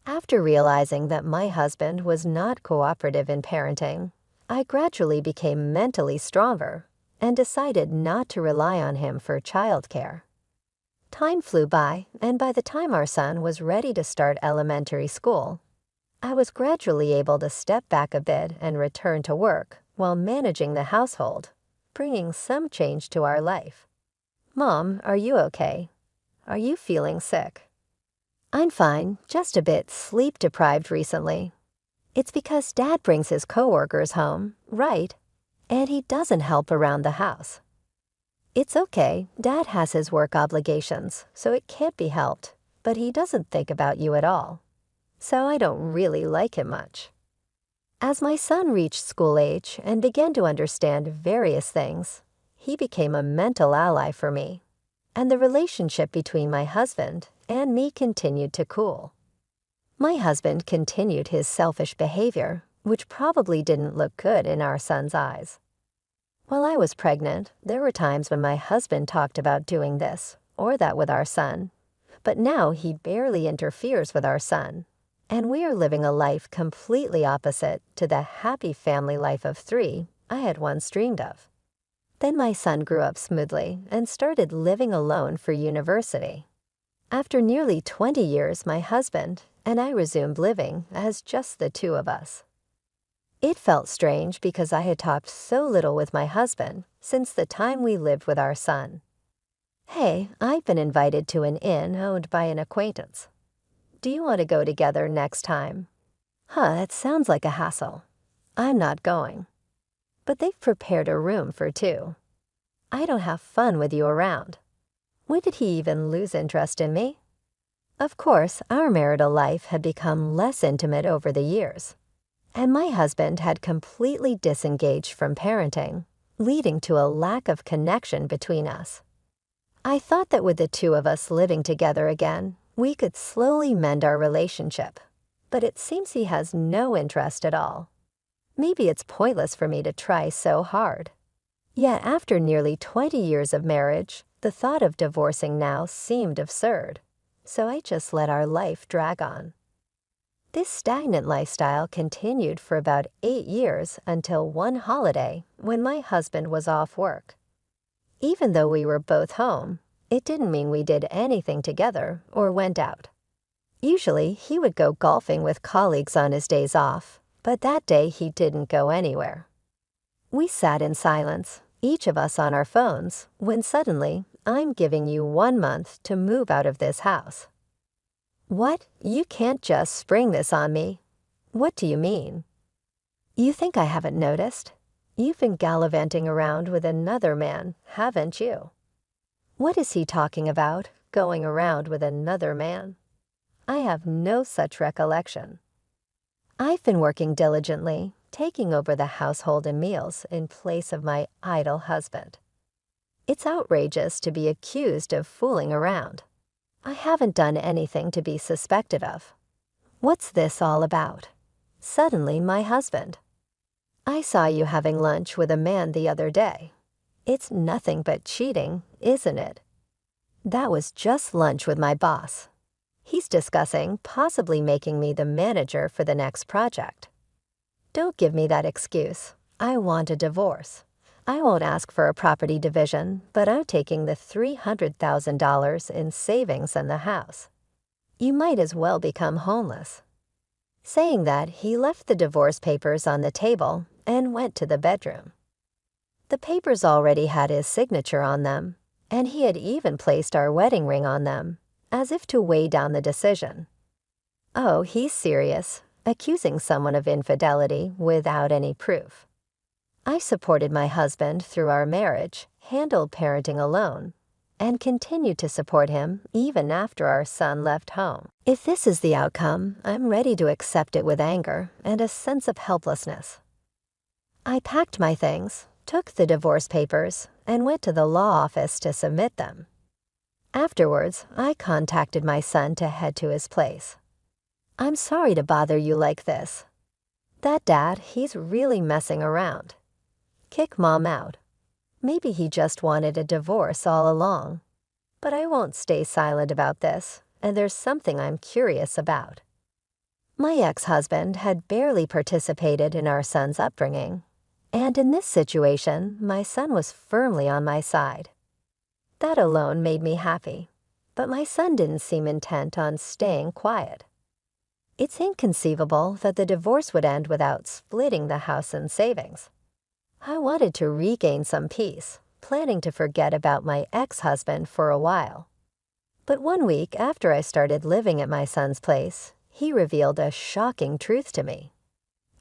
After realizing that my husband was not cooperative in parenting, I gradually became mentally stronger and decided not to rely on him for childcare. Time flew by, and by the time our son was ready to start elementary school, I was gradually able to step back a bit and return to work while managing the household, bringing some change to our life. Mom, are you okay? Are you feeling sick? I'm fine, just a bit sleep-deprived recently. It's because Dad brings his coworkers home, right? And he doesn't help around the house. It's okay, Dad has his work obligations, so it can't be helped, but he doesn't think about you at all. So I don't really like him much. As my son reached school age and began to understand various things, he became a mental ally for me, and the relationship between my husband and me continued to cool. My husband continued his selfish behavior, which probably didn't look good in our son's eyes. While I was pregnant, there were times when my husband talked about doing this or that with our son, but now he barely interferes with our son, and we are living a life completely opposite to the happy family life of 3 I had once dreamed of. Then my son grew up smoothly and started living alone for university. After nearly 20 years, my husband and I resumed living as just the 2 of us. It felt strange because I had talked so little with my husband since the time we lived with our son. Hey, I've been invited to an inn owned by an acquaintance. Do you want to go together next time? It sounds like a hassle. I'm not going. But they've prepared a room for 2. I don't have fun with you around. When did he even lose interest in me? Of course, our marital life had become less intimate over the years, and my husband had completely disengaged from parenting, leading to a lack of connection between us. I thought that with the 2 of us living together again, we could slowly mend our relationship, but it seems he has no interest at all. Maybe it's pointless for me to try so hard. Yet after nearly 20 years of marriage, the thought of divorcing now seemed absurd, so I just let our life drag on. This stagnant lifestyle continued for about 8 years until one holiday when my husband was off work. Even though we were both home, it didn't mean we did anything together or went out. Usually, he would go golfing with colleagues on his days off, but that day he didn't go anywhere. We sat in silence, each of us on our phones, when suddenly, I'm giving you 1 month to move out of this house. What? You can't just spring this on me. What do you mean? You think I haven't noticed? You've been gallivanting around with another man, haven't you? What is he talking about, going around with another man? I have no such recollection. I've been working diligently, taking over the household and meals in place of my idle husband. It's outrageous to be accused of fooling around. I haven't done anything to be suspected of. What's this all about? Suddenly, my husband. I saw you having lunch with a man the other day. It's nothing but cheating, isn't it? That was just lunch with my boss. He's discussing possibly making me the manager for the next project. Don't give me that excuse. I want a divorce. I won't ask for a property division, but I'm taking the $300,000 in savings in the house. You might as well become homeless. Saying that, he left the divorce papers on the table and went to the bedroom. The papers already had his signature on them, and he had even placed our wedding ring on them, as if to weigh down the decision. Oh, he's serious, accusing someone of infidelity without any proof. I supported my husband through our marriage, handled parenting alone, and continued to support him even after our son left home. If this is the outcome, I'm ready to accept it with anger and a sense of helplessness. I packed my things, took the divorce papers, and went to the law office to submit them. Afterwards, I contacted my son to head to his place. I'm sorry to bother you like this. That dad, he's really messing around. Kick Mom out. Maybe he just wanted a divorce all along. But I won't stay silent about this, and there's something I'm curious about. My ex-husband had barely participated in our son's upbringing, and in this situation, my son was firmly on my side. That alone made me happy, but my son didn't seem intent on staying quiet. It's inconceivable that the divorce would end without splitting the house and savings. I wanted to regain some peace, planning to forget about my ex-husband for a while. But 1 week after I started living at my son's place, he revealed a shocking truth to me.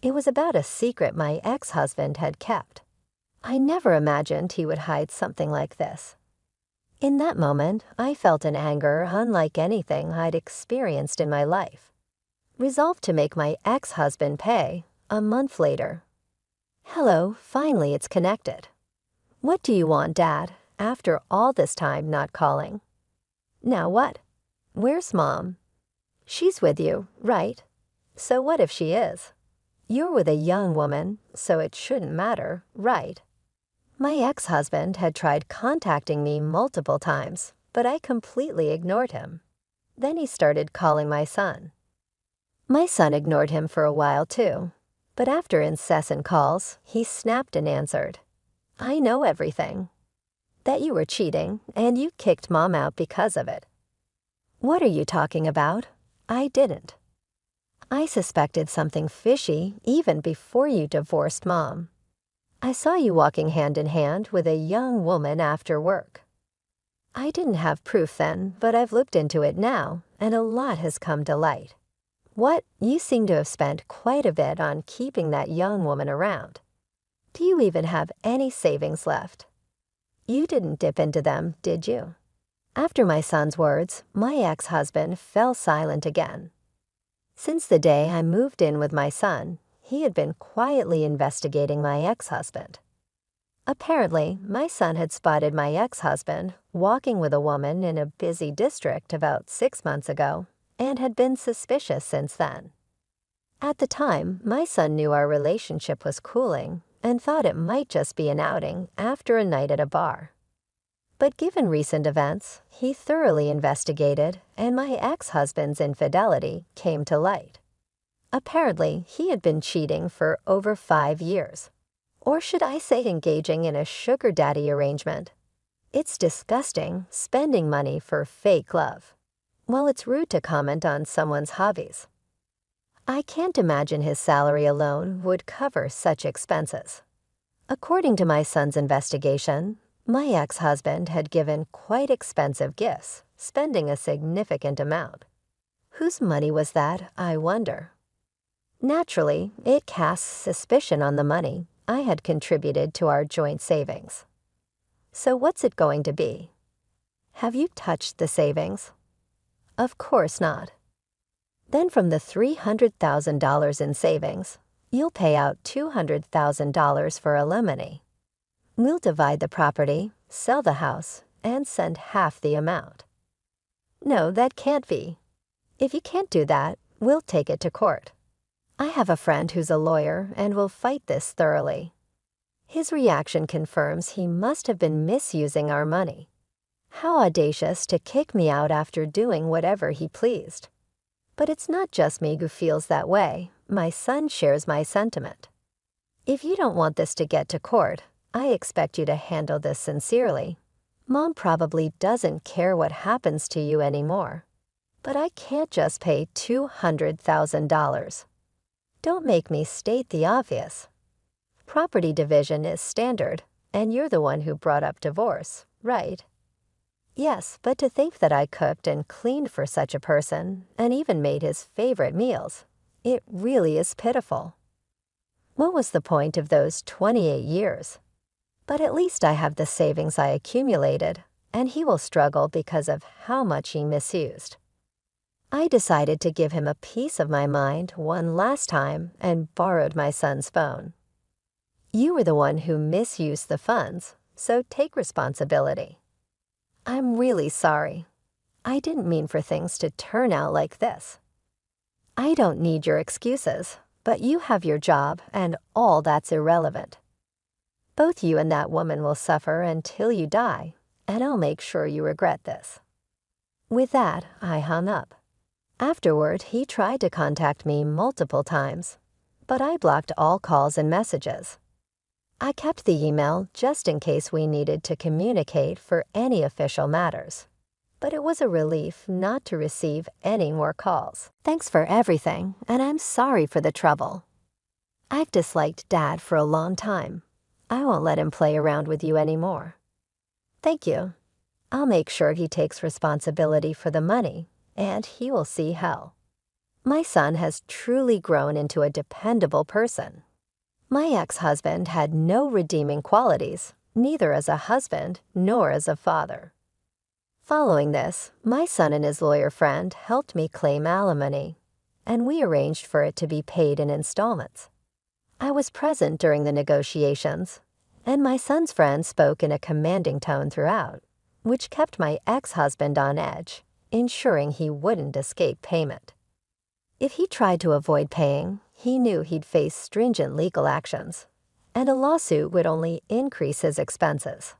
It was about a secret my ex-husband had kept. I never imagined he would hide something like this. In that moment, I felt an anger unlike anything I'd experienced in my life. Resolved to make my ex-husband pay, a month later. Hello, finally it's connected. What do you want, Dad, after all this time not calling? Now what? Where's Mom? She's with you, right? So what if she is? You're with a young woman, so it shouldn't matter, right? My ex-husband had tried contacting me multiple times, but I completely ignored him. Then he started calling my son. My son ignored him for a while too, but after incessant calls, he snapped and answered, I know everything. That you were cheating, and you kicked Mom out because of it. What are you talking about? I didn't. I suspected something fishy even before you divorced Mom. I saw you walking hand in hand with a young woman after work. I didn't have proof then, but I've looked into it now, and a lot has come to light. What? You seem to have spent quite a bit on keeping that young woman around. Do you even have any savings left? You didn't dip into them, did you? After my son's words, my ex-husband fell silent again. Since the day I moved in with my son, he had been quietly investigating my ex-husband. Apparently, my son had spotted my ex-husband walking with a woman in a busy district about 6 months ago and had been suspicious since then. At the time, my son knew our relationship was cooling and thought it might just be an outing after a night at a bar. But given recent events, he thoroughly investigated, and my ex-husband's infidelity came to light. Apparently, he had been cheating for over 5 years. Or should I say engaging in a sugar daddy arrangement? It's disgusting spending money for fake love. Well, it's rude to comment on someone's hobbies. I can't imagine his salary alone would cover such expenses. According to my son's investigation, my ex-husband had given quite expensive gifts, spending a significant amount. Whose money was that, I wonder? Naturally, it casts suspicion on the money I had contributed to our joint savings. So what's it going to be? Have you touched the savings? Of course not. Then from the $300,000 in savings, you'll pay out $200,000 for alimony. We'll divide the property, sell the house, and send half the amount. No, that can't be. If you can't do that, we'll take it to court. I have a friend who's a lawyer and will fight this thoroughly. His reaction confirms he must have been misusing our money. How audacious to kick me out after doing whatever he pleased. But it's not just me who feels that way. My son shares my sentiment. If you don't want this to get to court, I expect you to handle this sincerely. Mom probably doesn't care what happens to you anymore. But I can't just pay $200,000. Don't make me state the obvious. Property division is standard, and you're the one who brought up divorce, right? Yes, but to think that I cooked and cleaned for such a person, and even made his favorite meals, it really is pitiful. What was the point of those 28 years? But at least I have the savings I accumulated, and he will struggle because of how much he misused. I decided to give him a piece of my mind one last time and borrowed my son's phone. You were the one who misused the funds, so take responsibility. I'm really sorry. I didn't mean for things to turn out like this. I don't need your excuses, but you have your job and all that's irrelevant. Both you and that woman will suffer until you die, and I'll make sure you regret this. With that, I hung up. Afterward, he tried to contact me multiple times, but I blocked all calls and messages. I kept the email just in case we needed to communicate for any official matters. But it was a relief not to receive any more calls. Thanks for everything, and I'm sorry for the trouble. I've disliked Dad for a long time. I won't let him play around with you anymore. Thank you. I'll make sure he takes responsibility for the money, and he will see hell. My son has truly grown into a dependable person. My ex-husband had no redeeming qualities, neither as a husband nor as a father. Following this, my son and his lawyer friend helped me claim alimony, and we arranged for it to be paid in installments. I was present during the negotiations, and my son's friend spoke in a commanding tone throughout, which kept my ex-husband on edge, ensuring he wouldn't escape payment. If he tried to avoid paying, he knew he'd face stringent legal actions, and a lawsuit would only increase his expenses.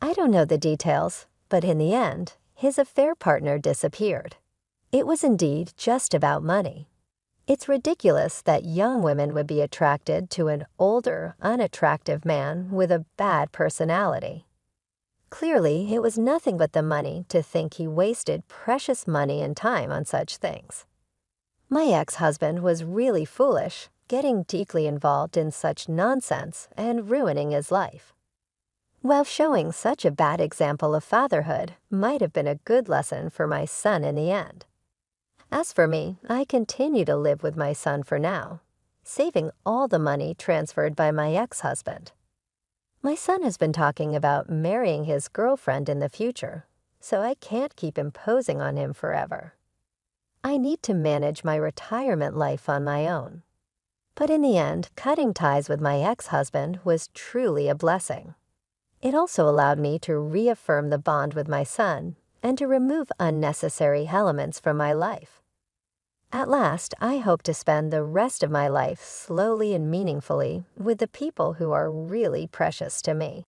I don't know the details, but in the end, his affair partner disappeared. It was indeed just about money. It's ridiculous that young women would be attracted to an older, unattractive man with a bad personality. Clearly, it was nothing but the money to think he wasted precious money and time on such things. My ex-husband was really foolish, getting deeply involved in such nonsense and ruining his life. While showing such a bad example of fatherhood might have been a good lesson for my son in the end. As for me, I continue to live with my son for now, saving all the money transferred by my ex-husband. My son has been talking about marrying his girlfriend in the future, so I can't keep imposing on him forever. I need to manage my retirement life on my own. But in the end, cutting ties with my ex-husband was truly a blessing. It also allowed me to reaffirm the bond with my son and to remove unnecessary elements from my life. At last, I hope to spend the rest of my life slowly and meaningfully with the people who are really precious to me.